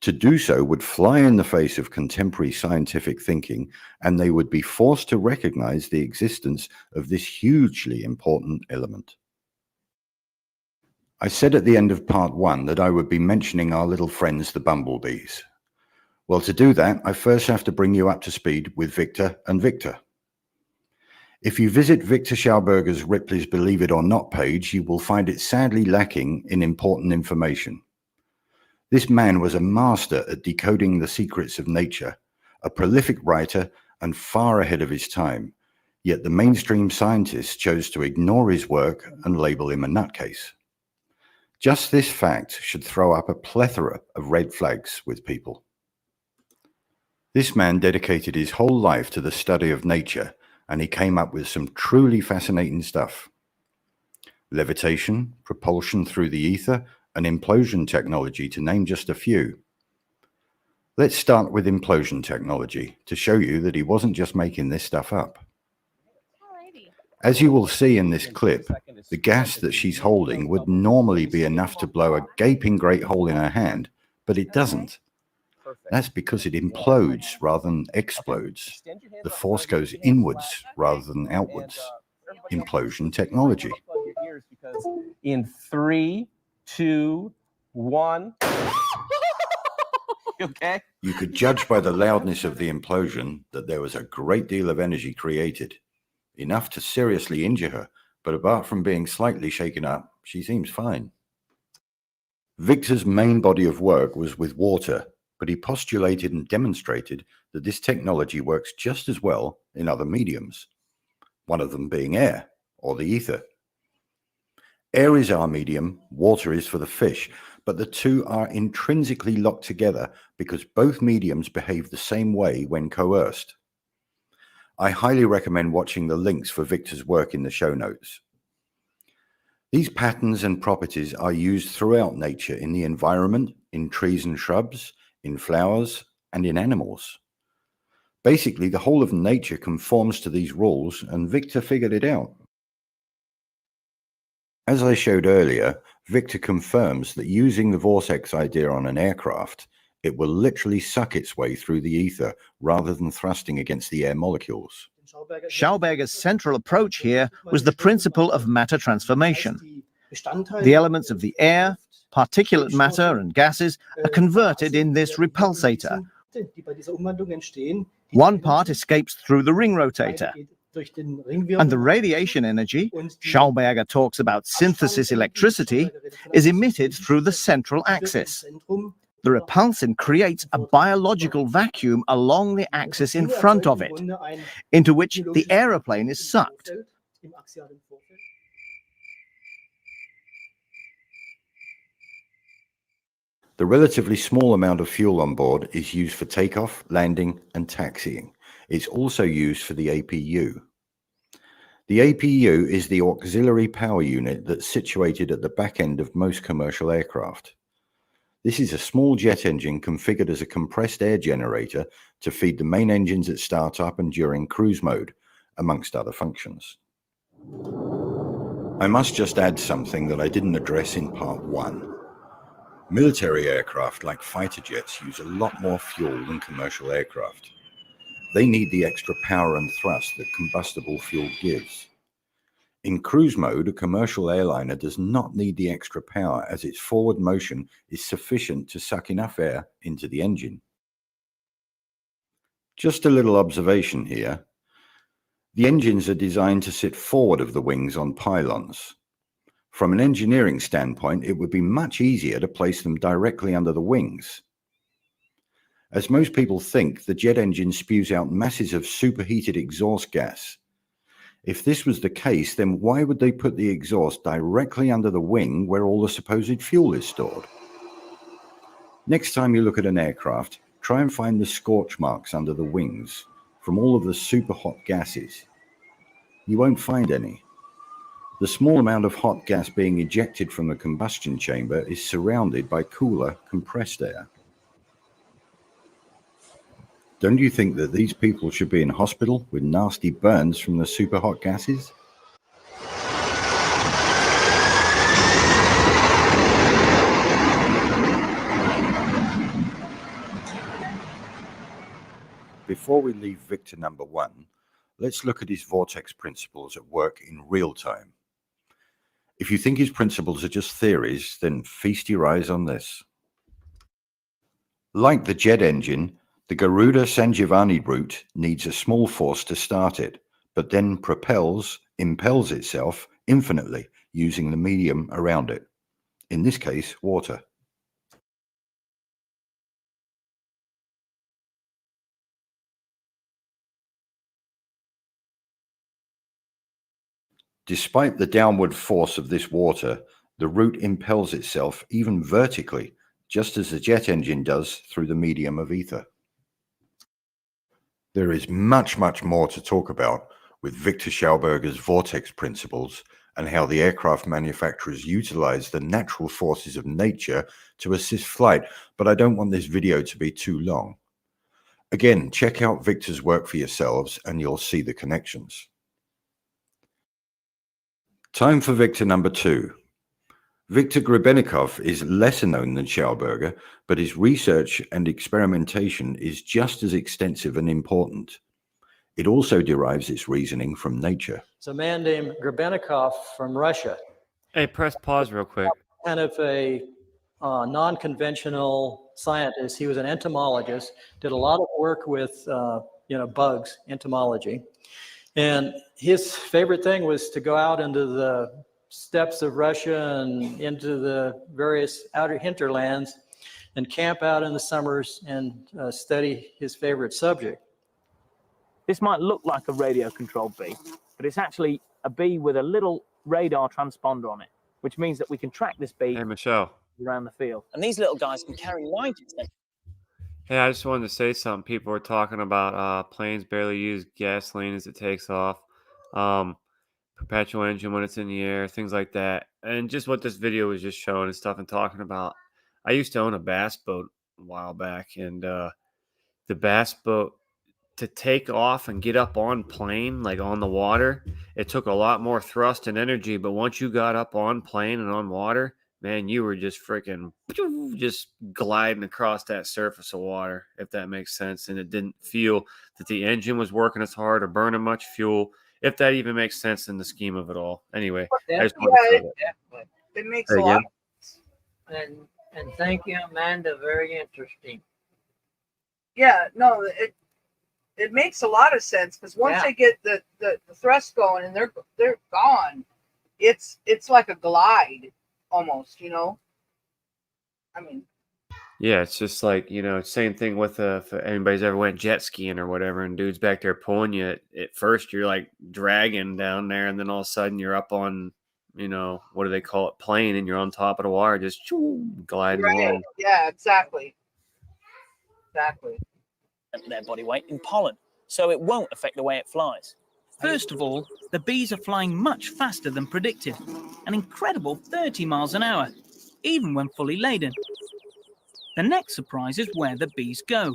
To do so would fly in the face of contemporary scientific thinking, and they would be forced to recognize the existence of this hugely important element. I said at the end of part one that I would be mentioning our little friends, the bumblebees. Well, to do that, I first have to bring you up to speed with Victor and Victor. If you visit Victor Schauberger's Ripley's Believe It or Not page, you will find it sadly lacking in important information. This man was a master at decoding the secrets of nature, a prolific writer and far ahead of his time, yet the mainstream scientists chose to ignore his work and label him a nutcase. Just this fact should throw up a plethora of red flags with people. This man dedicated his whole life to the study of nature, and he came up with some truly fascinating stuff. Levitation, propulsion through the ether, and implosion technology, to name just a few. Let's start with implosion technology to show you that he wasn't just making this stuff up. As you will see in this clip, the gas that she's holding would normally be enough to blow a gaping great hole in her hand, but it doesn't. That's because it implodes rather than explodes. The force goes inwards rather than outwards. Implosion technology. In 3, 2, 1. Okay. You could judge by the loudness of the implosion that there was a great deal of energy created, enough to seriously injure her, but apart from being slightly shaken up, she seems fine. Victor's main body of work was with water, but he postulated and demonstrated that this technology works just as well in other mediums, one of them being air, or the ether. Air is our medium, water is for the fish, but the two are intrinsically locked together because both mediums behave the same way when coerced. I highly recommend watching the links for Victor's work in the show notes. These patterns and properties are used throughout nature, in the environment, in trees and shrubs, in flowers, and in animals. Basically, the whole of nature conforms to these rules, and Victor figured it out. As I showed earlier, Victor confirms that using the vortex idea on an aircraft, it will literally suck its way through the ether rather than thrusting against the air molecules. Schauberger's central approach here was the principle of matter transformation. The elements of the air, particulate matter, and gases are converted in this repulsator. One part escapes through the ring rotator, and the radiation energy, Schauberger talks about synthesis electricity, is emitted through the central axis. The repulsion creates a biological vacuum along the axis in front of it, into which the aeroplane is sucked. The relatively small amount of fuel on board is used for takeoff, landing, and taxiing. It's also used for the APU. The APU is the auxiliary power unit that's situated at the back end of most commercial aircraft. This is a small jet engine configured as a compressed air generator to feed the main engines at startup and during cruise mode, amongst other functions. I must just add something that I didn't address in part 1. Military aircraft like fighter jets use a lot more fuel than commercial aircraft. They need the extra power and thrust that combustible fuel gives. In cruise mode, a commercial airliner does not need the extra power as its forward motion is sufficient to suck enough air into the engine. Just a little observation here. The engines are designed to sit forward of the wings on pylons. From an engineering standpoint, it would be much easier to place them directly under the wings. As most people think, the jet engine spews out masses of superheated exhaust gas. If this was the case, then why would they put the exhaust directly under the wing where all the supposed fuel is stored? Next time you look at an aircraft, try and find the scorch marks under the wings from all of the super hot gases. You won't find any. The small amount of hot gas being ejected from the combustion chamber is surrounded by cooler, compressed air. Don't you think that these people should be in hospital with nasty burns from the super hot gases? Before we leave Victor number 1, let's look at his vortex principles at work in real time. If you think his principles are just theories, then feast your eyes on this. Like the jet engine, the Garuda-San Giovanni route needs a small force to start it, but then impels itself infinitely using the medium around it, in this case, water. Despite the downward force of this water, the route impels itself even vertically, just as the jet engine does through the medium of ether. There is much more to talk about with Victor Schauberger's vortex principles and how the aircraft manufacturers utilize the natural forces of nature to assist flight, but I don't want this video to be too long. Again, check out Victor's work for yourselves and you'll see the connections. Time for Victor number 2. Viktor Grebennikov is lesser known than Schauberger, but his research and experimentation is just as extensive and important. It also derives its reasoning from nature. It's a man named Grebennikov from Russia. Hey, press pause real quick. Kind of a non-conventional scientist. He was an entomologist, did a lot of work with bugs, entomology. And his favorite thing was to go out into the steppes of Russia and into the various outer hinterlands and camp out in the summers and study his favorite subject. This might look like a radio-controlled bee, but it's actually a bee with a little radar transponder on it, which means that we can track this bee around the field. And these little guys can carry 90%. Hey, I just wanted to say something. People were talking about planes barely use gasoline as it takes off, perpetual engine when it's in the air, things like that. And just what this video was just showing and stuff and talking about. I used to own a bass boat a while back, and the bass boat, to take off and get up on plane, like on the water, it took a lot more thrust and energy. But once you got up on plane and on water, man, you were just freaking just gliding across that surface of water, if that makes sense. And it didn't feel that the engine was working as hard or burning much fuel, if that even makes sense in the scheme of it all. Anyway, it makes a lot of sense. And thank you, Amanda. Very interesting. Yeah, no, it makes a lot of sense, because once they get the thrust going and they're gone, it's like a glide almost, I mean, yeah, it's just like, same thing with if anybody's ever went jet skiing or whatever, and dude's back there pulling you. At first you're like dragging down there, and then all of a sudden you're up on, what do they call it, plane, and you're on top of the water, just gliding along. Yeah, exactly. Their body weight in pollen, so it won't affect the way it flies. First of all, the bees are flying much faster than predicted, an incredible 30 miles an hour, even when fully laden. The next surprise is where the bees go.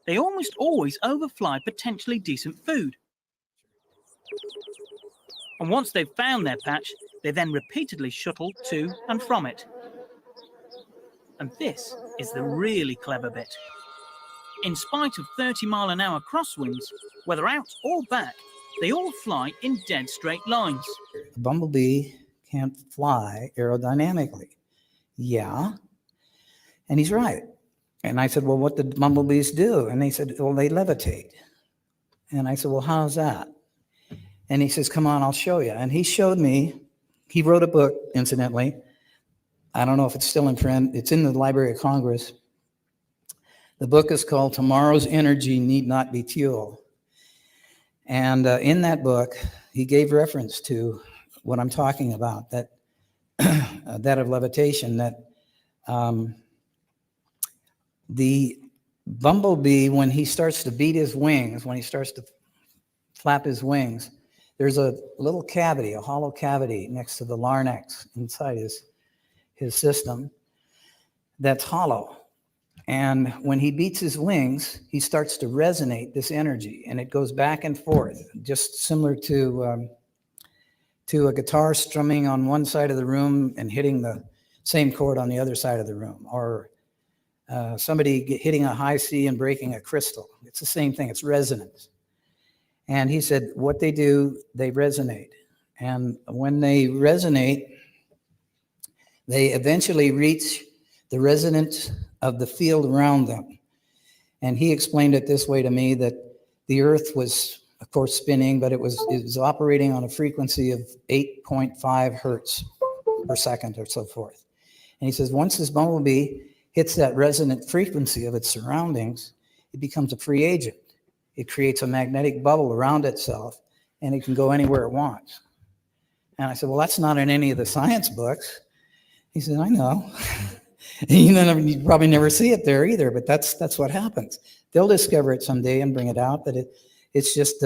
They almost always overfly potentially decent food. And once they've found their patch, they then repeatedly shuttle to and from it. And this is the really clever bit. In spite of 30-mile-an-hour crosswinds, whether out or back, they all fly in dead straight lines. A bumblebee can't fly aerodynamically. Yeah. And he's right. And I said, well, what did bumblebees do? And they said, well, they levitate. And I said, well, how's that? And he says, come on, I'll show you. And he showed me, he wrote a book, incidentally. I don't know if it's still in print. It's in the Library of Congress. The book is called Tomorrow's Energy Need Not Be Fuel. And in that book, he gave reference to what I'm talking about, that that of levitation, that the bumblebee, when he starts to beat his wings, when he starts to flap his wings, there's a little cavity, a hollow cavity next to the larynx inside his system that's hollow. And when he beats his wings, he starts to resonate this energy, and it goes back and forth, just similar to a guitar strumming on one side of the room and hitting the same chord on the other side of the room, or somebody hitting a high C and breaking a crystal. It's the same thing. It's resonance. And he said, what they do, they resonate. And when they resonate, they eventually reach the resonance of the field around them. And he explained it this way to me, that the earth was, of course, spinning, but it was operating on a frequency of 8.5 hertz per second or so forth. And he says, once this bumblebee hits that resonant frequency of its surroundings, it becomes a free agent. It creates a magnetic bubble around itself, and it can go anywhere it wants. And I said, well, that's not in any of the science books. He said, I know. You probably never see it there either, but that's what happens. They'll discover it someday and bring it out, but it's just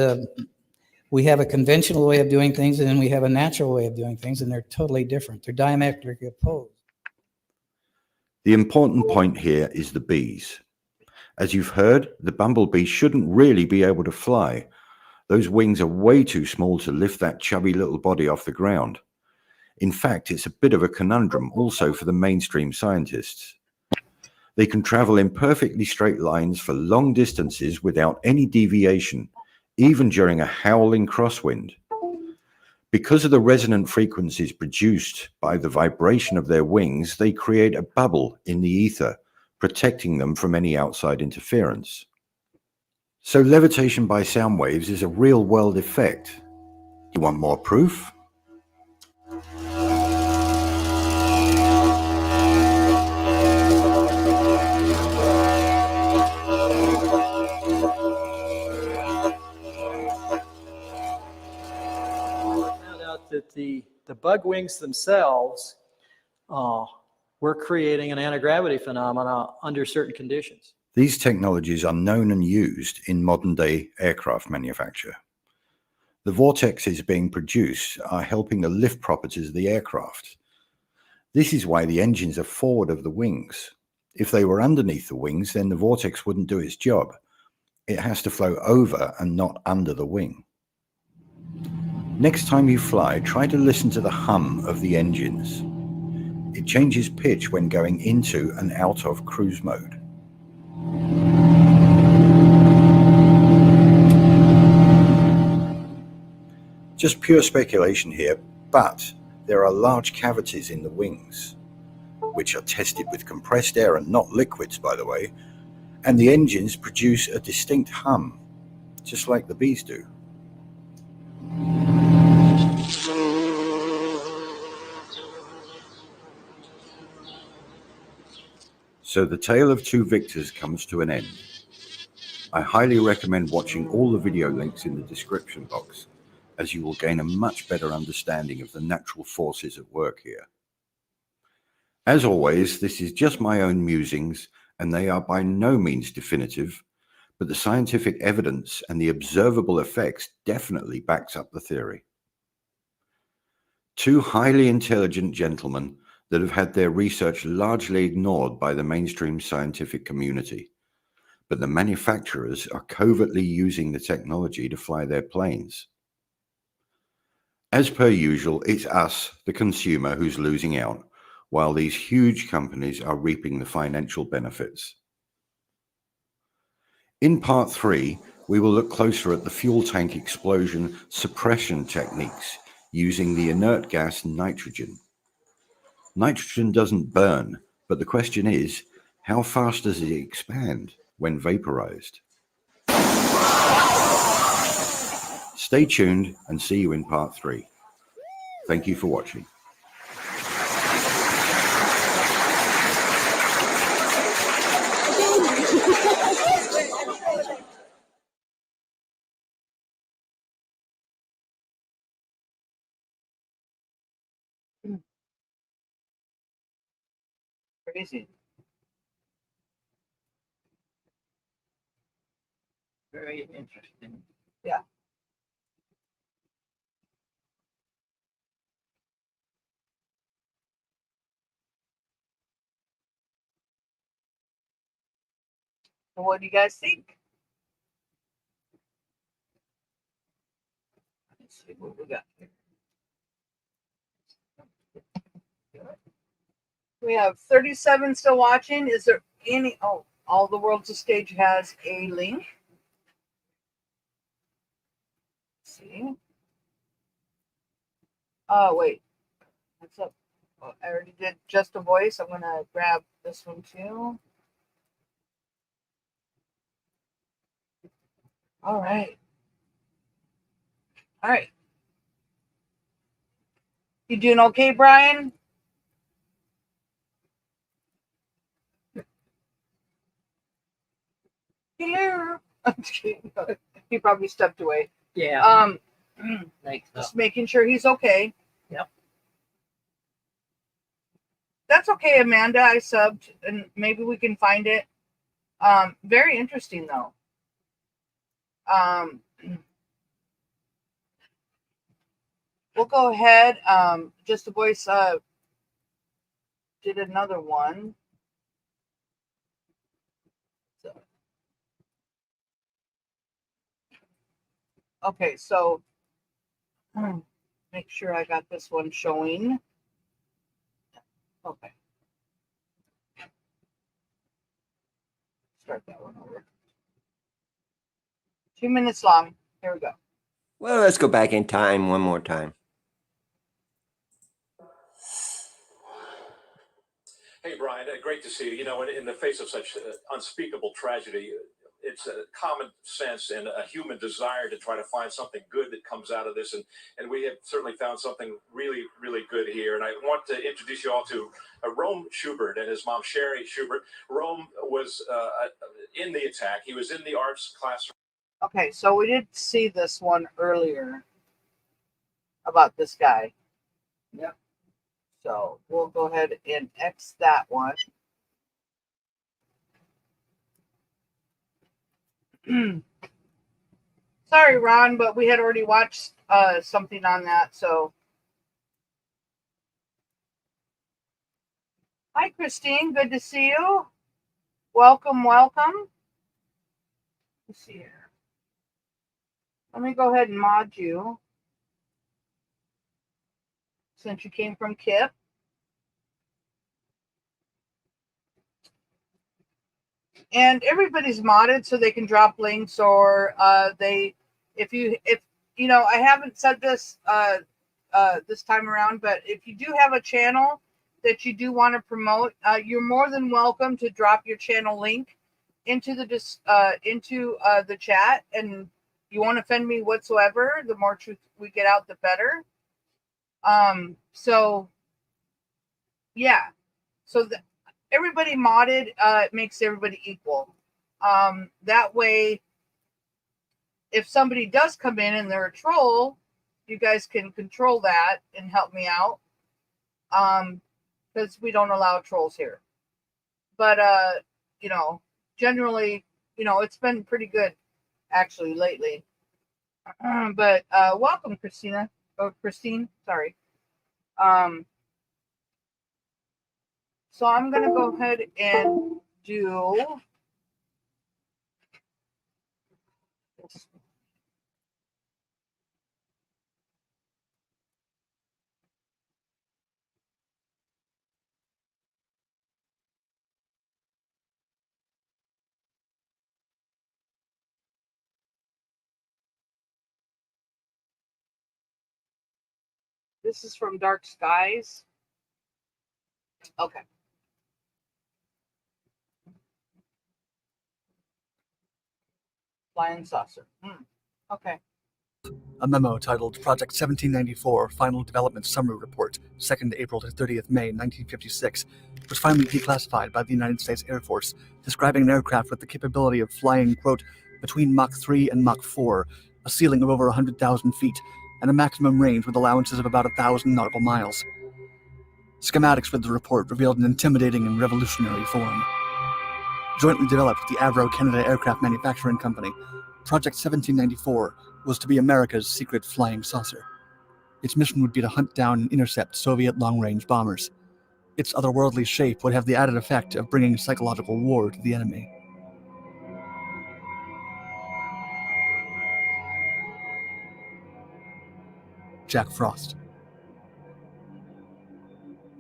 we have a conventional way of doing things, and then we have a natural way of doing things, and they're totally different. They're diametrically opposed. The important point here is the bees. As you've heard, the bumblebee shouldn't really be able to fly. Those wings are way too small to lift that chubby little body off the ground. In fact, it's a bit of a conundrum also for the mainstream scientists. They can travel in perfectly straight lines for long distances without any deviation, even during a howling crosswind. Because of the resonant frequencies produced by the vibration of their wings, they create a bubble in the ether, protecting them from any outside interference. So levitation by sound waves is a real-world effect. You want more proof? Found out that the bug wings themselves were creating an anti-gravity phenomena under certain conditions. These technologies are known and used in modern-day aircraft manufacture. The vortexes being produced are helping the lift properties of the aircraft. This is why the engines are forward of the wings. If they were underneath the wings, then the vortex wouldn't do its job. It has to flow over and not under the wing. Next time you fly, try to listen to the hum of the engines. It changes pitch when going into and out of cruise mode. Just pure speculation here, but there are large cavities in the wings, which are tested with compressed air and not liquids, by the way, and the engines produce a distinct hum, just like the bees do. So the tale of two victors comes to an end. I highly recommend watching all the video links in the description box, as you will gain a much better understanding of the natural forces at work here. As always, this is just my own musings, and they are by no means definitive, but the scientific evidence and the observable effects definitely backs up the theory. Two highly intelligent gentlemen that have had their research largely ignored by the mainstream scientific community, but the manufacturers are covertly using the technology to fly their planes. As per usual, it's us, the consumer, who's losing out, while these huge companies are reaping the financial benefits. In part 3, we will look closer at the fuel tank explosion suppression techniques using the inert gas nitrogen. Nitrogen doesn't burn, but the question is, how fast does it expand when vaporized? Stay tuned and see you in part 3. Thank you for watching. Crazy. Very interesting. Yeah. So what do you guys think? Let's see what we got here. We have 37 still watching. Is there any? Oh, All the World's a Stage has a link. Let's see. Oh, wait. What's up? Oh, I already did Just a Voice. I'm going to grab this one too. All right. All right. You doing okay, Brian? Hello. I'm just kidding. He probably stepped away. Yeah. Just making sure he's okay. Yep. That's okay, Amanda. I subbed, and maybe we can find it. Very interesting though. We'll go ahead. Just a Voice did another one. So, okay, so make sure I got this one showing. Okay. Start that one over. 2 minutes long. Here we go. Well, let's go back in time one more time. Hey, Brian, great to see you. You know, in the face of such unspeakable tragedy, it's a common sense and a human desire to try to find something good that comes out of this. And we have certainly found something really, really good here. And I want to introduce you all to Rome Schubert and his mom, Sherry Schubert. Rome was in the attack. He was in the arts classroom. Okay, so we did see this one earlier about this guy. Yep. So we'll go ahead and X that one. Sorry, Ron, but we had already watched something on that. So, hi, Christine. Good to see you. Welcome, welcome. Let's see here. Let me go ahead and mod you since you came from Kip. And everybody's modded so they can drop links, or if you know, I haven't said this this time around, but if you do have a channel that you do want to promote, you're more than welcome to drop your channel link into the chat, and you won't offend me whatsoever. The more truth we get out, the better. So yeah, so everybody modded makes everybody equal. That way, if somebody does come in and they're a troll, you guys can control that and help me out. Because we don't allow trolls here. But you know, generally, you know, it's been pretty good actually lately. But welcome, Christina. Oh, Christine, sorry. So I'm going to go ahead and do this. This is from Dark Skies. Okay. Flying saucer. Okay. A memo titled Project 1794 Final Development Summary Report, 2nd April to 30th May 1956, was finally declassified by the United States Air Force, describing an aircraft with the capability of flying, quote, between Mach 3 and Mach 4, a ceiling of over 100,000 feet, and a maximum range with allowances of about 1,000 nautical miles. Schematics for the report revealed an intimidating and revolutionary form. Jointly developed with the Avro Canada Aircraft Manufacturing Company, Project 1794 was to be America's secret flying saucer. Its mission would be to hunt down and intercept Soviet long-range bombers. Its otherworldly shape would have the added effect of bringing psychological war to the enemy. Jack Frost.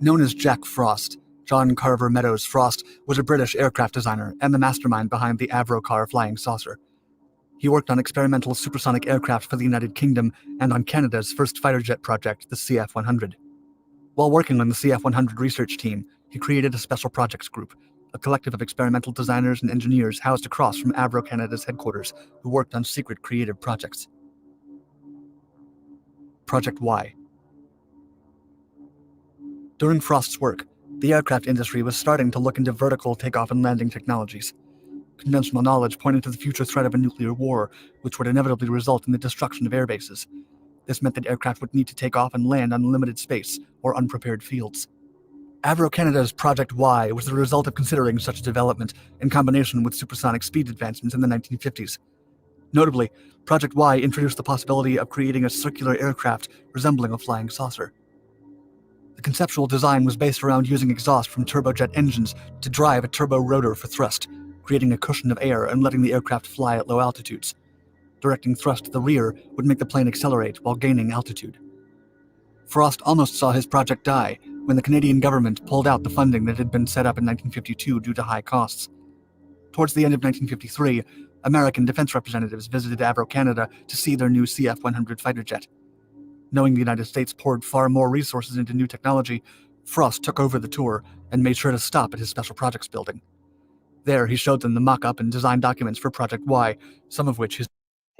Known as Jack Frost, John Carver Meadows Frost was a British aircraft designer and the mastermind behind the Avro flying saucer. He worked on experimental supersonic aircraft for the United Kingdom and on Canada's first fighter jet project, the CF-100. While working on the CF-100 research team, he created a special projects group, a collective of experimental designers and engineers housed across from Avro Canada's headquarters who worked on secret creative projects. Project Y. During Frost's work, the aircraft industry was starting to look into vertical takeoff and landing technologies. Conventional knowledge pointed to the future threat of a nuclear war, which would inevitably result in the destruction of airbases. This meant that aircraft would need to take off and land on limited space or unprepared fields. Avro Canada's Project Y was the result of considering such development in combination with supersonic speed advancements in the 1950s. Notably, Project Y introduced the possibility of creating a circular aircraft resembling a flying saucer. The conceptual design was based around using exhaust from turbojet engines to drive a turbo rotor for thrust, creating a cushion of air and letting the aircraft fly at low altitudes. Directing thrust to the rear would make the plane accelerate while gaining altitude. Frost almost saw his project die when the Canadian government pulled out the funding that had been set up in 1952 due to high costs. Towards the end of 1953, American defense representatives visited Avro Canada to see their new CF-100 fighter jet. Knowing the United States poured far more resources into new technology, Frost took over the tour and made sure to stop at his Special Projects building. There, he showed them the mock-up and design documents for Project Y, some of which his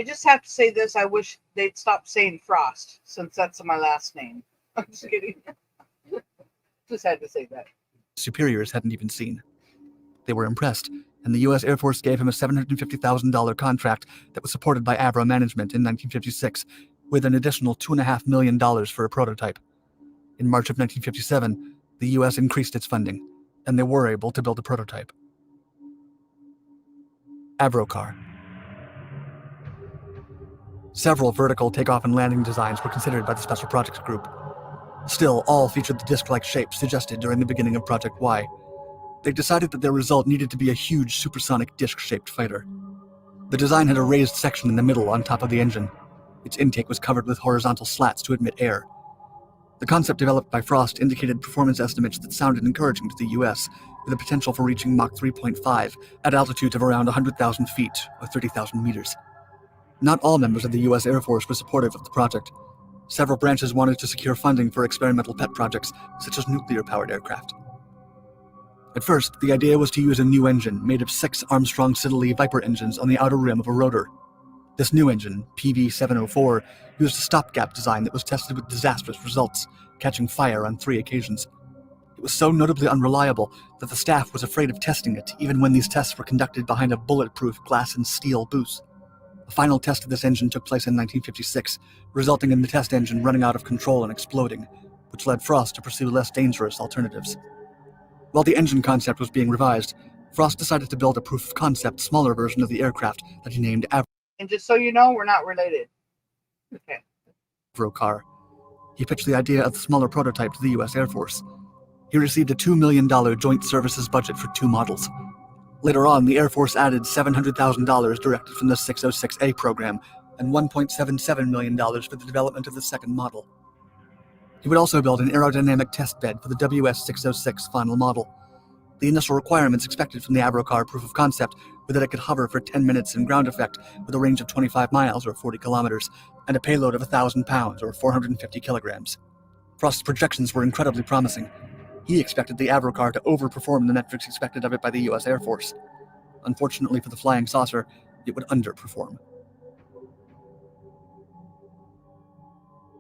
I just have to say this. I wish they'd stop saying Frost, since that's my last name. I'm just kidding. Just had to say that. superiors hadn't even seen. They were impressed, and the U.S. Air Force gave him a $750,000 contract that was supported by Avro Management in 1956, with an additional $2.5 million for a prototype. In March of 1957, the U.S. increased its funding, and they were able to build a prototype. Avrocar. Several vertical takeoff and landing designs were considered by the Special Projects Group. Still, all featured the disc-like shape suggested during the beginning of Project Y. They decided that their result needed to be a huge supersonic disc-shaped fighter. The design had a raised section in the middle on top of the engine. Its intake was covered with horizontal slats to admit air. The concept developed by Frost indicated performance estimates that sounded encouraging to the U.S., with a potential for reaching Mach 3.5 at altitudes of around 100,000 feet or 30,000 meters. Not all members of the U.S. Air Force were supportive of the project. Several branches wanted to secure funding for experimental pet projects, such as nuclear-powered aircraft. At first, the idea was to use a new engine made of 6 Armstrong Siddeley Viper engines on the outer rim of a rotor. This new engine, PV-704, used a stopgap design that was tested with disastrous results, catching fire on 3 occasions. It was so notably unreliable that the staff was afraid of testing it, even when these tests were conducted behind a bulletproof glass and steel booth. A final test of this engine took place in 1956, resulting in the test engine running out of control and exploding, which led Frost to pursue less dangerous alternatives. While the engine concept was being revised, Frost decided to build a proof-of-concept smaller version of the aircraft that he named And just so you know, we're not related. Okay. Avrocar. He pitched the idea of the smaller prototype to the U.S. Air Force. He received a $2 million joint services budget for 2 models. Later on, the Air Force added $700,000 directed from the 606A program and $1.77 million for the development of the second model. He would also build an aerodynamic test bed for the WS-606 final model. The initial requirements expected from the Avrocar proof of concept were that it could hover for 10 minutes in ground effect with a range of 25 miles or 40 kilometers and a payload of 1,000 pounds or 450 kilograms. Frost's projections were incredibly promising. He expected the Avrocar to overperform the metrics expected of it by the U.S. Air Force. Unfortunately for the flying saucer, it would underperform.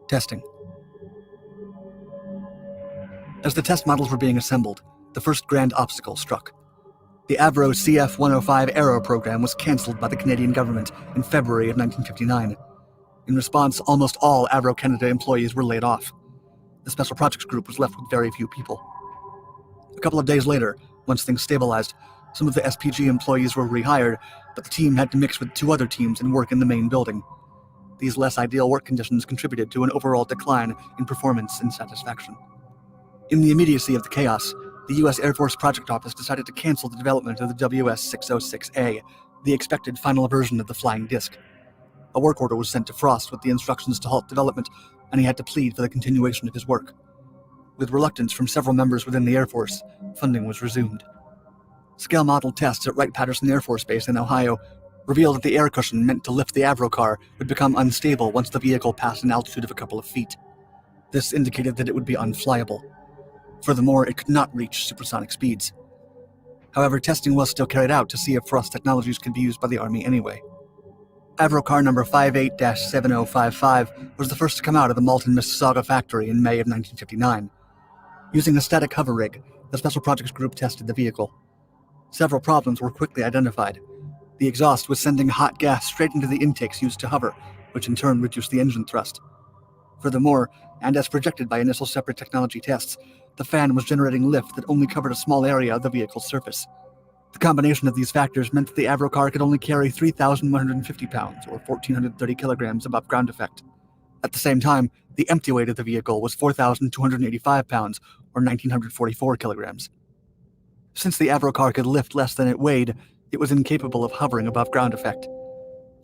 Testing. As the test models were being assembled, the first grand obstacle struck. The Avro CF-105 Aero program was cancelled by the Canadian government in February of 1959. In response, almost all Avro Canada employees were laid off. The Special Projects Group was left with very few people. A couple of days later, once things stabilized, some of the SPG employees were rehired, but the team had to mix with 2 other teams and work in the main building. These less ideal work conditions contributed to an overall decline in performance and satisfaction. In the immediacy of the chaos, the U.S. Air Force Project Office decided to cancel the development of the WS-606A, the expected final version of the flying disc. A work order was sent to Frost with the instructions to halt development, and he had to plead for the continuation of his work. With reluctance from several members within the Air Force, funding was resumed. Scale model tests at Wright-Patterson Air Force Base in Ohio revealed that the air cushion meant to lift the Avrocar would become unstable once the vehicle passed an altitude of a couple of feet. This indicated that it would be unflyable. Furthermore, it could not reach supersonic speeds. However, testing was still carried out to see if Frost technologies could be used by the Army anyway. Avrocar number 58-7055 was the first to come out of the Malton, Mississauga factory in May of 1959. Using a static hover rig, the Special Projects Group tested the vehicle. Several problems were quickly identified. The exhaust was sending hot gas straight into the intakes used to hover, which in turn reduced the engine thrust. Furthermore, and as projected by initial separate technology tests, the fan was generating lift that only covered a small area of the vehicle's surface. The combination of these factors meant that the Avrocar could only carry 3,150 pounds, or 1,430 kilograms above ground effect. At the same time, the empty weight of the vehicle was 4,285 pounds, or 1,944 kilograms. Since the Avrocar could lift less than it weighed, it was incapable of hovering above ground effect.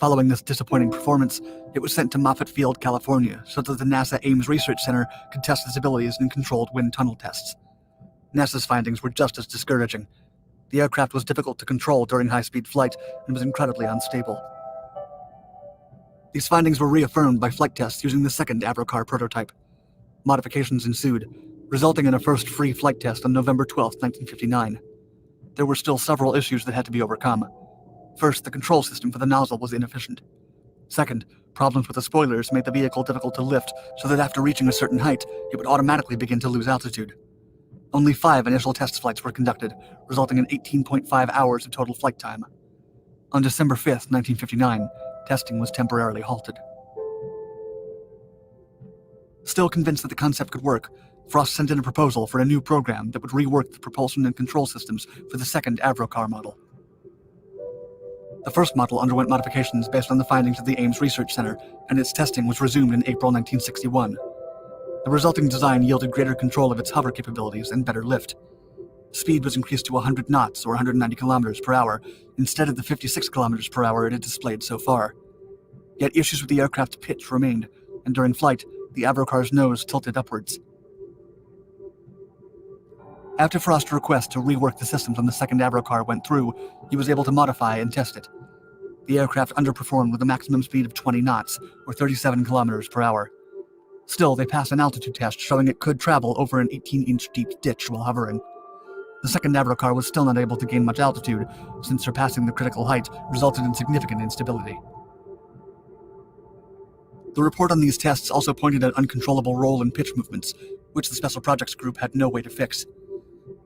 Following this disappointing performance, it was sent to Moffett Field, California, so that the NASA Ames Research Center could test its abilities in controlled wind tunnel tests. NASA's findings were just as discouraging. The aircraft was difficult to control during high-speed flight and was incredibly unstable. These findings were reaffirmed by flight tests using the second Avrocar prototype. Modifications ensued, resulting in a first free flight test on November 12, 1959. There were still several issues that had to be overcome. First, the control system for the nozzle was inefficient. Second, problems with the spoilers made the vehicle difficult to lift, so that after reaching a certain height, it would automatically begin to lose altitude. Only 5 initial test flights were conducted, resulting in 18.5 hours of total flight time. On December 5, 1959, testing was temporarily halted. Still convinced that the concept could work, Frost sent in a proposal for a new program that would rework the propulsion and control systems for the second Avrocar model. The first model underwent modifications based on the findings of the Ames Research Center, and its testing was resumed in April 1961. The resulting design yielded greater control of its hover capabilities and better lift. Speed was increased to 100 knots or 190 kilometers per hour instead of the 56 kilometers per hour it had displayed so far. Yet issues with the aircraft's pitch remained, and during flight, the Avrocar's nose tilted upwards. After Frost's request to rework the systems on the second Avrocar went through, he was able to modify and test it. The aircraft underperformed with a maximum speed of 20 knots, or 37 kilometers per hour. Still, they passed an altitude test showing it could travel over an 18-inch deep ditch while hovering. The second Avrocar was still not able to gain much altitude, since surpassing the critical height resulted in significant instability. The report on these tests also pointed at uncontrollable roll and pitch movements, which the Special Projects Group had no way to fix.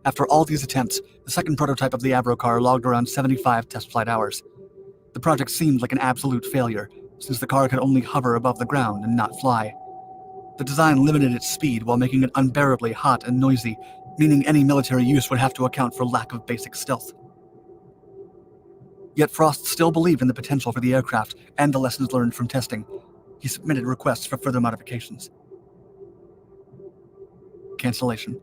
After all these attempts, the second prototype of the Avrocar logged around 75 test flight hours. The project seemed like an absolute failure, since the car could only hover above the ground and not fly. The design limited its speed while making it unbearably hot and noisy, meaning any military use would have to account for lack of basic stealth. Yet Frost still believed in the potential for the aircraft and the lessons learned from testing. He submitted requests for further modifications. Cancellation.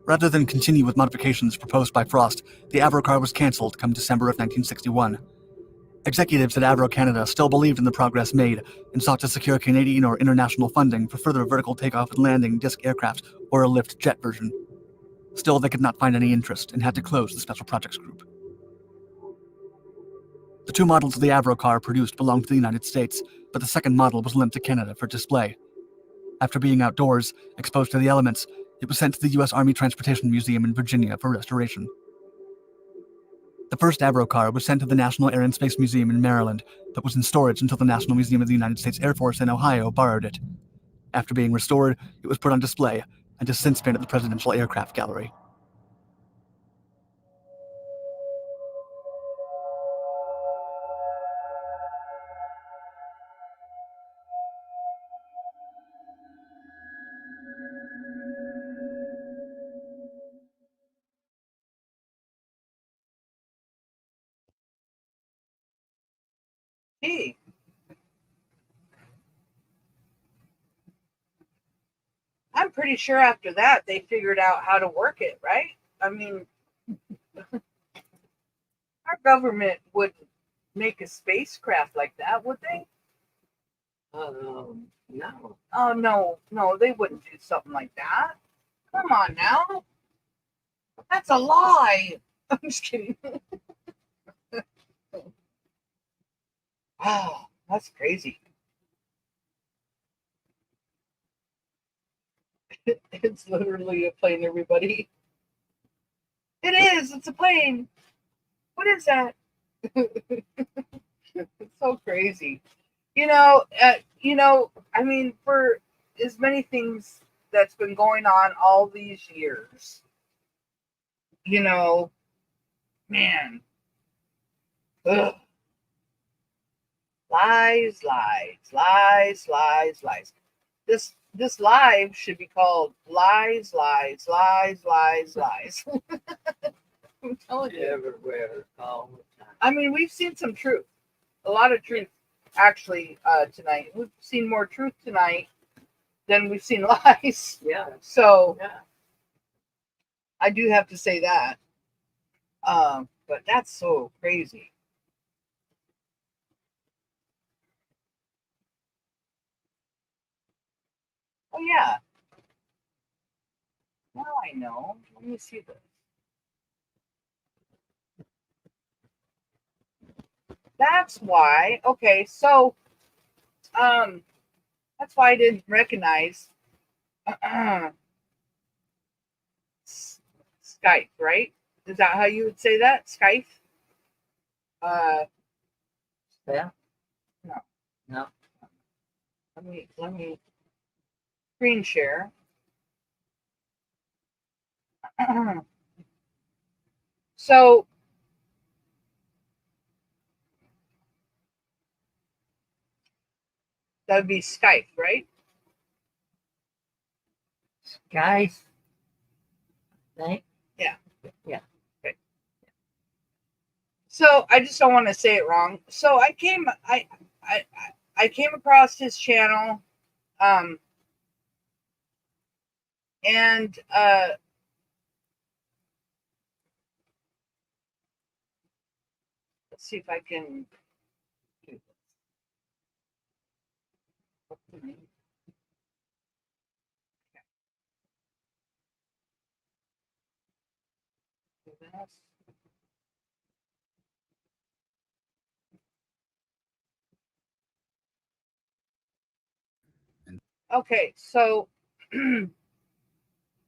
Rather than continue with modifications proposed by Frost, the Avrocar was cancelled come December of 1961. Executives at Avro Canada still believed in the progress made and sought to secure Canadian or international funding for further vertical takeoff and landing disc aircraft or a lift jet version. Still, they could not find any interest and had to close the Special Projects Group. The 2 models of the Avrocar produced belonged to the United States, but the second model was lent to Canada for display. After being outdoors, exposed to the elements, it was sent to the U.S. Army Transportation Museum in Virginia for restoration. The first Avrocar was sent to the National Air and Space Museum in Maryland, but was in storage until the National Museum of the United States Air Force in Ohio borrowed it. After being restored, it was put on display and has since been at the Presidential Aircraft Gallery. Hey. I'm pretty sure after that they figured out how to work it, right? I mean, our government would make a spacecraft like that, would they? No. Oh, no, they wouldn't do something like that. Come on now. That's a lie. I'm just kidding. Wow, that's crazy. It's literally a plane, everybody. It is. It's a plane. What is that? It's so crazy. I mean, for as many things that's been going on all these years, man. Ugh. Lies. This live should be called lies. I'm telling you. Everywhere, all the time. I mean, we've seen some truth, a lot of truth, actually, tonight. We've seen more truth tonight than we've seen lies. Yeah. So, Yeah. I do have to say that. But that's so crazy. Oh yeah. Now I know. Let me see this. That's why. Okay, so that's why I didn't recognize Skype, right? Is that how you would say that? Skype? Yeah. No. No. Let me screen share. So that would be Skype, right? Guys. Right? Yeah. Yeah. Okay. So I just don't want to say it wrong. So I came across his channel, and let's see if I can do this. Okay, so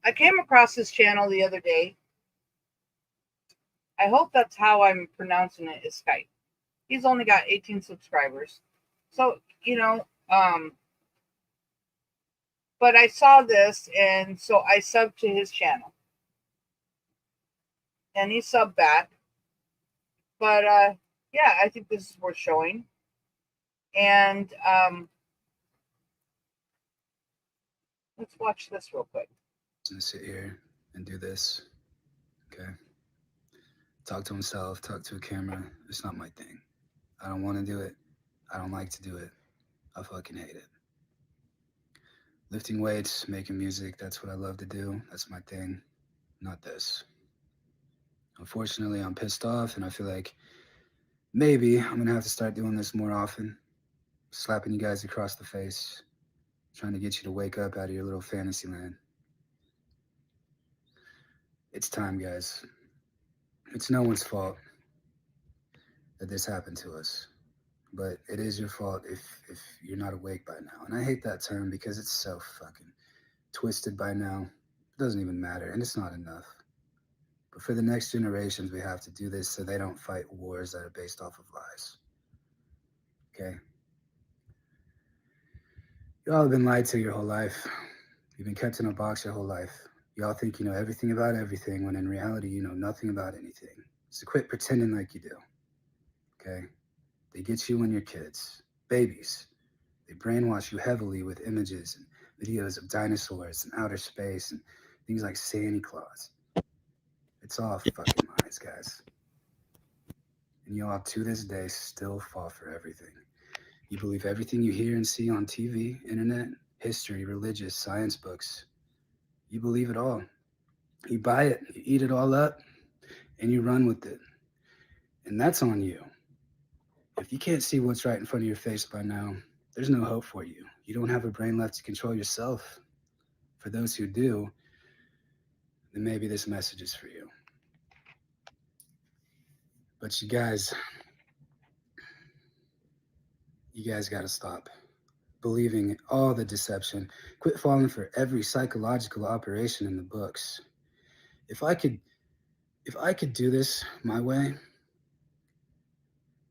I came across this channel the other day. I hope that's how I'm pronouncing it, is Skype. He's only got 18 subscribers. So, but I saw this, and so I subbed to his channel. And he subbed back. But yeah, I think this is worth showing. And let's watch this real quick. I'm gonna sit here and do this. Okay. Talk to himself, talk to a camera. It's not my thing. I don't want to do it. I don't like to do it. I fucking hate it. Lifting weights, making music, that's what I love to do. That's my thing. Not this. Unfortunately, I'm pissed off and I feel like maybe I'm gonna have to start doing this more often. Slapping you guys across the face. Trying to get you to wake up out of your little fantasy land. It's time, guys. It's no one's fault that this happened to us. But it is your fault if you're not awake by now. And I hate that term because it's so fucking twisted by now. It doesn't even matter, and it's not enough. But for the next generations, we have to do this so they don't fight wars that are based off of lies. Okay? Y'all have been lied to your whole life. You've been kept in a box your whole life. Y'all think you know everything about everything when in reality you know nothing about anything. So quit pretending like you do. Okay? They get you when you're kids, babies. They brainwash you heavily with images and videos of dinosaurs and outer space and things like Santa Claus. It's all fucking lies, guys. And you all, to this day, still fall for everything. You believe everything you hear and see on TV, internet, history, religious, science books. You believe it all. You buy it, you eat it all up, and you run with it. And that's on you. If you can't see what's right in front of your face by now, there's no hope for you. You don't have a brain left to control yourself. For those who do, then maybe this message is for you. But you guys gotta stop believing all the deception. Quit falling for every psychological operation in the books. If I could do this my way,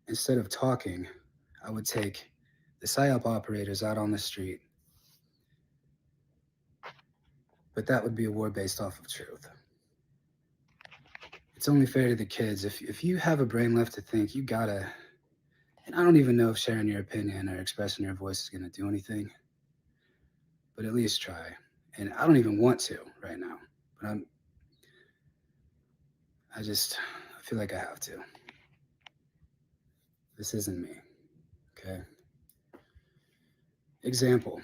instead of talking, I would take the PSYOP operators out on the street. But that would be a war based off of truth. It's only fair to the kids. If you have a brain left to think, you gotta, and I don't even know if sharing your opinion or expressing your voice is gonna do anything, but at least try. And I don't even want to right now, but I feel like I have to. This isn't me, okay? Example,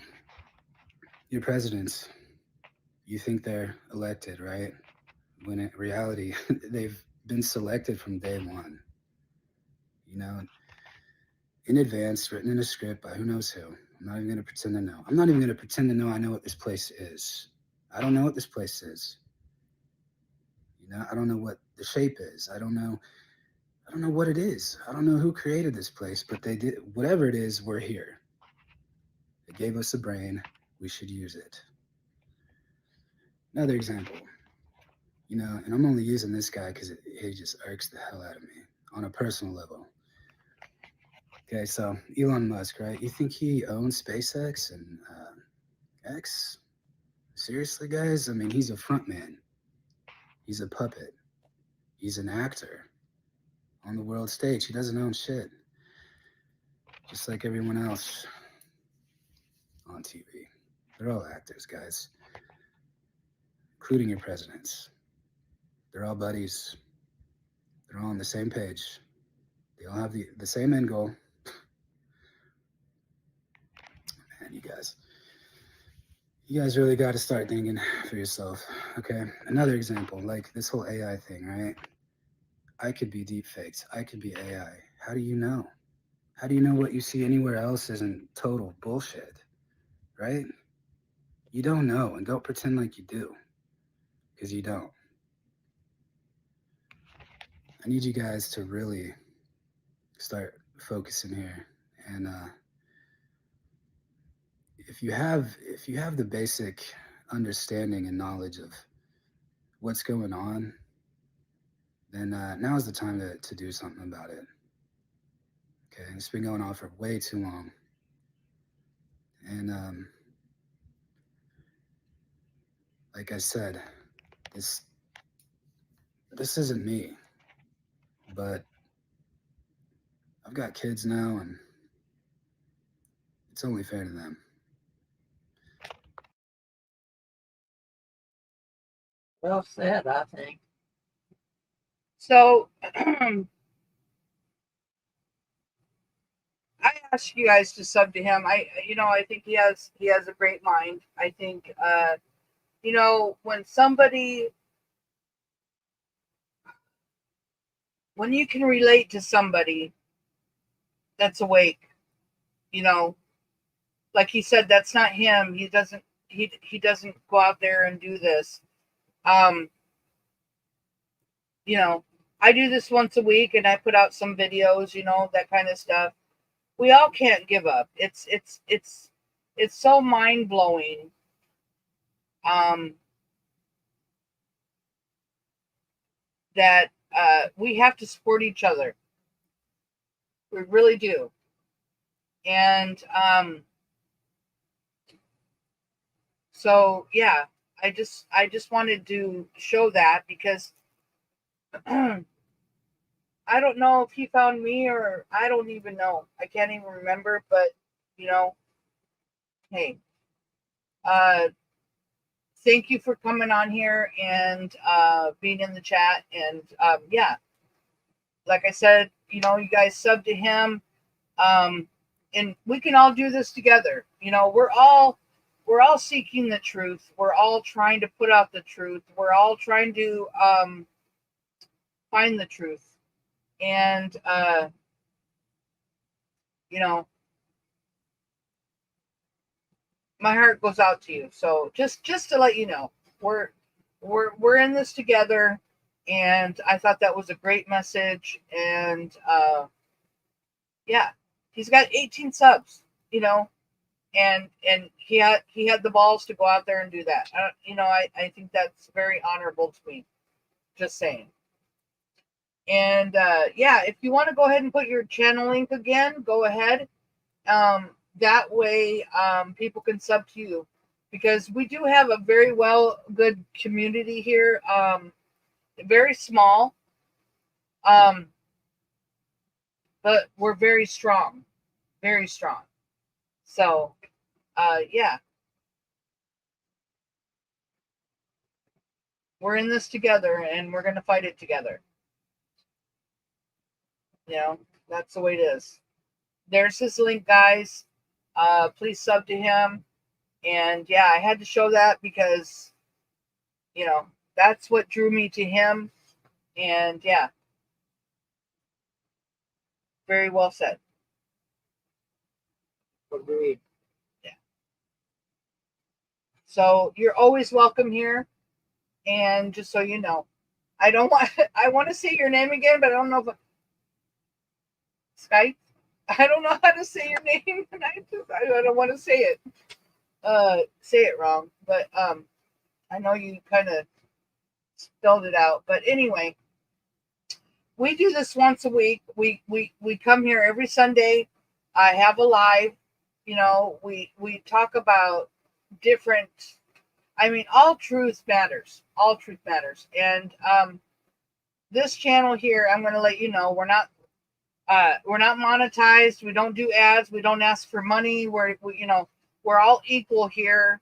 your presidents, you think they're elected, right? When in reality, they've been selected from day one. You know, in advance, written in a script by who knows who. I'm not even going to pretend to know. I'm not even going to pretend to know I know what this place is. I don't know what this place is. You know, I don't know what the shape is. I don't know what it is. I don't know who created this place, but they did. Whatever it is, we're here. They gave us a brain. We should use it. Another example, you know, and I'm only using this guy because he just irks the hell out of me on a personal level. Okay, so Elon Musk, right? You think he owns SpaceX and X? Seriously, guys? I mean, he's a front man. He's a puppet. He's an actor on the world stage. He doesn't own shit. Just like everyone else on TV. They're all actors, guys. Including your presidents. They're all buddies. They're all on the same page. They all have the same end goal. Man, you guys really got to start thinking for yourself, okay? Another example, like this whole AI thing, right? I could be deep faked. I could be AI. How do you know? How do you know what you see anywhere else isn't total bullshit, right? You don't know, and don't pretend like you do, because you don't. I need you guys to really start focusing here, and if you have the basic understanding and knowledge of what's going on, then now's the time to do something about it. Okay, it's been going on for way too long, and like I said, this isn't me, but I've got kids now, and it's only fair to them. Well said, I think. So I ask you guys to sub to him. I think he has a great mind. I think when you can relate to somebody that's awake, like he said, that's not him. He doesn't go out there and do this. I do this once a week and I put out some videos, that kind of stuff. We all can't give up. It's so mind blowing. That we have to support each other. We really do. And so yeah, I just wanted to show that because I don't know if he found me or I don't even know. I can't even remember, but hey, thank you for coming on here and being in the chat. And yeah, like I said, you guys sub to him, and we can all do this together. We're all seeking the truth. We're all trying to put out the truth. We're all trying to find the truth. And my heart goes out to you. So just to let you know, we're in this together. And I thought that was a great message. And yeah, he's got 18 subs, and he had the balls to go out there and do that. I think that's very honorable to me. Just saying. And yeah, if you want to go ahead and put your channel link again, go ahead. That way people can sub to you, because we do have a very good community here. Very small, but we're very strong. So yeah, we're in this together and we're going to fight it together. That's the way it is. There's his link, guys. Please sub to him. And yeah, I had to show that because that's what drew me to him. And yeah, very well said. Agreed. So you're always welcome here. And just so you know, I want to say your name again, but I don't know if Skype. I don't know how to say your name, and I don't want to say it wrong. But I know you kind of spelled it out. But anyway, we do this once a week. We come here every Sunday. I have a live. You know, we talk about different. I mean, all truth matters. All truth matters. And this channel here, I'm going to let you know, we're not monetized. We don't do ads. We don't ask for money. We're all equal here.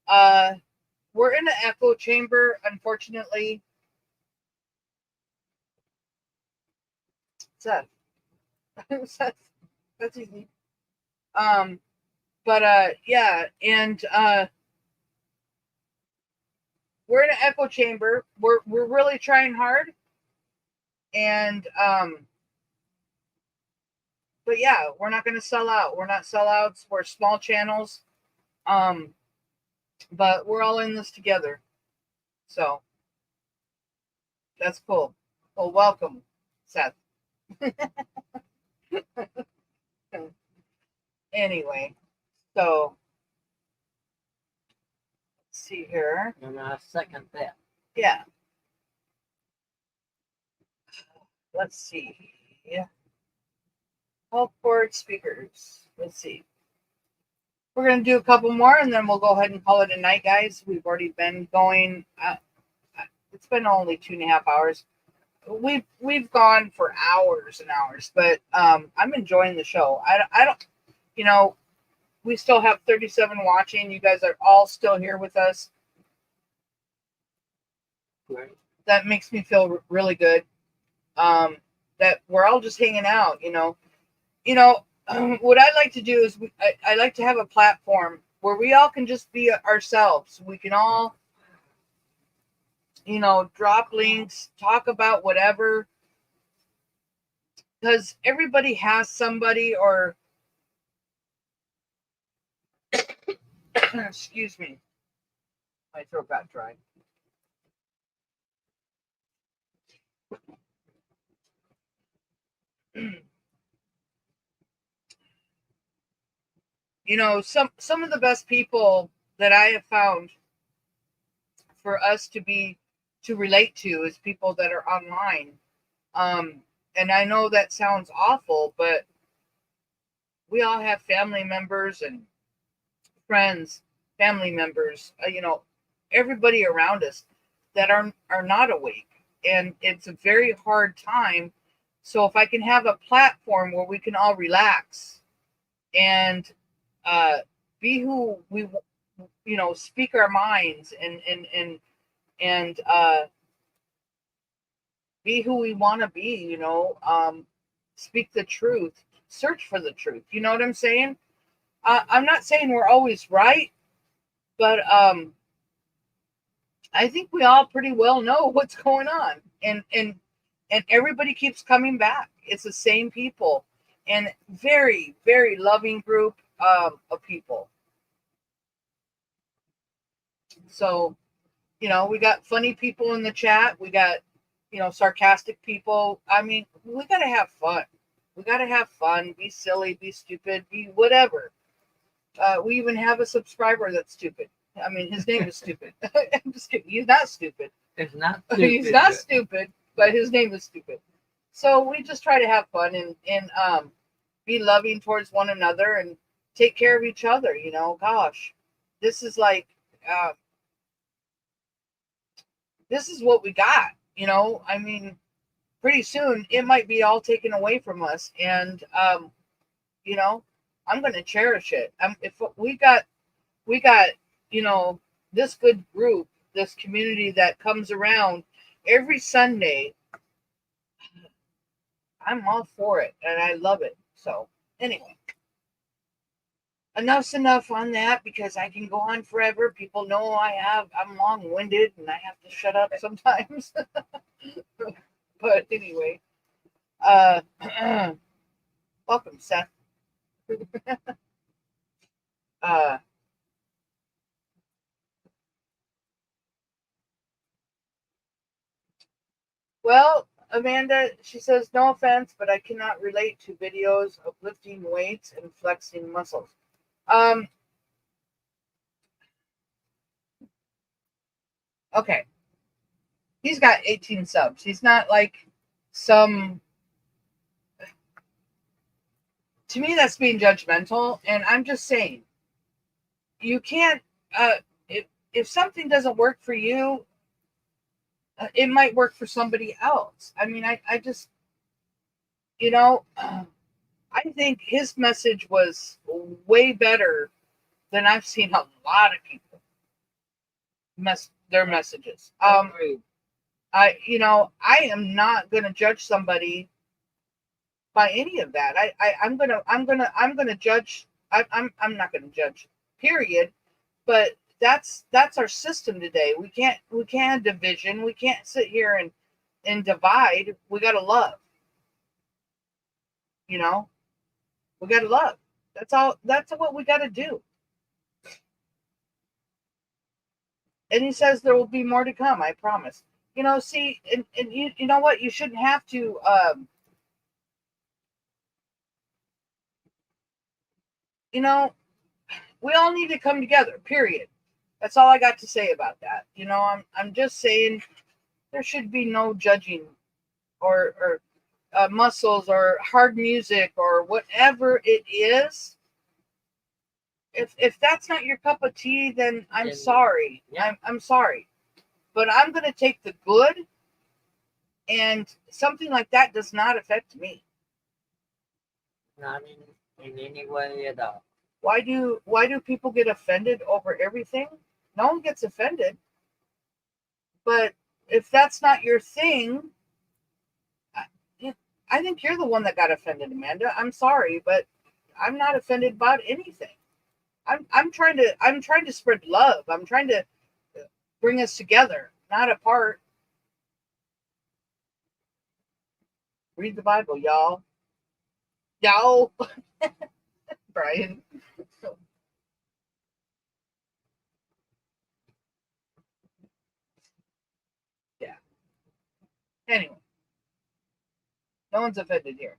We're in an echo chamber, unfortunately. Seth. Seth. That's easy. Yeah, and we're in an echo chamber. We're really trying hard. And but yeah, we're not going to sell out. We're not sellouts. We're small channels. But we're all in this together. So that's cool. Well, welcome, Seth. Anyway, so let's see here. And I second that. Yeah. Let's see. Yeah. Help board speakers. Let's see. We're going to do a couple more and then we'll go ahead and call it a night, guys. We've already been going. It's been only 2.5 hours. We've gone for hours and hours, but I'm enjoying the show. I don't, you know, we still have 37 watching. You guys are all still here with us. Right. That makes me feel really good. That we're all just hanging out, you know. What I like to do is I like to have a platform where we all can just be ourselves. We can all, drop links, talk about whatever, because everybody has somebody or excuse me, my throat got dry. Some of the best people that I have found for us to relate to is people that are online. And I know that sounds awful, but we all have family members and friends, family members, everybody around us that are not awake. And it's a very hard time. So if I can have a platform where we can all relax and be who we, speak our minds and be who we want to be, speak the truth, search for the truth. You know what I'm saying? I'm not saying we're always right, but I think we all pretty well know what's going on, and everybody keeps coming back. It's the same people, and very, very loving group of people. So, we got funny people in the chat. We got, sarcastic people. I mean, we got to have fun. We got to have fun, be silly, be stupid, be whatever. We even have a subscriber that's stupid. I mean, his name is stupid. I'm just kidding. He's not stupid. It's not stupid. He's not stupid, but his name is stupid. So we just try to have fun and be loving towards one another and take care of each other. Gosh, this is like, this is what we got. I mean, pretty soon it might be all taken away from us, and I'm going to cherish it. If we got, this good group, this community that comes around every Sunday, I'm all for it and I love it. So anyway, enough's enough on that because I can go on forever. People know I'm long-winded and I have to shut up sometimes. But anyway, welcome, Seth. Well, Amanda, she says, no offense, but I cannot relate to videos of lifting weights and flexing muscles. Okay. He's got 18 subs. He's not like some. To me, that's being judgmental. And I'm just saying, you can't. If something doesn't work for you, it might work for somebody else. I mean, I just, I think his message was way better than I've seen a lot of people their messages. I am not going to judge somebody by any of that. I'm gonna judge. I'm not going to judge. Period. But that's our system today. We can't have division. We can't sit here and divide. We got to love. We got to love. That's all. That's what we got to do. And he says there will be more to come. I promise. See, and you know what? You shouldn't have to. We all need to come together. Period. That's all I got to say about that. I'm just saying there should be no judging or muscles or hard music or whatever it is. If that's not your cup of tea, then I'm sorry. Yeah. I'm sorry. But I'm going to take the good, and something like that does not affect me. Not in any way at all. Why do people get offended over everything? No one gets offended. But if that's not your thing, I think you're the one that got offended, Amanda. I'm sorry, but I'm not offended about anything. I'm trying to spread love. I'm trying to bring us together, not apart. Read the Bible, y'all. Y'all. Brian. Yeah. Anyway. No one's offended here.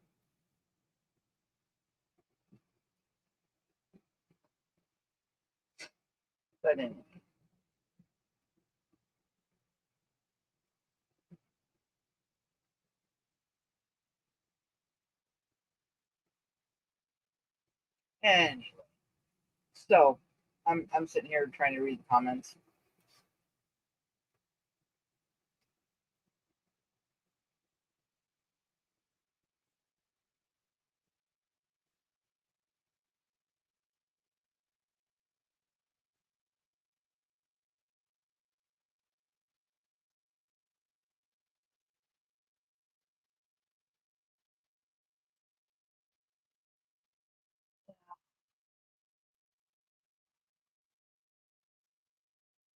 But anyway. Anyway. So I'm sitting here trying to read the comments.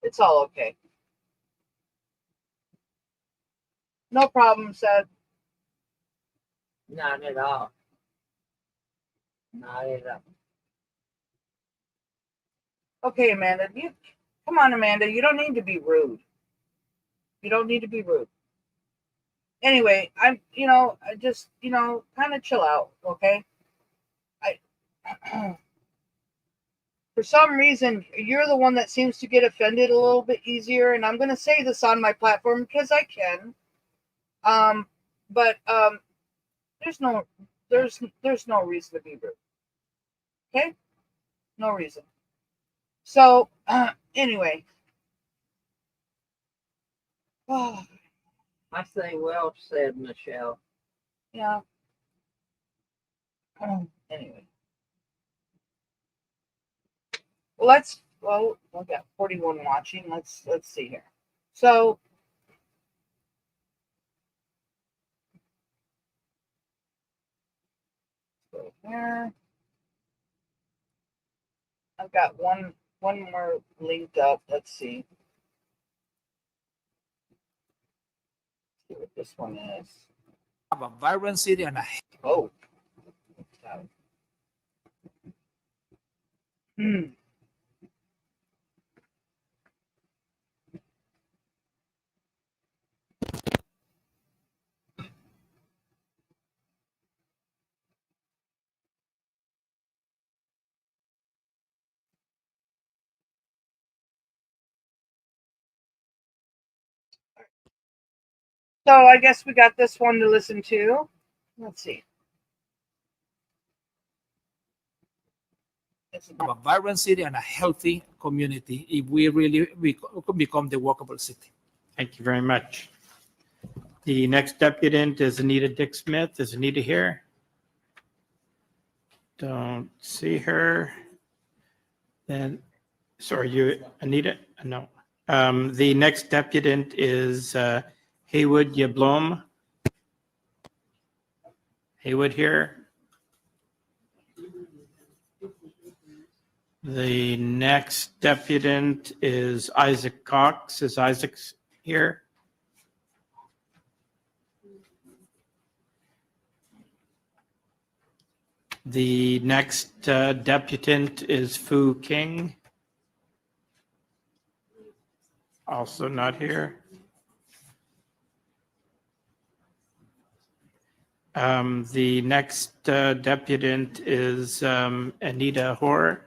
It's all okay. No problem, Seth. Not at all. Not at all. Okay, Amanda. Come on, Amanda. You don't need to be rude. You don't need to be rude. Anyway, I just, kind of chill out, okay? For some reason, you're the one that seems to get offended a little bit easier, and I'm going to say this on my platform because I can. But there's no reason to be rude. Okay? No reason. So, anyway. I say, well said, Michelle. Yeah. Anyway. Well, we've got 41 watching. Let's see here. So, go here. I've got one more linked up. Let's see. See what this one is. Have a vibrant city and a Oh. So I guess we got this one to listen to. Let's see. A vibrant city and a healthy community if we really become the walkable city. Thank you very much. The next deputant is Anita Dick Smith. Is Anita here? Don't see her. Then, sorry, you, Anita? No. The next deputant is Haywood Yablom. Haywood here. The next deputant is Isaac Cox. Is Isaac here? The next deputant is Fu King. Also not here. The next deputant is Anita Hoare.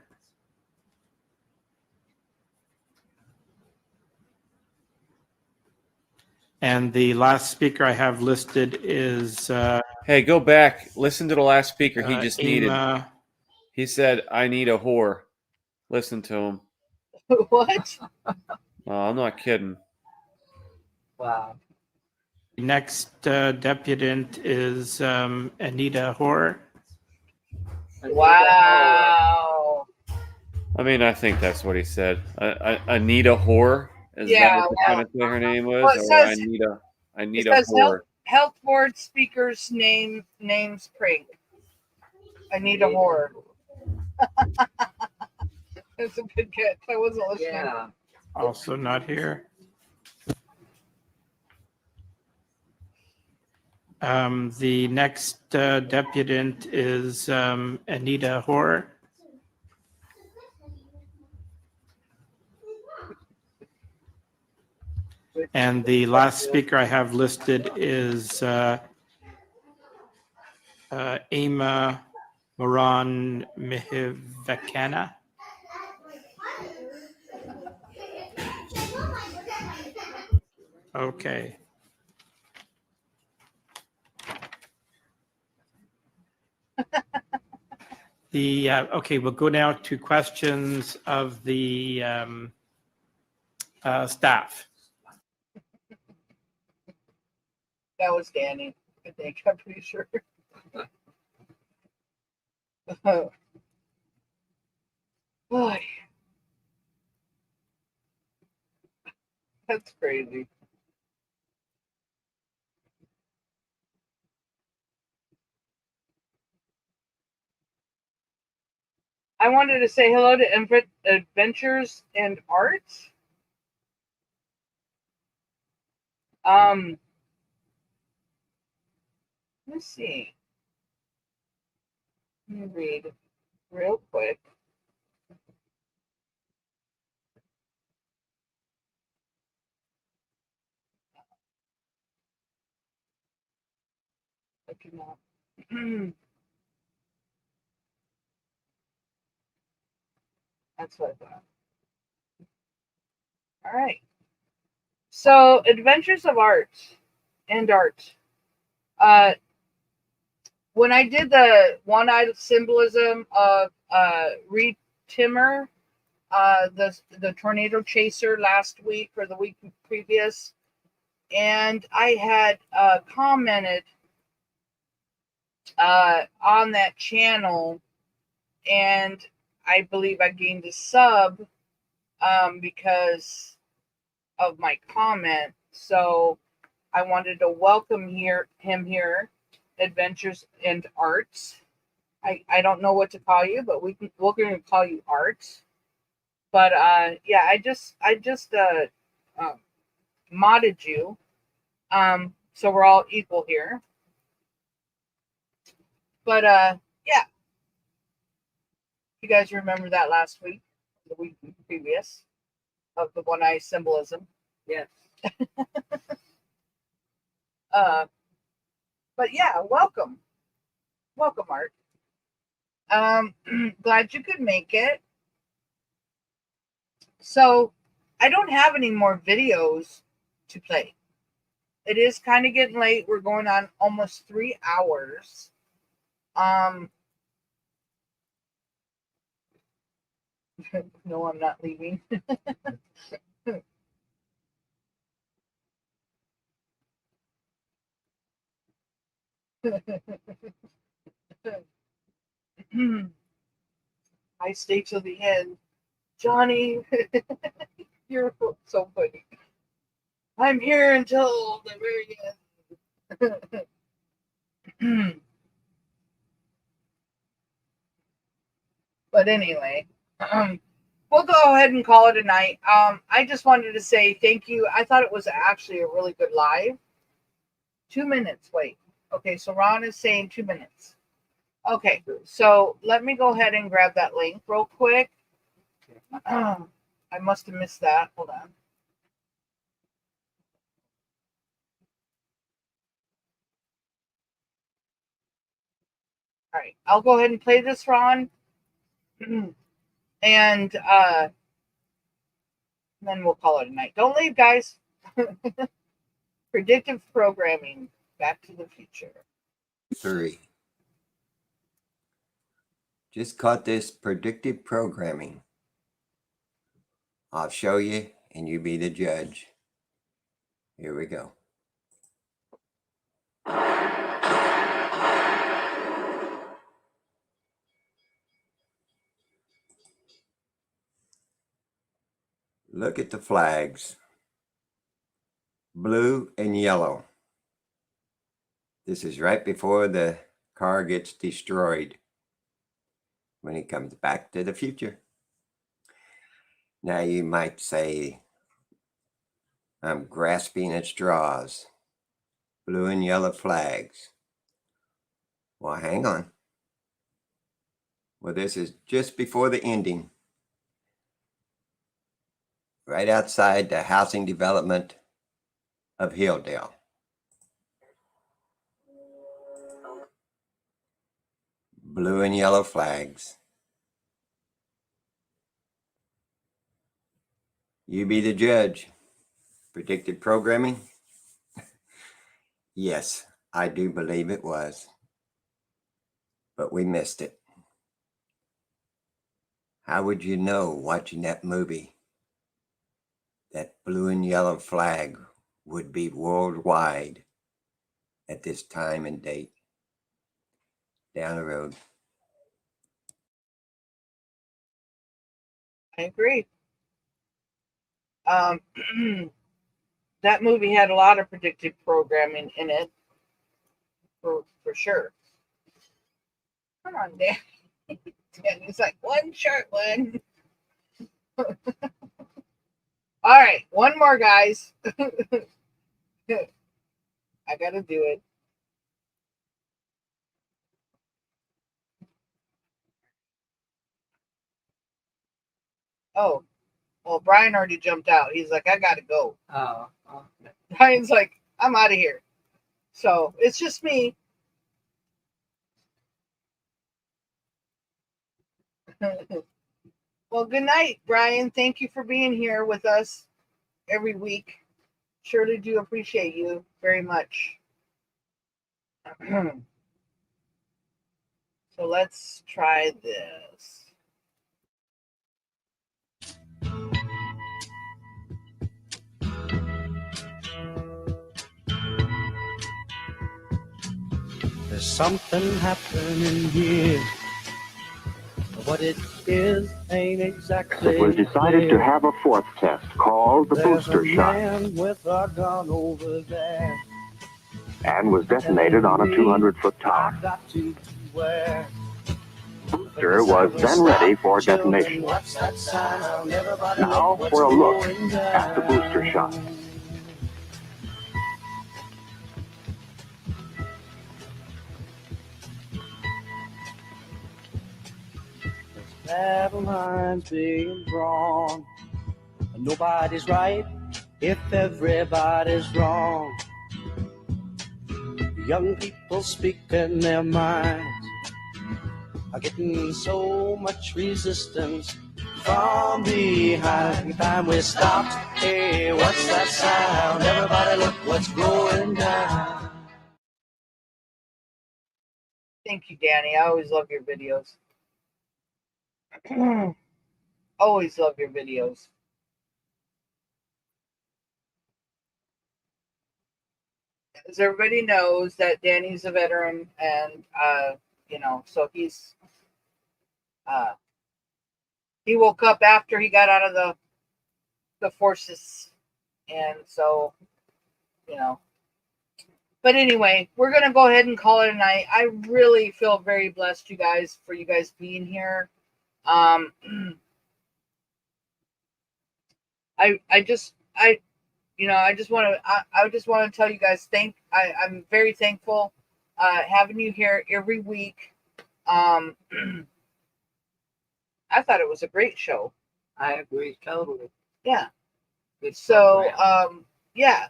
And the last speaker I have listed is Hey, go back. Listen to the last speaker he just needed. Emma. He said, I need a whore. Listen to him. What? Oh, I'm not kidding. Wow. The next deputant is Anita Hoare. Wow. I mean, I think that's what he said. Anita Whore? Is Yeah, that what the kind of thing her name was? Well, it Or says- Anita It says Whore? health board speakers names prank. Anita Hoare. That's a good catch. I wasn't listening. Yeah. Also not here. The next deputant is Anita Hoare. And the last speaker I have listed is Emma Moran Mihivekana. Okay. Okay, we'll go now to questions of the staff. That was Danny, I think. I'm pretty sure. Oh. Boy. That's crazy. I wanted to say hello to Adventures and Art. Let's see. Let me read real quick. Looking up. That's what I thought. All right. So, Adventures of Art and Art. When I did the one-eyed symbolism of Reed Timmer, the tornado chaser last week or the week previous, and I had commented on that channel, and I believe I gained a sub because of my comment. So I wanted to welcome him here, Adventures and Arts. I don't know what to call you, but we're going to call you Arts. But yeah, I just modded you, so we're all equal here. But yeah, you guys remember that last week, the week previous, of the one-eye symbolism. Yes. But yeah, welcome, Art. Glad you could make it. So I don't have any more videos to play. it is kind of getting late. We're going on almost 3 hours. No, I'm not leaving. I stay till the end. Johnny, you're so funny. I'm here until the very end. But anyway, we'll go ahead and call it a night. I just wanted to say thank you. I thought it was actually a really good live. 2 minutes. Wait. Okay, so Ron is saying 2 minutes. Okay, so let me go ahead and grab that link real quick. I must have missed that. Hold on. All right, I'll go ahead and play this, Ron. And then we'll call it a night. Don't leave, guys. Predictive programming. Back to the Future. 3. Just caught this predictive programming. I'll show you and you be the judge. Here we go. Look at the flags. Blue and yellow. This is right before the car gets destroyed when he comes back to the future. Now you might say, I'm grasping at straws. Blue and yellow flags. Well, hang on. Well, this is just before the ending. Right outside the housing development of Hilldale. Blue and yellow flags. You be the judge. Predictive programming? Yes, I do believe it was. But we missed it. How would you know watching that movie that blue and yellow flag would be worldwide at this time and date? Down the road. I agree. That movie had a lot of predictive programming in it, for sure. Come on, Dan. Danny's like, one short one. All right, one more, guys. I gotta do it. Oh, well, Brian already jumped out. He's like, I gotta go. Oh. Brian's like, I'm out of here. So it's just me. Well, good night, Brian. Thank you for being here with us every week. Surely do appreciate you very much. So let's try this. There's something happening here. What it is ain't exactly. It was decided to have a fourth test called the There's booster a shot man with a gun over there. and was detonated on a 200-foot tower. I got to beware. Booster was then ready for detonation. What's that sound? Everybody Now look for a what's look going at the down. booster shot. Battle lines being drawn. Nobody's right if everybody's wrong. Young people speaking their minds are getting so much resistance from behind. Every time we stopped, hey, what's that sound? Everybody look what's going down. Thank you, Danny. I always love your videos. Always love your videos. As everybody knows, that Danny's a veteran, and you know, so he woke up after he got out of the forces, and so, you know. But anyway, we're gonna go ahead and call it a night. I really feel very blessed, you guys, for you guys being here. I just want to tell you guys I'm very thankful having you here every week. I thought it was a great show. I agree totally. Yeah. Good So program. yeah.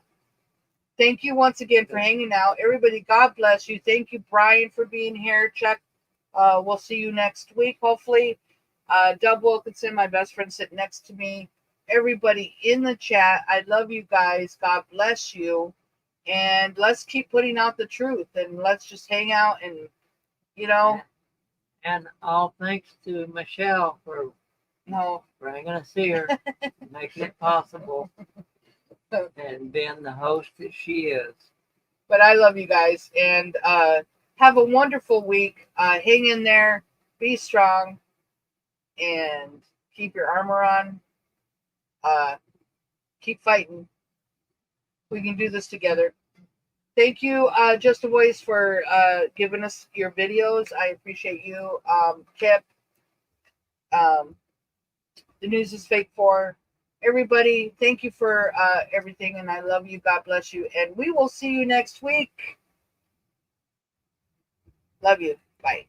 Thank you once again for hanging out. Everybody, God bless you. Thank you, Brian, for being here. Chuck, we'll see you next week, hopefully. Doug Wilkinson, my best friend, sitting next to me. Everybody in the chat, I love you guys. God bless you. And let's keep putting out the truth, and let's just hang out and, you know. And all thanks to Michelle for bringing us here, making it possible, and being the host that she is. But I love you guys, and have a wonderful week. Hang in there, be strong, and keep your armor on. Keep fighting. We can do this together. Thank you, Just a Voice, for giving us your videos. I appreciate you. Kip, The News is Fake 4. Everybody, thank you for everything, and I love you. God bless you. And we will see you next week. Love you. Bye.